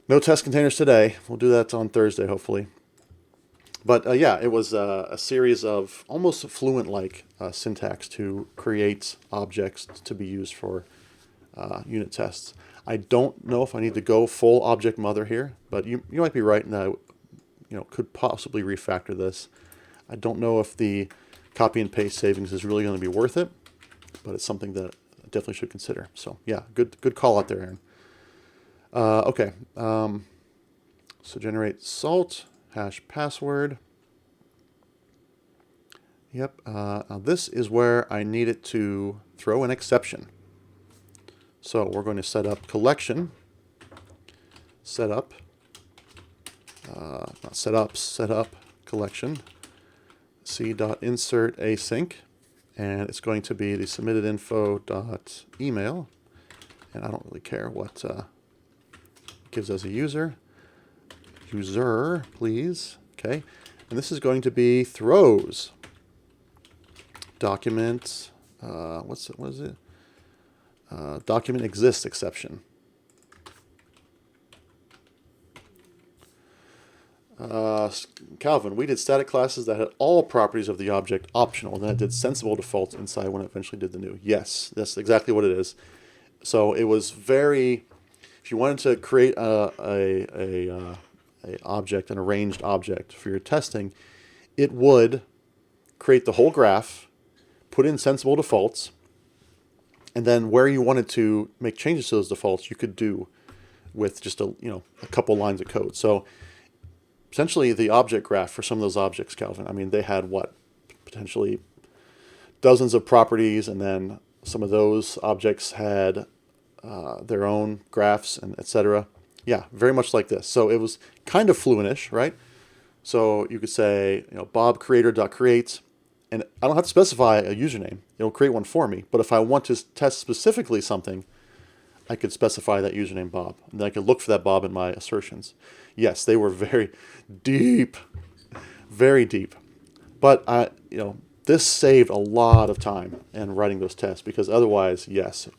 no test containers today. We'll do that on Thursday, hopefully. But yeah, it was a series of almost Fluent-like syntax to create objects to be used for unit tests. I don't know if I need to go full object mother here, but you might be right in that could possibly refactor this. I don't know if the copy and paste savings is really going to be worth it, but it's something that I definitely should consider. So yeah, good call out there, Aaron. Okay, so generate salt, hash password. Yep, now this is where I need it to throw an exception. So we're going to set up collection, set up collection, c.insert async, and it's going to be the submitted info.email, and I don't really care what it gives as a user, please, okay, and this is going to be throws, document, what is it, document exists exception. Calvin, we did static classes that had all properties of the object optional, and then it did sensible defaults inside when it eventually did the new. Yes, that's exactly what it is. So it was very, if you wanted to create a object, an arranged object for your testing, it would create the whole graph, put in sensible defaults, and then where you wanted to make changes to those defaults, you could do with just a couple lines of code. So essentially, the object graph for some of those objects, Calvin, I mean, they had what, potentially dozens of properties, and then some of those objects had their own graphs and etc. Yeah, very much like this. So it was kind of Fluentish, right? So you could say, Bob creator.create, and I don't have to specify a username. It'll create one for me. But if I want to test specifically something, I could specify that username Bob, and then I could look for that Bob in my assertions. Yes, they were very deep, very deep. But this saved a lot of time in writing those tests, because otherwise, yes,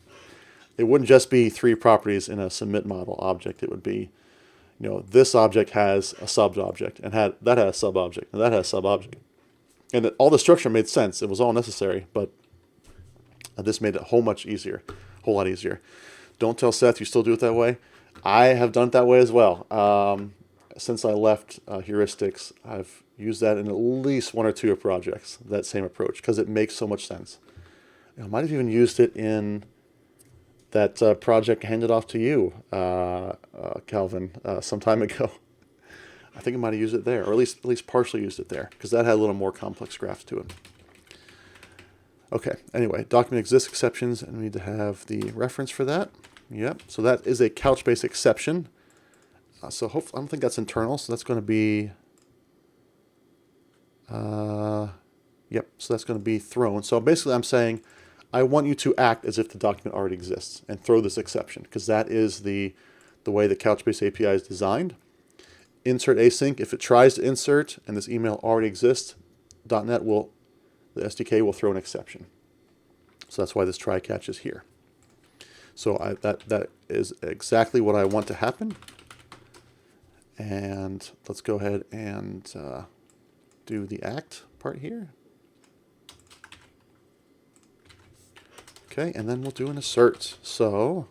it wouldn't just be 3 properties in a submit model object. It would be, this object has a sub-object, and that has a sub-object, and that has a sub-object. And all the structure made sense. It was all necessary, but this made it a whole lot easier. Don't tell Seth you still do it that way. I have done it that way as well. Since I left heuristics, I've used that in at least 1 or 2 projects, that same approach, because it makes so much sense. I might have even used it in that project handed off to you, Calvin, some time ago. I think I might have used it there, or at least partially used it there, because that had a little more complex graphs to it. Okay, anyway, document exists exceptions, and we need to have the reference for that. Yep, so that is a Couchbase exception. So hopefully, I don't think that's internal, so that's going to be, yep, so that's going to be thrown. So basically I'm saying, I want you to act as if the document already exists and throw this exception, because that is the way the Couchbase API is designed. Insert async, if it tries to insert and this email already exists, .NET the SDK will throw an exception. So that's why this try catch is here. So that is exactly what I want to happen. And let's go ahead and do the act part here. Okay, and then we'll do an assert. So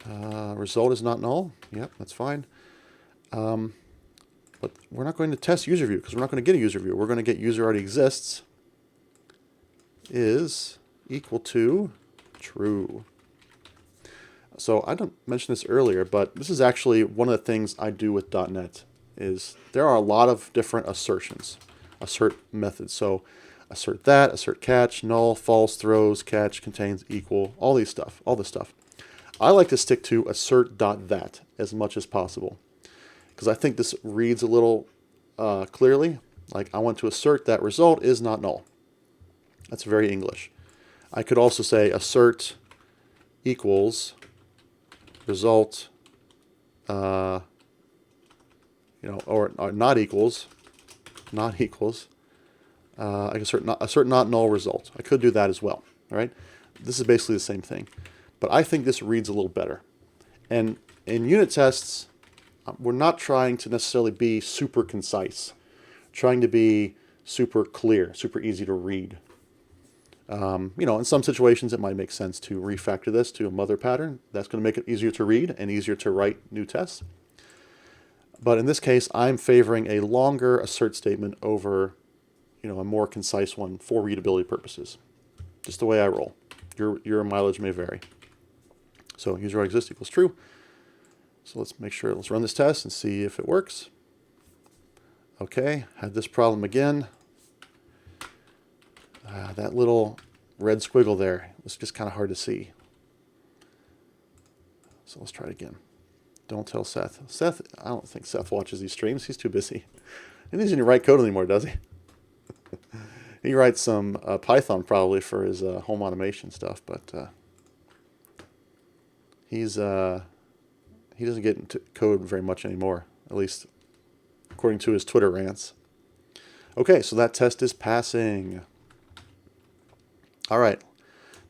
result is not null. Yep, that's fine. But we're not going to test user view, because we're not going to get a user view. We're going to get user already exists is equal to true. So I didn't mention this earlier, but this is actually one of the things I do with .NET. Is there are a lot of different assertions, assert methods. So assert that, assert catch, null, false, throws, catch, contains, equal, all this stuff. I like to stick to assert.that as much as possible, because I think this reads a little clearly. Like, I want to assert that result is not null. That's very English. I could also say assert equals result, or not equals. I can assert not null result. I could do that as well. All right. This is basically the same thing, but I think this reads a little better. And in unit tests, we're not trying to necessarily be super concise, trying to be super clear, super easy to read. In some situations, it might make sense to refactor this to a mother pattern. That's going to make it easier to read and easier to write new tests. But in this case, I'm favoring a longer assert statement over, a more concise one for readability purposes. Just the way I roll. Your mileage may vary. So user already exists equals true. So let's run this test and see if it works. Okay, had this problem again. That little red squiggle there was just kind of hard to see. So let's try it again. Don't tell Seth. Seth, I don't think Seth watches these streams. He's too busy. He doesn't even write code anymore, does he? He writes some Python probably for his home automation stuff, but he doesn't get into code very much anymore, at least according to his Twitter rants. Okay, so that test is passing. All right,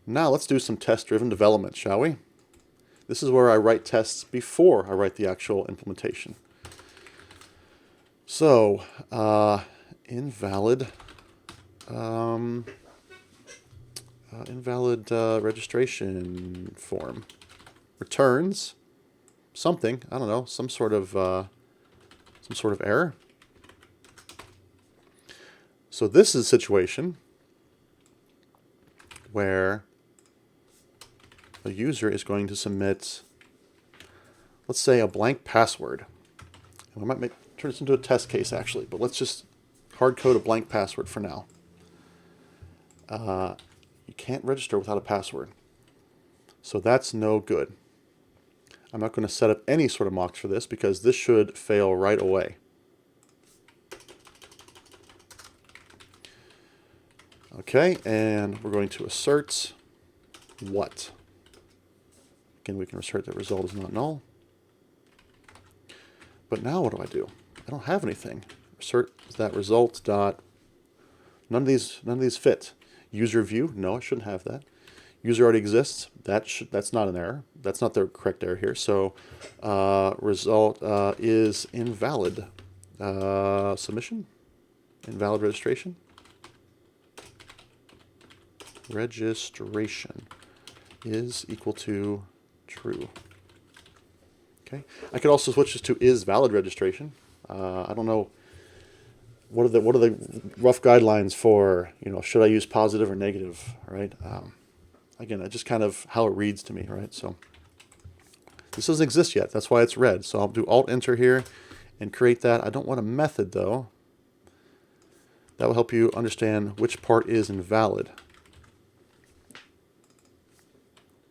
now let's do some test-driven development, shall we? This is where I write tests before I write the actual implementation. So, invalid, registration form returns something. I don't know, some sort of error. So this is a situation where a user is going to submit, let's say, a blank password. And we might turn this into a test case, actually, but let's just hard code a blank password for now. You can't register without a password. So that's no good. I'm not going to set up any sort of mocks for this because this should fail right away. Okay, and we're going to assert what? Again, we can assert that result is not null. But now what do? I don't have anything. Assert that result dot. None of these fit. User view, no, I shouldn't have that. User already exists. That's not an error. That's not the correct error here. So result is invalid. Submission, invalid registration. Registration is equal to true. Okay. I could also switch this to is valid registration. I don't know. What are the rough guidelines for, should I use positive or negative, right? Again, just kind of how it reads to me, right? So this doesn't exist yet. That's why it's red. So I'll do Alt-Enter here and create that. I don't want a method, though. That will help you understand which part is invalid.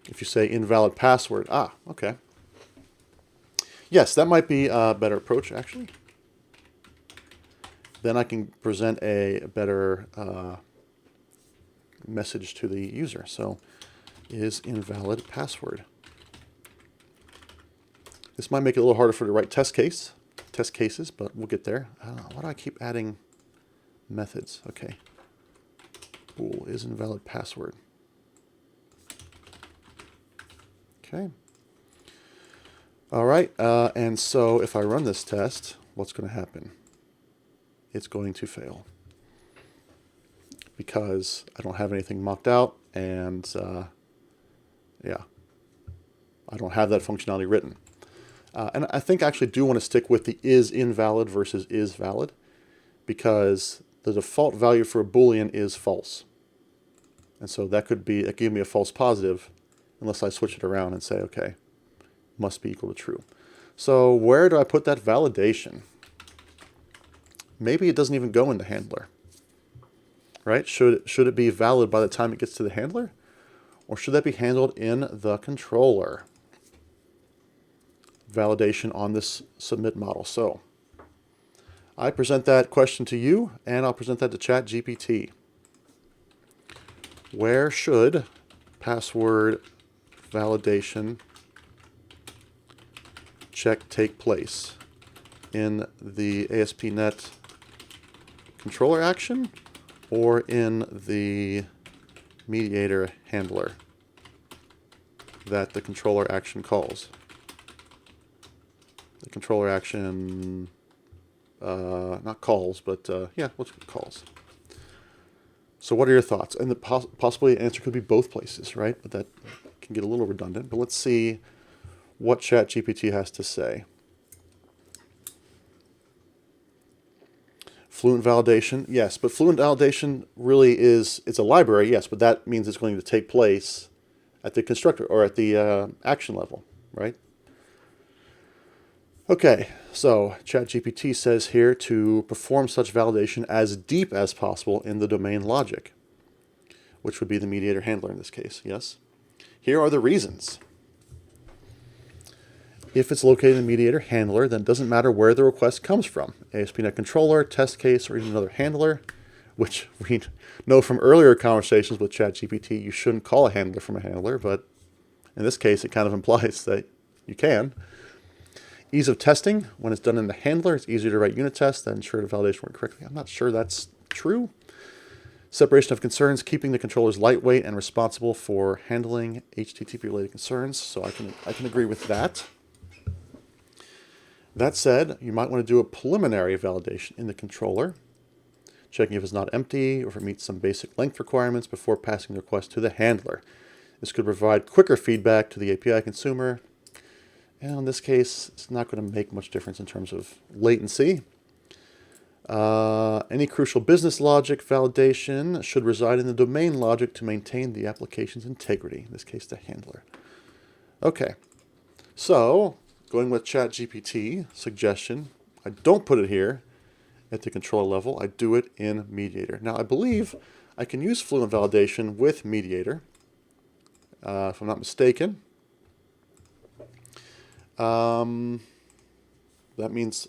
If you say invalid password, okay. Yes, that might be a better approach, actually. Then I can present a better message to the user. So, is invalid password. This might make it a little harder for the right test cases, but we'll get there. Why do I keep adding methods? Okay. Bool is invalid password. Okay. All right, and so if I run this test, what's going to happen? It's going to fail because I don't have anything mocked out, and yeah, I don't have that functionality written. And I think I actually do want to stick with the is invalid versus is valid because the default value for a Boolean is false. And so that could give me a false positive unless I switch it around and say, okay, must be equal to true. So where do I put that validation? Maybe it doesn't even go in the handler, right? Should it be valid by the time it gets to the handler? Or should that be handled in the controller? Validation on this submit model. So I present that question to you, and I'll present that to ChatGPT. Where should password validation check take place? In the ASP.NET controller action or in the mediator handler that the controller action calls? The controller action, not calls, but yeah, what's it calls? So what are your thoughts? And possibly the answer could be both places, right? But that can get a little redundant. But let's see what ChatGPT has to say. Fluent validation, yes, but fluent validation really it's a library, yes, but that means it's going to take place at the constructor or at the action level, right? Okay, so ChatGPT says here to perform such validation as deep as possible in the domain logic, which would be the mediator handler in this case, yes? Here are the reasons. If it's located in the mediator handler, then it doesn't matter where the request comes from. ASP.NET controller, test case, or even another handler, which we know from earlier conversations with ChatGPT, you shouldn't call a handler from a handler, but in this case, it kind of implies that you can. Ease of testing. When it's done in the handler, it's easier to write unit tests that ensure the validation worked correctly. I'm not sure that's true. Separation of concerns, keeping the controllers lightweight and responsible for handling HTTP-related concerns. So I can agree with that. That said, you might want to do a preliminary validation in the controller, checking if it's not empty or if it meets some basic length requirements before passing the request to the handler. This could provide quicker feedback to the API consumer. And in this case, it's not going to make much difference in terms of latency. Any crucial business logic validation should reside in the domain logic to maintain the application's integrity, in this case, the handler. Okay, so going with ChatGPT suggestion, I don't put it here at the controller level. I do it in Mediator. Now, I believe I can use Fluent Validation with Mediator, if I'm not mistaken. That means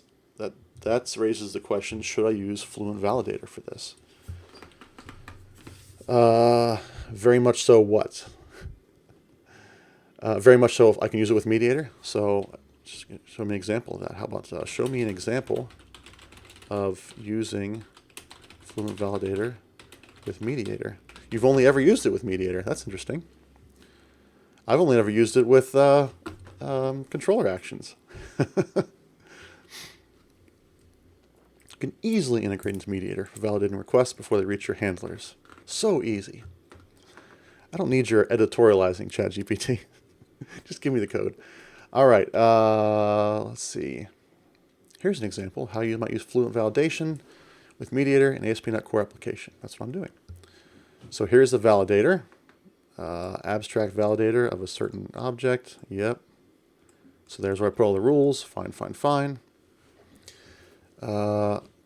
that raises the question, should I use Fluent Validator for this? Very much so what? Very much so if I can use it with Mediator. So just show me an example of that. How about show me an example of using Fluent Validator with Mediator? You've only ever used it with Mediator. That's interesting. I've only ever used it with controller actions. You can easily integrate into Mediator for validating requests before they reach your handlers. So easy. I don't need your editorializing, ChatGPT. Just give me the code. All right, let's see. Here's an example of how you might use Fluent Validation with Mediator and ASP.NET Core application. That's what I'm doing. So here's the validator, abstract validator of a certain object. Yep. So there's where I put all the rules. Fine, fine, fine.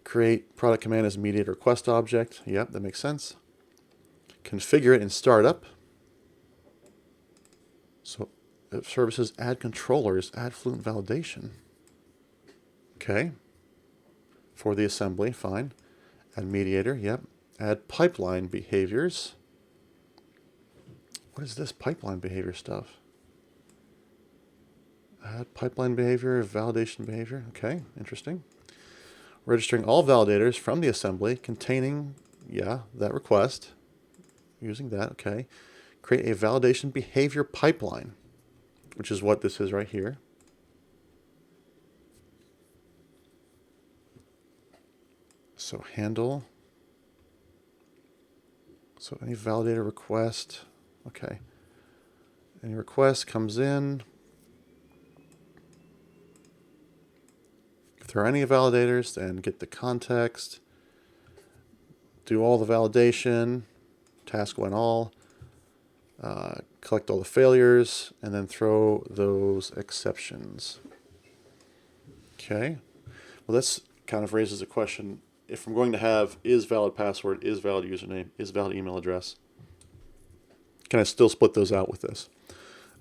Create product command as Mediator request object. Yep, that makes sense. Configure it in startup. So if services add controllers, add Fluent Validation. Okay. For the assembly, fine. Add Mediator, yep. Add pipeline behaviors. What is this pipeline behavior stuff? Add pipeline behavior, validation behavior. Okay, interesting. Registering all validators from the assembly containing, that request. Using that, okay. Create a validation behavior pipeline, which is what this is right here. So handle. So any validator request, okay. Any request comes in. If there are any validators, then get the context, do all the validation, task one all, collect all the failures, and then throw those exceptions. Okay. Well, this kind of raises a question. If I'm going to have is valid password, is valid username, is valid email address, can I still split those out with this?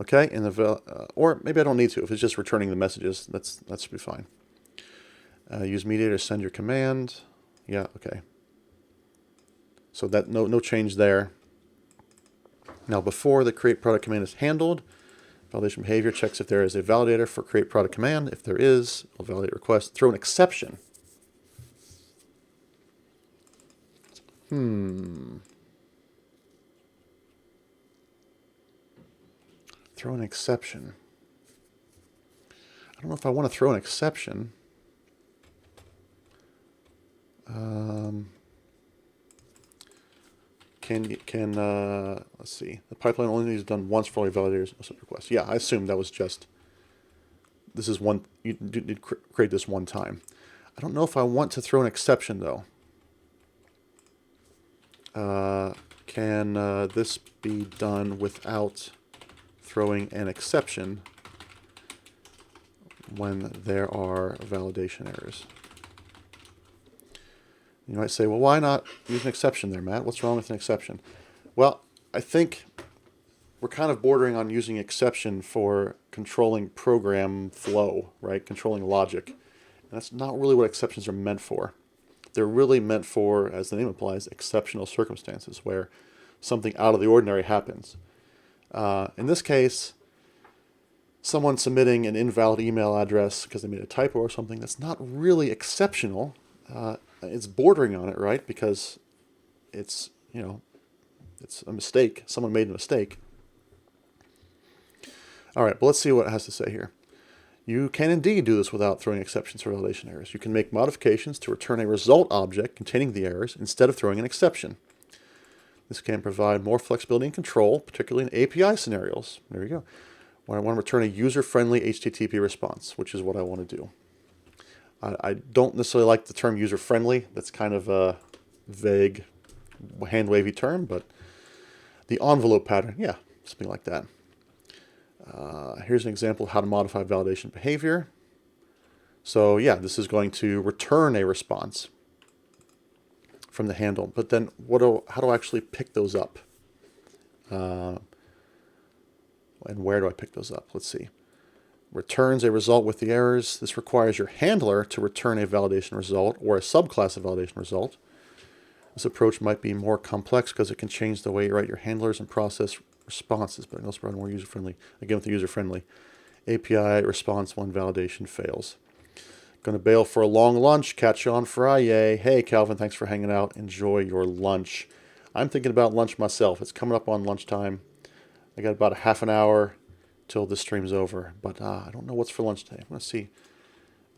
Okay, and or maybe I don't need to. If it's just returning the messages, that should be fine. Use Mediator to send your command. Yeah, okay. So that no change there. Now before the create product command is handled, validation behavior checks if there is a validator for create product command. If there is, I'll validate request. Throw an exception. Throw an exception. I don't know if I want to throw an exception. Let's see. The pipeline only needs done once for all your validators requests. Yeah, I assume that was just, this is one, you did create this one time. I don't know if I want to throw an exception though. Can this be done without throwing an exception when there are validation errors? You might say, well, why not use an exception there, Matt? What's wrong with an exception? Well, I think we're kind of bordering on using exception for controlling program flow, right? Controlling logic. And that's not really what exceptions are meant for. They're really meant for, as the name implies, exceptional circumstances where something out of the ordinary happens. In this case, someone submitting an invalid email address because they made a typo or something, that's not really exceptional. It's bordering on it, right? Because it's, it's a mistake. Someone made a mistake. All right, but let's see what it has to say here. You can indeed do this without throwing exceptions for validation errors. You can make modifications to return a result object containing the errors instead of throwing an exception. This can provide more flexibility and control, particularly in API scenarios. There you go. When I want to return a user-friendly HTTP response, which is what I want to do. I don't necessarily like the term user-friendly. That's kind of a vague, hand-wavy term, but the envelope pattern, yeah, something like that. Here's an example of how to modify validation behavior. So yeah, this is going to return a response from the handle, but then how do I actually pick those up? And where do I pick those up? Let's see. Returns a result with the errors. This requires your handler to return a validation result or a subclass of validation result. This approach might be more complex because it can change the way you write your handlers and process responses, but it can also provide more user-friendly. Again, with the user-friendly API response when validation fails. Going to bail for a long lunch. Catch you on Friday. Hey, Calvin, thanks for hanging out. Enjoy your lunch. I'm thinking about lunch myself. It's coming up on lunchtime. I got about a half an hour till this stream's over, but I don't know what's for lunch today. I'm going to see.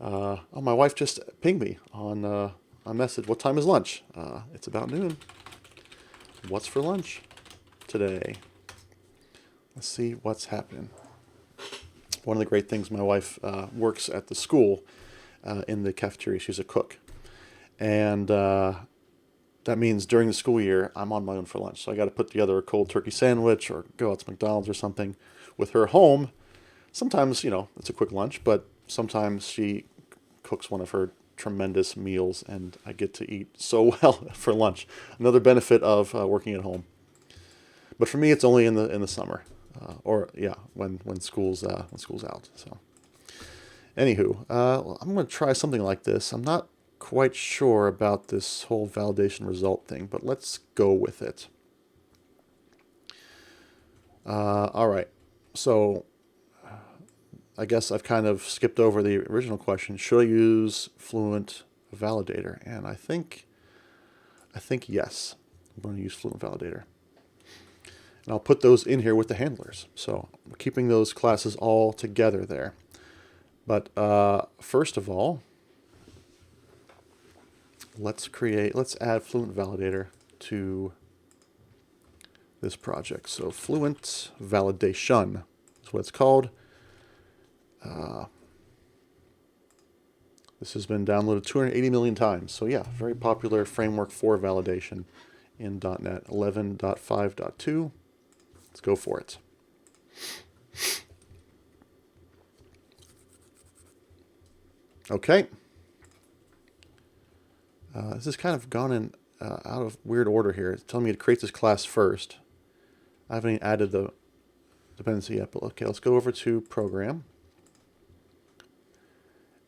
Oh, my wife just pinged me on a message. What time is lunch? It's about noon. What's for lunch today? Let's see what's happening. One of the great things, my wife works at the school in the cafeteria. She's a cook. And that means during the school year, I'm on my own for lunch. So I got to put together a cold turkey sandwich or go out to McDonald's or something. With her home, sometimes, it's a quick lunch, but sometimes she cooks one of her tremendous meals and I get to eat so well for lunch. Another benefit of working at home. But for me, it's only in the summer, when school's out. So, anywho, I'm going to try something like this. I'm not quite sure about this whole validation result thing, but let's go with it. All right. So I guess I've kind of skipped over the original question. Should I use Fluent Validator? And I think yes. I'm going to use Fluent Validator. And I'll put those in here with the handlers. So I'm keeping those classes all together there. But first of all, let's add Fluent Validator to this project. So Fluent Validation is what it's called. This has been downloaded 280 million times. So yeah, very popular framework for validation in .NET 11.5.2. Let's go for it. Okay. This has kind of gone in out of weird order here. It's telling me to create this class first. I haven't even added the dependency yet, but okay, let's go over to program.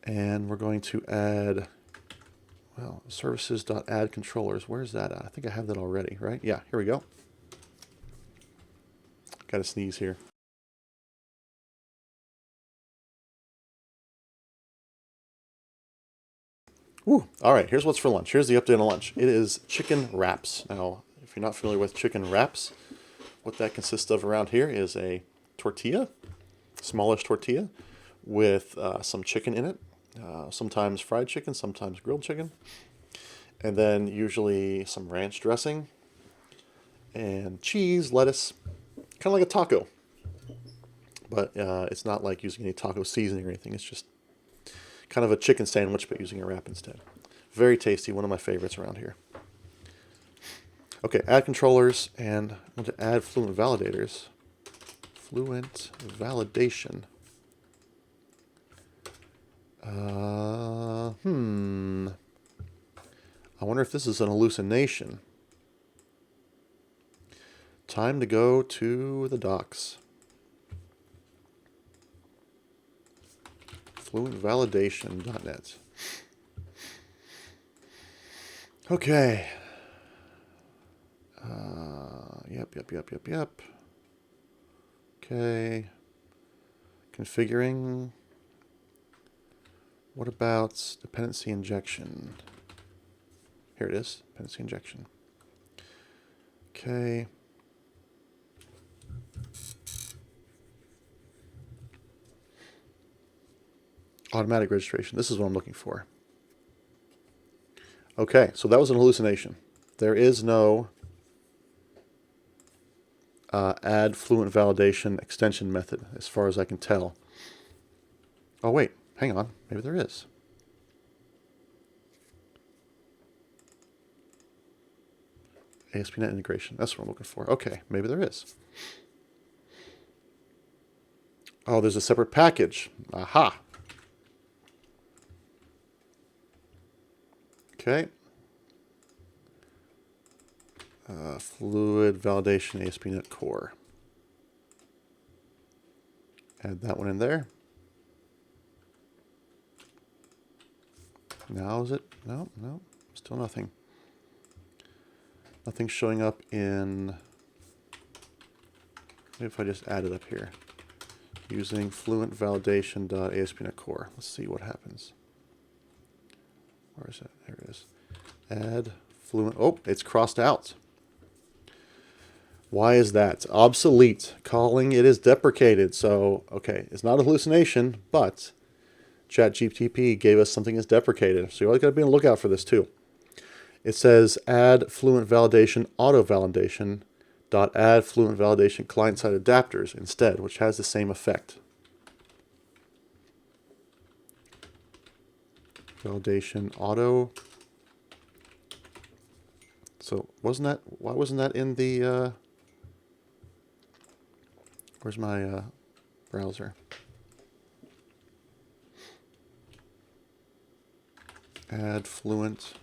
And we're going to add, services.add controllers. Where's that at? I think I have that already, right? Yeah, here we go. Got to sneeze here. Ooh, all right, here's what's for lunch. Here's the update on lunch. It is chicken wraps. Now, if you're not familiar with chicken wraps, what that consists of around here is a tortilla, smallish tortilla, with some chicken in it. Sometimes fried chicken, sometimes grilled chicken. And then usually some ranch dressing and cheese, lettuce, kind of like a taco. But it's not like using any taco seasoning or anything. It's just kind of a chicken sandwich, but using a wrap instead. Very tasty, one of my favorites around here. Okay, add controllers, and I want to add Fluent Validators. Fluent Validation. I wonder if this is an hallucination. Time to go to the docs. FluentValidation.net. Okay. Yep. Okay. Configuring. What about dependency injection? Here it is, dependency injection. Okay. Automatic registration. This is what I'm looking for. Okay, so that was an hallucination. There is no add fluent validation extension method, as far as I can tell. Oh, wait. Hang on. Maybe there is. ASP.NET integration. That's what I'm looking for. Okay, maybe there is. Oh, there's a separate package. Aha. Okay. Fluid validation ASP.NET Core. Add that one in there. Now is it? No, no, still nothing. Nothing's showing up in. Maybe if I just add it up here. Using fluent validation.ASP.NET Core. Let's see what happens. Where is it? There it is. Add fluent. Oh, it's crossed out. Why is that? Obsolete. Calling it is deprecated. So, okay, it's not a hallucination, but ChatGPT gave us something that's deprecated. So you always got to be on the lookout for this too. It says add fluent validation auto validation dot add fluent validation client-side adapters instead, which has the same effect. Validation auto. So wasn't that? Why wasn't that in the? Where's my browser? Add fluent.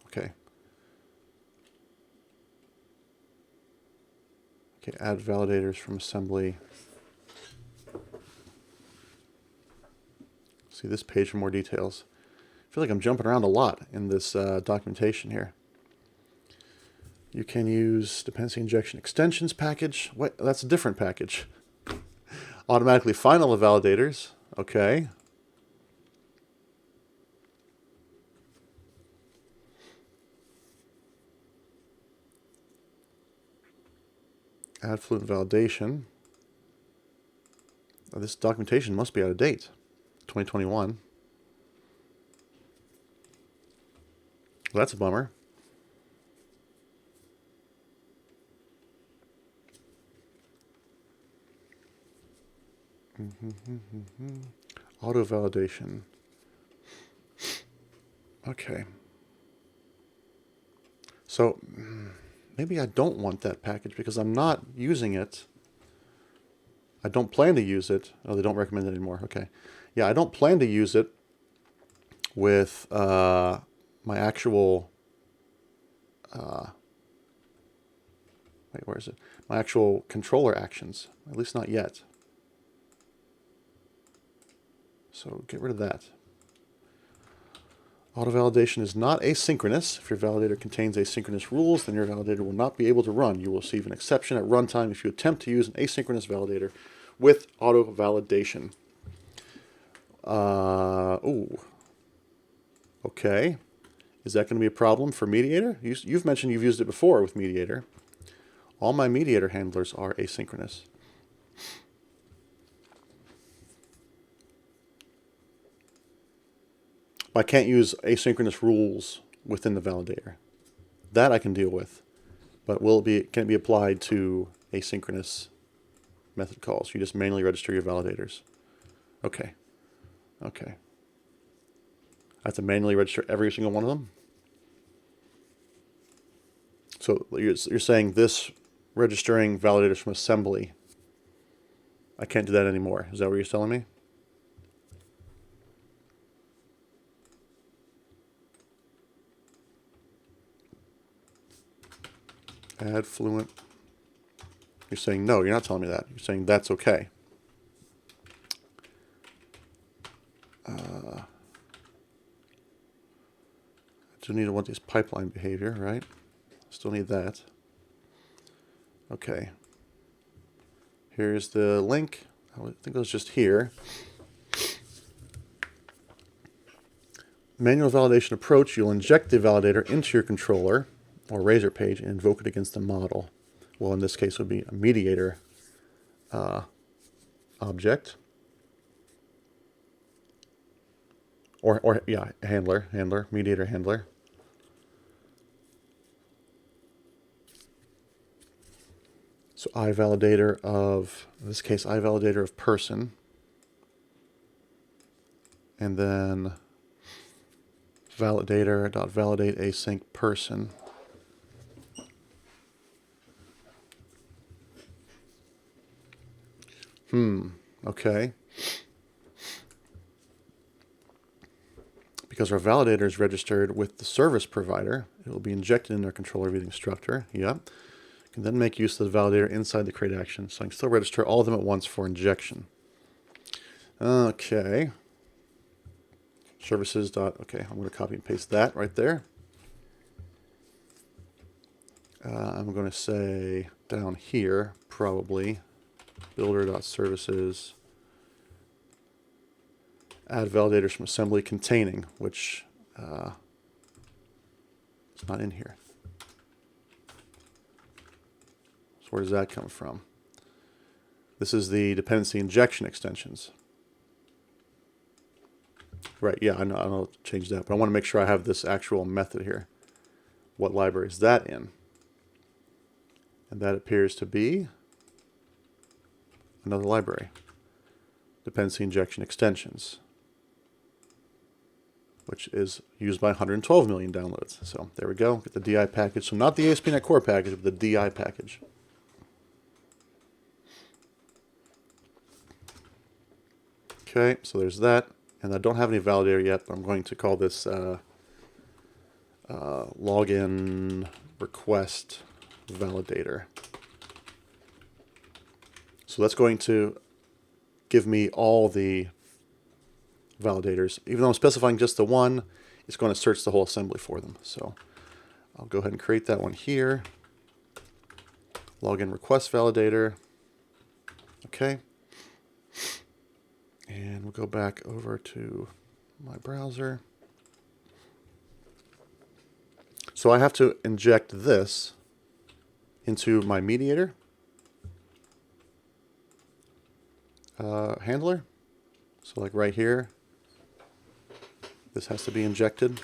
Okay. Okay, add validators from assembly. See this page for more details. I feel like I'm jumping around a lot in this documentation here. You can use dependency injection extensions package. What? That's a different package. Automatically final the validators. Okay. Add fluent validation. Oh, this documentation must be out of date. 2021. Well, that's a bummer. Auto validation. Okay. So maybe I don't want that package because I'm not using it. I don't plan to use it. Oh, they don't recommend it anymore. Okay. Yeah, I don't plan to use it with my actual. Wait, where is it? My actual controller actions. At least not yet. So get rid of that. Auto-validation is not asynchronous. If your validator contains asynchronous rules, then your validator will not be able to run. You will receive an exception at runtime if you attempt to use an asynchronous validator with auto-validation. Ooh. Okay. Is that going to be a problem for Mediator? You've mentioned you've used it before with Mediator. All my Mediator handlers are asynchronous. I can't use asynchronous rules within the validator. That I can deal with. But can it be applied to asynchronous method calls? You just manually register your validators. Okay. Okay. I have to manually register every single one of them? So you're saying this registering validators from assembly, I can't do that anymore. Is that what you're telling me? Add fluent. You're saying no, you're not telling me that. You're saying that's okay. I do need to want this pipeline behavior, right? Still need that. Okay. Here's the link. I think it was just here. Manual validation approach, you'll inject the validator into your controller or Razor page and invoke it against a model. Well, in this case, it would be a mediator object. or yeah, handler, mediator handler. So iValidator of, in this case, iValidator of person. And then validator.validate async person. Okay. Because our validator is registered with the service provider, it will be injected in our controller via the instructor. Yep. Can then make use of the validator inside the create action. So I can still register all of them at once for injection. Okay. Services dot, okay, I'm going to copy and paste that right there. I'm going to say down here, probably, builder.services, add validators from assembly containing, which is not in here. So where does that come from? This is the dependency injection extensions. Right, yeah, I know I'll change that, but I want to make sure I have this actual method here. What library is that in? And that appears to be another library. Dependency injection extensions, which is used by 112 million downloads. So there we go, get the DI package. So not the ASP.NET Core package, but the DI package. Okay, so there's that. And I don't have any validator yet, but I'm going to call this login request validator. So that's going to give me all the validators. Even though I'm specifying just the one, it's going to search the whole assembly for them. So I'll go ahead and create that one here. Login request validator. Okay. And we'll go back over to my browser. So I have to inject this into my mediator handler. So like right here, this has to be injected.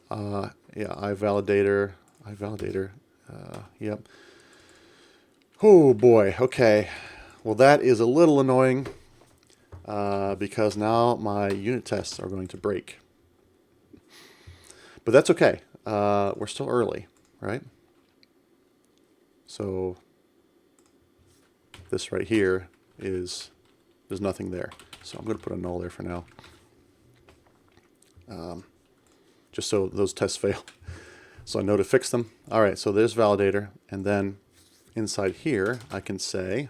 Yeah, iValidator, yep. Oh boy, okay. Well, that is a little annoying because now my unit tests are going to break. But that's okay. We're still early, right? So this right here is, there's nothing there. So I'm going to put a null there for now. Just so those tests fail. So I know to fix them. All right, so there's validator. And then inside here, I can say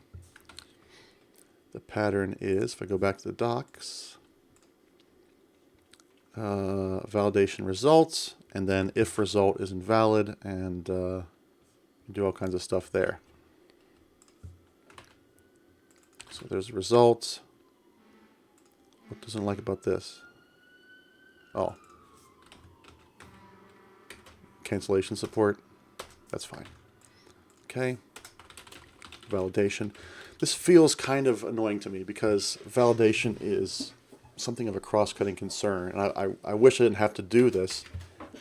the pattern is, if I go back to the docs, validation results, and then if result is invalid, and do all kinds of stuff there. So there's results. What doesn't like about this? Oh. Cancellation support. That's fine. Okay. Validation. This feels kind of annoying to me because validation is something of a cross-cutting concern. And I wish I didn't have to do this,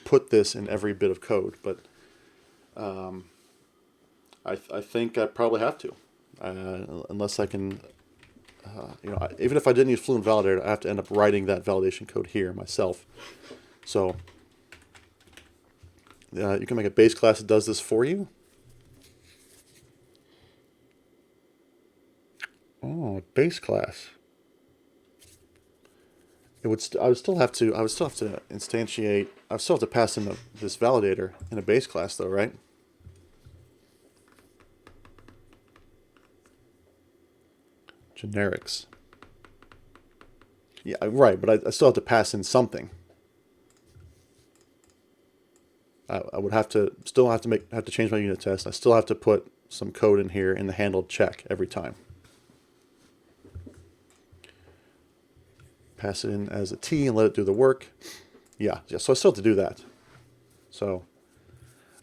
put this in every bit of code, but I think I probably have to. Unless I can, even if I didn't use Fluent Validator, I have to end up writing that validation code here myself. So you can make a base class that does this for you. Oh, base class. It would. I would still have to instantiate. I would still have to pass in this validator in a base class, though, right? Generics. Yeah, right. But I still have to pass in something. I would have to change my unit test. I still have to put some code in here in the handled check every time. Pass it in as a T and let it do the work. Yeah. So I still have to do that. So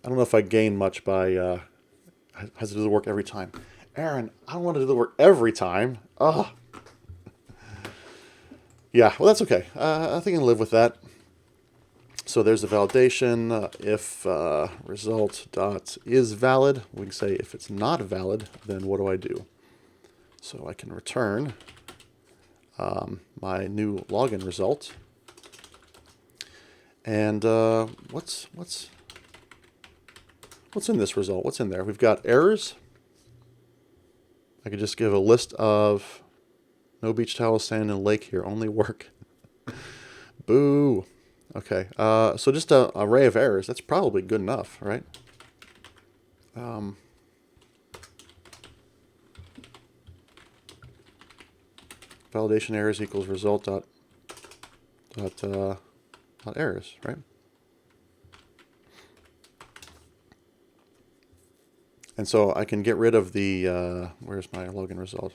I don't know if I gain much by has to do the work every time. Aaron, I don't want to do the work every time. Ugh. Yeah, well, that's okay. I think I can live with that. So there's the validation. If result dot is valid, we can say if it's not valid, then what do I do? So I can return my new login result. And what's in this result? What's in there? We've got errors. I could just give a list of no beach towel, sand, and lake here. Only work. Boo. Okay. So just an array of errors. That's probably good enough, right? Validation errors equals result dot errors, right? And so I can get rid of the, where's my login result?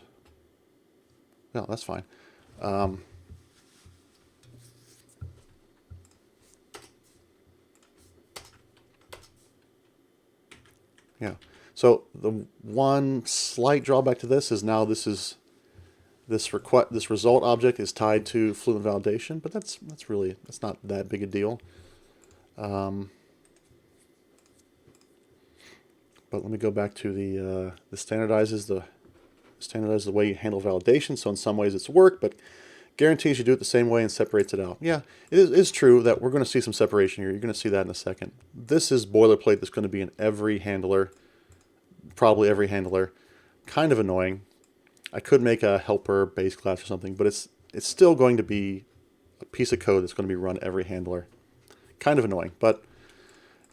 No, that's fine. Yeah. So the one slight drawback to this is now this result object is tied to Fluent validation, but that's not that big a deal. But let me go back to the standardizes the way you handle validation. So in some ways it's work, but guarantees you do it the same way and separates it out. Yeah, it is true that we're going to see some separation here. You're going to see that in a second. This is boilerplate that's going to be in every handler, probably every handler. Kind of annoying. I could make a helper base class or something, but it's still going to be a piece of code that's going to be run every handler. Kind of annoying, but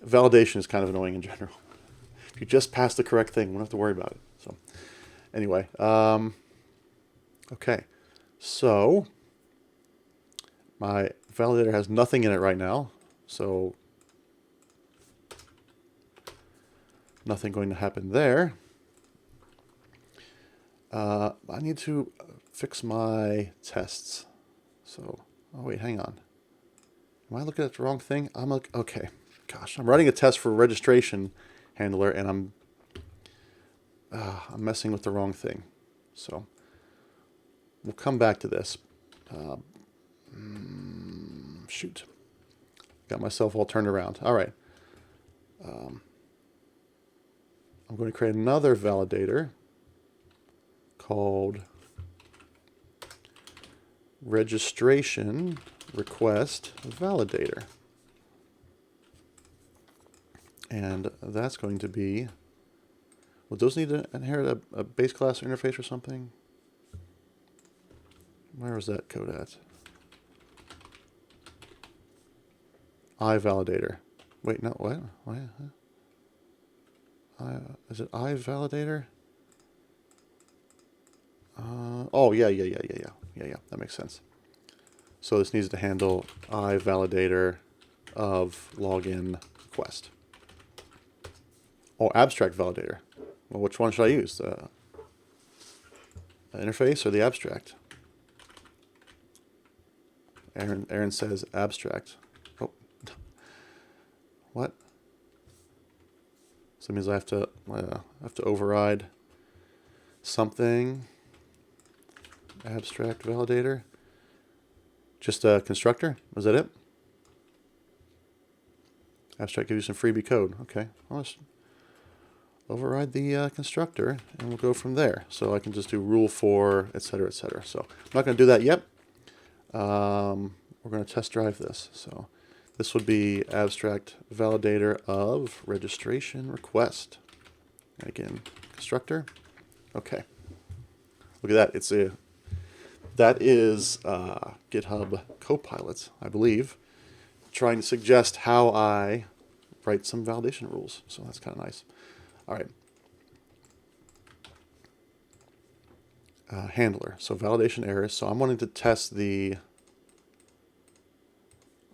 validation is kind of annoying in general. If you just pass the correct thing, we don't have to worry about it. So anyway, okay. So my validator has nothing in it right now, so nothing going to happen there. I need to fix my tests. So, oh wait, hang on. Am I looking at the wrong thing? Okay. Gosh, I'm writing a test for registration handler, and I'm messing with the wrong thing. So we'll come back to this. Shoot. Got myself all turned around. All right. I'm going to create another validator called registration request validator. And that's going to be, well, those need to inherit a base class interface or something? Where was that code at? iValidator. Wait, no, what? Is it iValidator? Oh, yeah, that makes sense. So this needs to handle iValidator of login request. Oh, abstract validator. Well, which one should I use? The interface or the abstract? Aaron says abstract. Oh, what? So it means I have to override something. Abstract validator. Just a constructor? Was that it? Abstract gives you some freebie code. Okay. Well, let's override the constructor, and we'll go from there. So I can just do rule for, etc., etc. So I'm not going to do that yet. We're going to test drive this. So this would be abstract validator of registration request. And again, constructor. Okay. Look at that. That is GitHub Copilot, I believe, trying to suggest how I write some validation rules. So that's kind of nice. All right. Handler. So validation errors. So I'm wanting to test the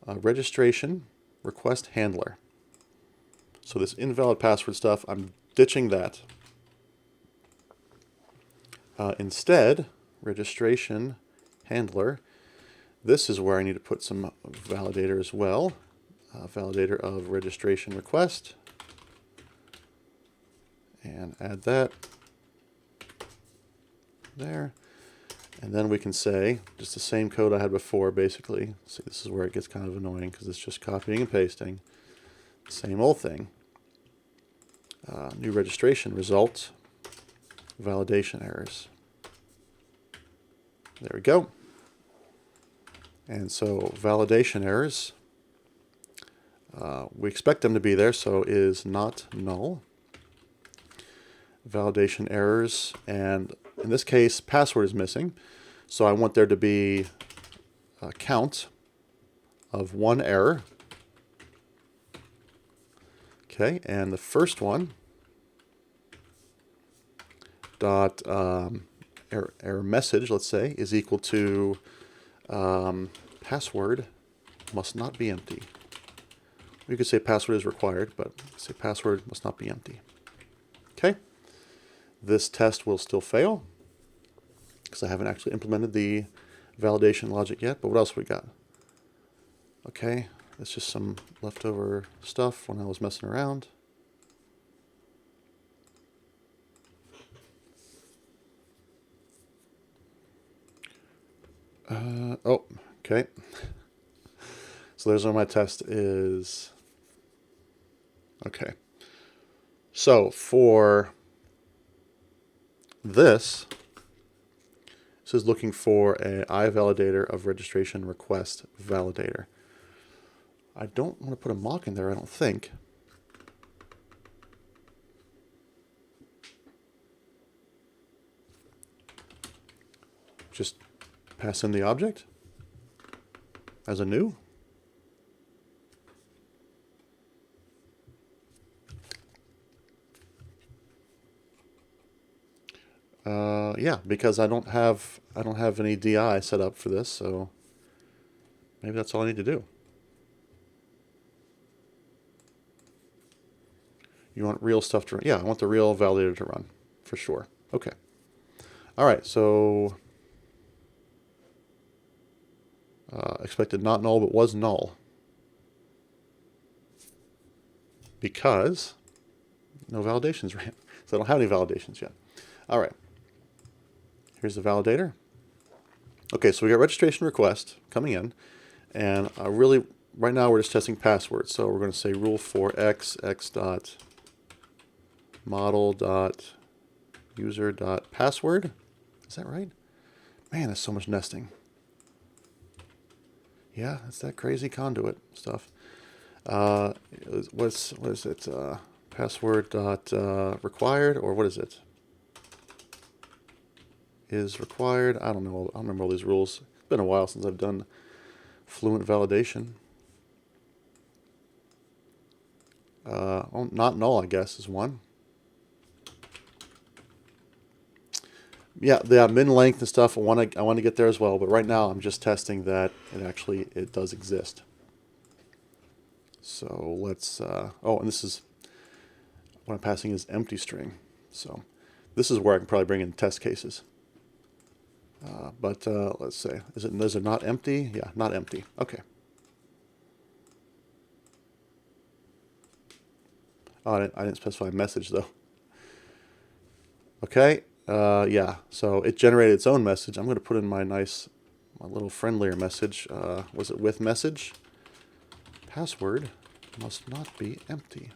registration request handler. So this invalid password stuff, I'm ditching that. Instead, registration handler. This is where I need to put some validator as well. Validator of registration request. And add that there. And then we can say, just the same code I had before, basically. See, this is where it gets kind of annoying because it's just copying and pasting. Same old thing. New registration result, validation errors. There we go. And so validation errors, we expect them to be there, so is not null. Validation errors, and in this case, password is missing. So I want there to be a count of one error. Okay, and the first one, dot error message, let's say, is equal to password must not be empty. You could say password is required, but say password must not be empty. Okay. This test will still fail because I haven't actually implemented the validation logic yet. But what else we got? Okay, that's just some leftover stuff when I was messing around. Oh, okay. So there's where my test is. Okay. So for this is looking for a iValidator of registration request validator. I don't want to put a mock in there, I don't think. Just pass in the object as a new. Yeah, because I don't have any DI set up for this, so maybe that's all I need to do. You want real stuff to run? Yeah, I want the real validator to run, for sure. Okay. All right, so expected not null, but was null. Because no validations ran. So I don't have any validations yet. All right. Here's the validator. Okay, so we got registration request coming in. And really, right now we're just testing passwords. So we're going to say rule for x dot model dot user dot password. Is that right? Man, that's so much nesting. Yeah, that's that crazy conduit stuff. What is it? Password dot required, or what is it? Is required. I don't know. I don't remember all these rules. It's been a while since I've done fluent validation. Not null, I guess, is one. Yeah, the min length and stuff. I want to get there as well, but right now I'm just testing that it does exist. So let's. Oh, and this is what I'm passing is empty string. So this is where I can probably bring in test cases. But let's say, is it not empty? Yeah, not empty. Okay. Oh, I didn't specify message though. Okay. Yeah. So it generated its own message. I'm going to put in my little friendlier message. Was it with message? Password must not be empty.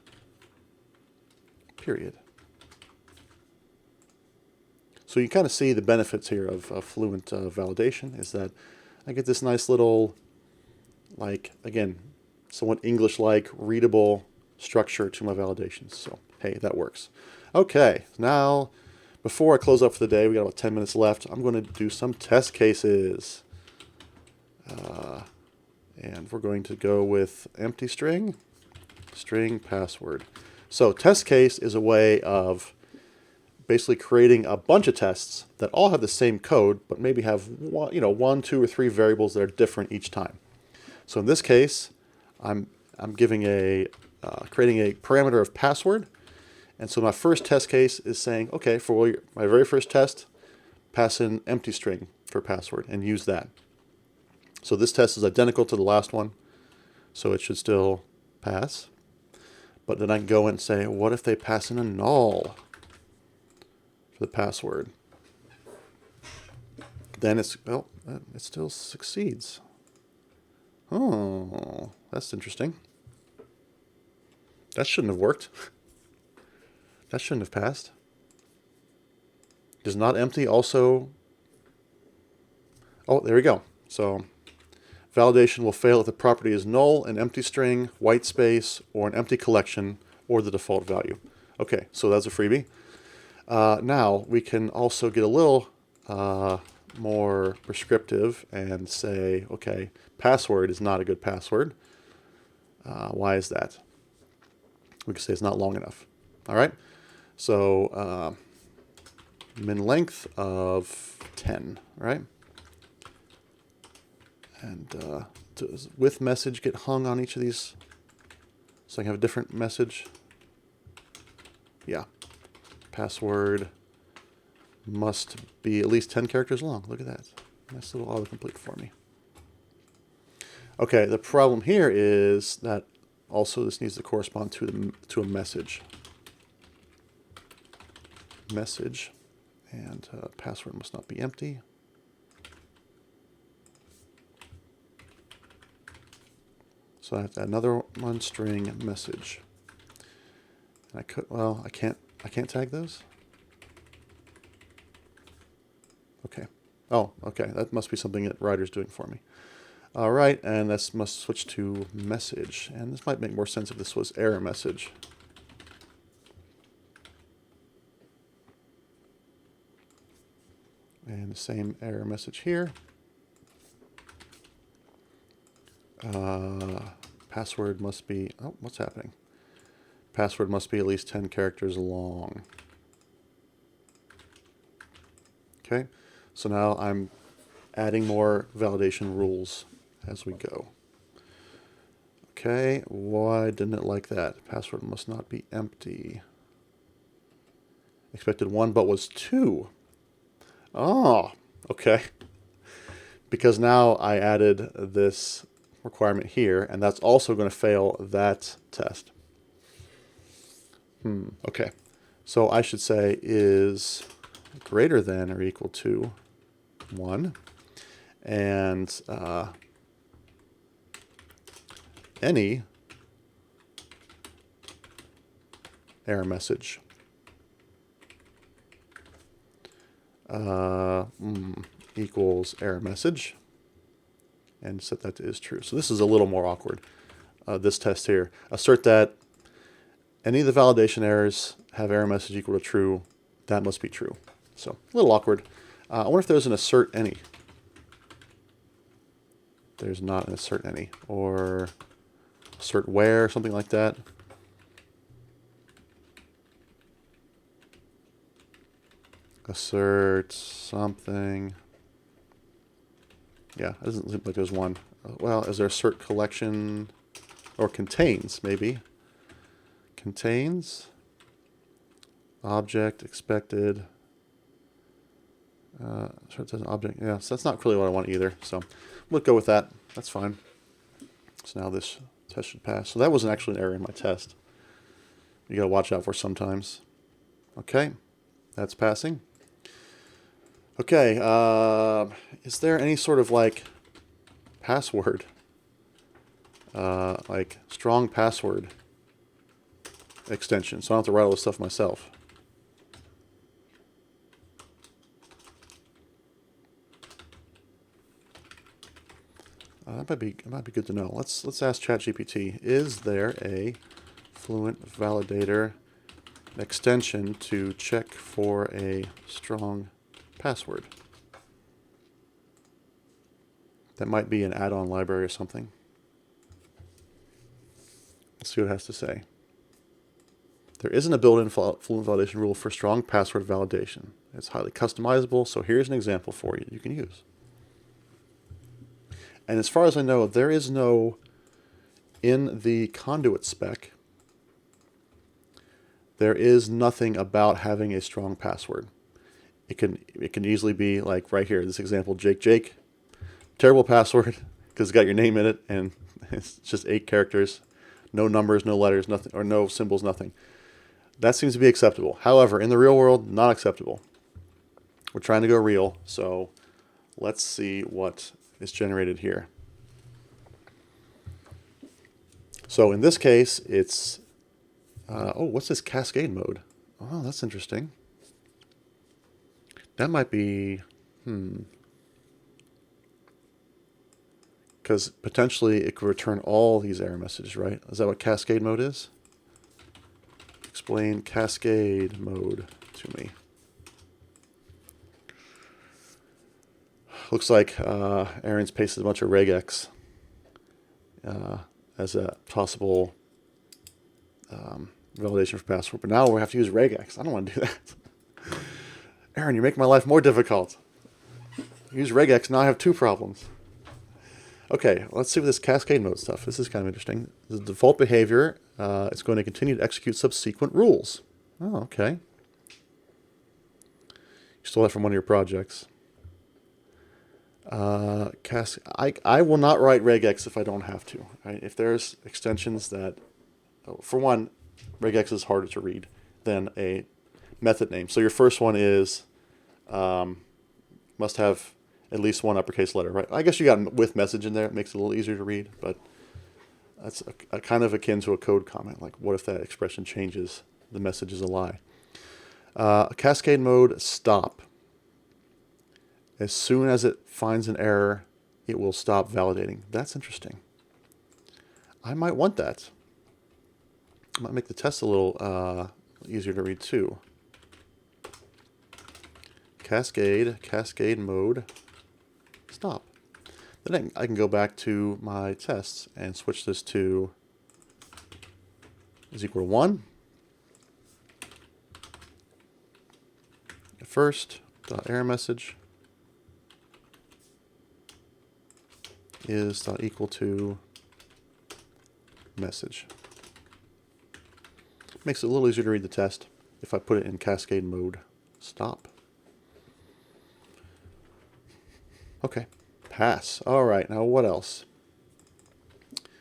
Period. So you kind of see the benefits here of fluent validation is that I get this nice little, again, somewhat English-like, readable structure to my validations. So, hey, that works. Okay, now, before I close up for the day, we got about 10 minutes left, I'm going to do some test cases. And we're going to go with empty string password. So test case is a way of basically creating a bunch of tests that all have the same code, but maybe have one, two, or three variables that are different each time. So in this case, I'm giving creating a parameter of password, and so my first test case is saying, okay, for my very first test, pass in empty string for password and use that. So this test is identical to the last one, so it should still pass. But then I can go and say, what if they pass in a null for the password? then it's, well, it still succeeds. Oh, that's interesting. That shouldn't have worked. That shouldn't have passed. Does not empty also... Oh, there we go. So validation will fail if the property is null, an empty string, white space, or an empty collection, or the default value. Okay, so that's a freebie. Now we can also get a little more prescriptive and say, okay, password is not a good password. Why is that? We can say it's not long enough. All right, so min length of 10, right? And does with message get hung on each of these so I can have a different message? Yeah. Password must be at least 10 characters long. Look at that. Nice little autocomplete for me. Okay, the problem here is that also this needs to correspond to a message. Message, and password must not be empty. So I have to add another one, string message. And I could, well, I can't tag those. Okay. Oh, okay. That must be something that Writer's doing for me. All right, and this must switch to message. And this might make more sense if this was error message. And the same error message here. Password must be, oh, what's happening? Password must be at least 10 characters long. Okay, so now I'm adding more validation rules as we go. Okay, why didn't it like that? Password must not be empty. Expected 1, but was 2. Oh, okay. Because now I added this requirement here, and that's also going to fail that test. Okay. So I should say is greater than or equal to 1. And any error message equals error message, and set that to is true. So this is a little more awkward, this test here. Assert that any of the validation errors have error message equal to true. That must be true. So a little awkward. I wonder if there's an assert any. There's not an assert any. Or assert where, something like that. Assert something. Yeah, it doesn't seem like there's one. Well, is there assert collection or contains, maybe? Contains object expected. Sure, it says object. Yeah, so that's not really what I want either. So we'll go with that. That's fine. So now this test should pass. So that wasn't actually an error in my test. You gotta watch out for sometimes. Okay, that's passing. Okay, is there any sort of like password, like strong password extension, so I don't have to write all this stuff myself? That might be good to know. Let's ask ChatGPT. Is there a Fluent Validator extension to check for a strong password? That might be an add-on library or something. Let's see what it has to say. There isn't a built-in Fluent validation rule for strong password validation. It's highly customizable, so here's an example for you can use. And as far as I know, there is no, in the conduit spec, there is nothing about having a strong password. It can easily be like right here, this example, Jake. Terrible password because it's got your name in it and it's just 8 characters, no numbers, no letters, nothing, or no symbols, nothing. That seems to be acceptable. However, in the real world, not acceptable. We're trying to go real, so Let's see what is generated here. So in this case, it's, oh, what's this cascade mode? Oh, that's interesting. That might be, because potentially it could return all these error messages, right? Is that what cascade mode is? Explain cascade mode to me. Looks like Aaron's pasted a bunch of regex as a possible validation for password, but now we have to use regex. I don't want to do that. Aaron, you're making my life more difficult. Use regex, now I have two problems. Okay, let's see what this cascade mode stuff. This is kind of interesting. The default behavior, it's going to continue to execute subsequent rules. Oh, okay. You stole that from one of your projects. I will not write regex if I don't have to. Right? If there's extensions that, for one, regex is harder to read than a method name. So your first one is must have at least one uppercase letter, right? I guess you got with message in there. It makes it a little easier to read, but that's a kind of akin to a code comment. Like, what if that expression changes? The message is a lie. Cascade mode stop. As soon as it finds an error, it will stop validating. That's interesting. I might want that. I might make the test a little easier to read too. Cascade mode, stop. Then I can go back to my tests and switch this to is equal to 1. First, dot error message is dot equal to message. Makes it a little easier to read the test if I put it in cascade mode. Stop. Okay, pass. All right, now what else?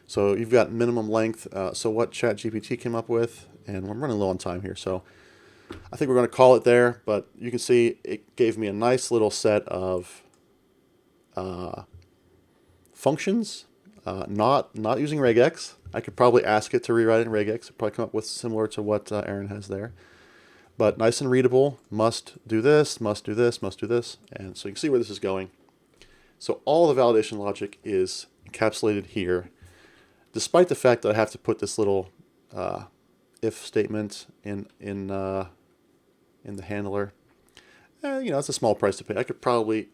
So you've got minimum length. So what ChatGPT came up with, and we're running low on time here, so I think we're going to call it there, but you can see it gave me a nice little set of functions, not using regex. I could probably ask it to rewrite it in regex. It'd probably come up with similar to what Aaron has there. But nice and readable, must do this, must do this, must do this. And so you can see where this is going. So all the validation logic is encapsulated here, despite the fact that I have to put this little if statement in the handler. It's a small price to pay. I could probably,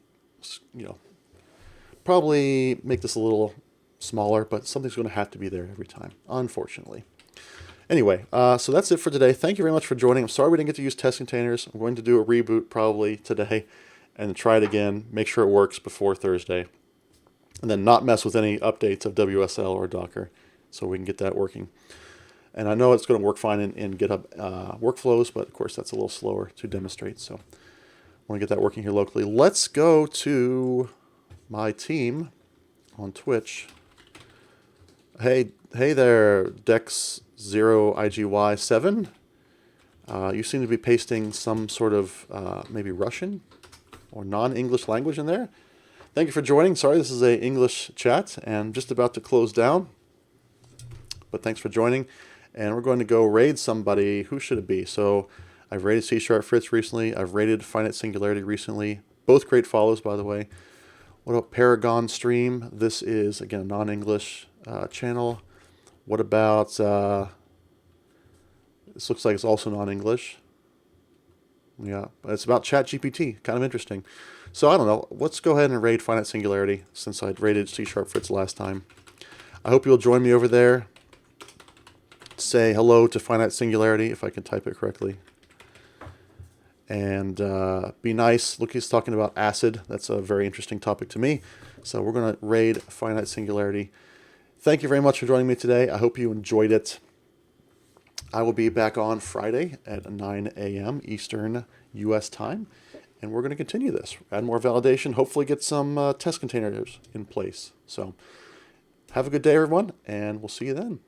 probably make this a little smaller, but something's going to have to be there every time, unfortunately. Anyway, so that's it for today. Thank you very much for joining. I'm sorry we didn't get to use test containers. I'm going to do a reboot probably today and try it again, make sure it works before Thursday, and then not mess with any updates of WSL or Docker so we can get that working. And I know it's going to work fine in GitHub workflows, but of course that's a little slower to demonstrate. So I want to get that working here locally. Let's go to my team on Twitch. Hey there, Dex0IGY7. You seem to be pasting some sort of maybe Russian or non-English language in there. Thank you for joining. Sorry, this is a English chat and just about to close down. But thanks for joining. And we're going to go raid somebody. Who should it be? So I've raided C# Fritz recently. I've raided Finite Singularity recently. Both great follows, by the way. What about Paragon Stream? This is, again, a non-English channel. What about, this looks like it's also non-English. Yeah, but it's about ChatGPT. Kind of interesting. So I don't know. Let's go ahead and raid Finite Singularity since I'd raided C# Fritz last time. I hope you'll join me over there. Say hello to Finite Singularity, if I can type it correctly. And be nice. Look, he's talking about acid. That's a very interesting topic to me. So we're going to raid Finite Singularity. Thank you very much for joining me today. I hope you enjoyed it. I will be back on Friday at 9 a.m. Eastern U.S. time. And we're going to continue this. Add more validation. Hopefully get some test containers in place. So have a good day, everyone. And we'll see you then.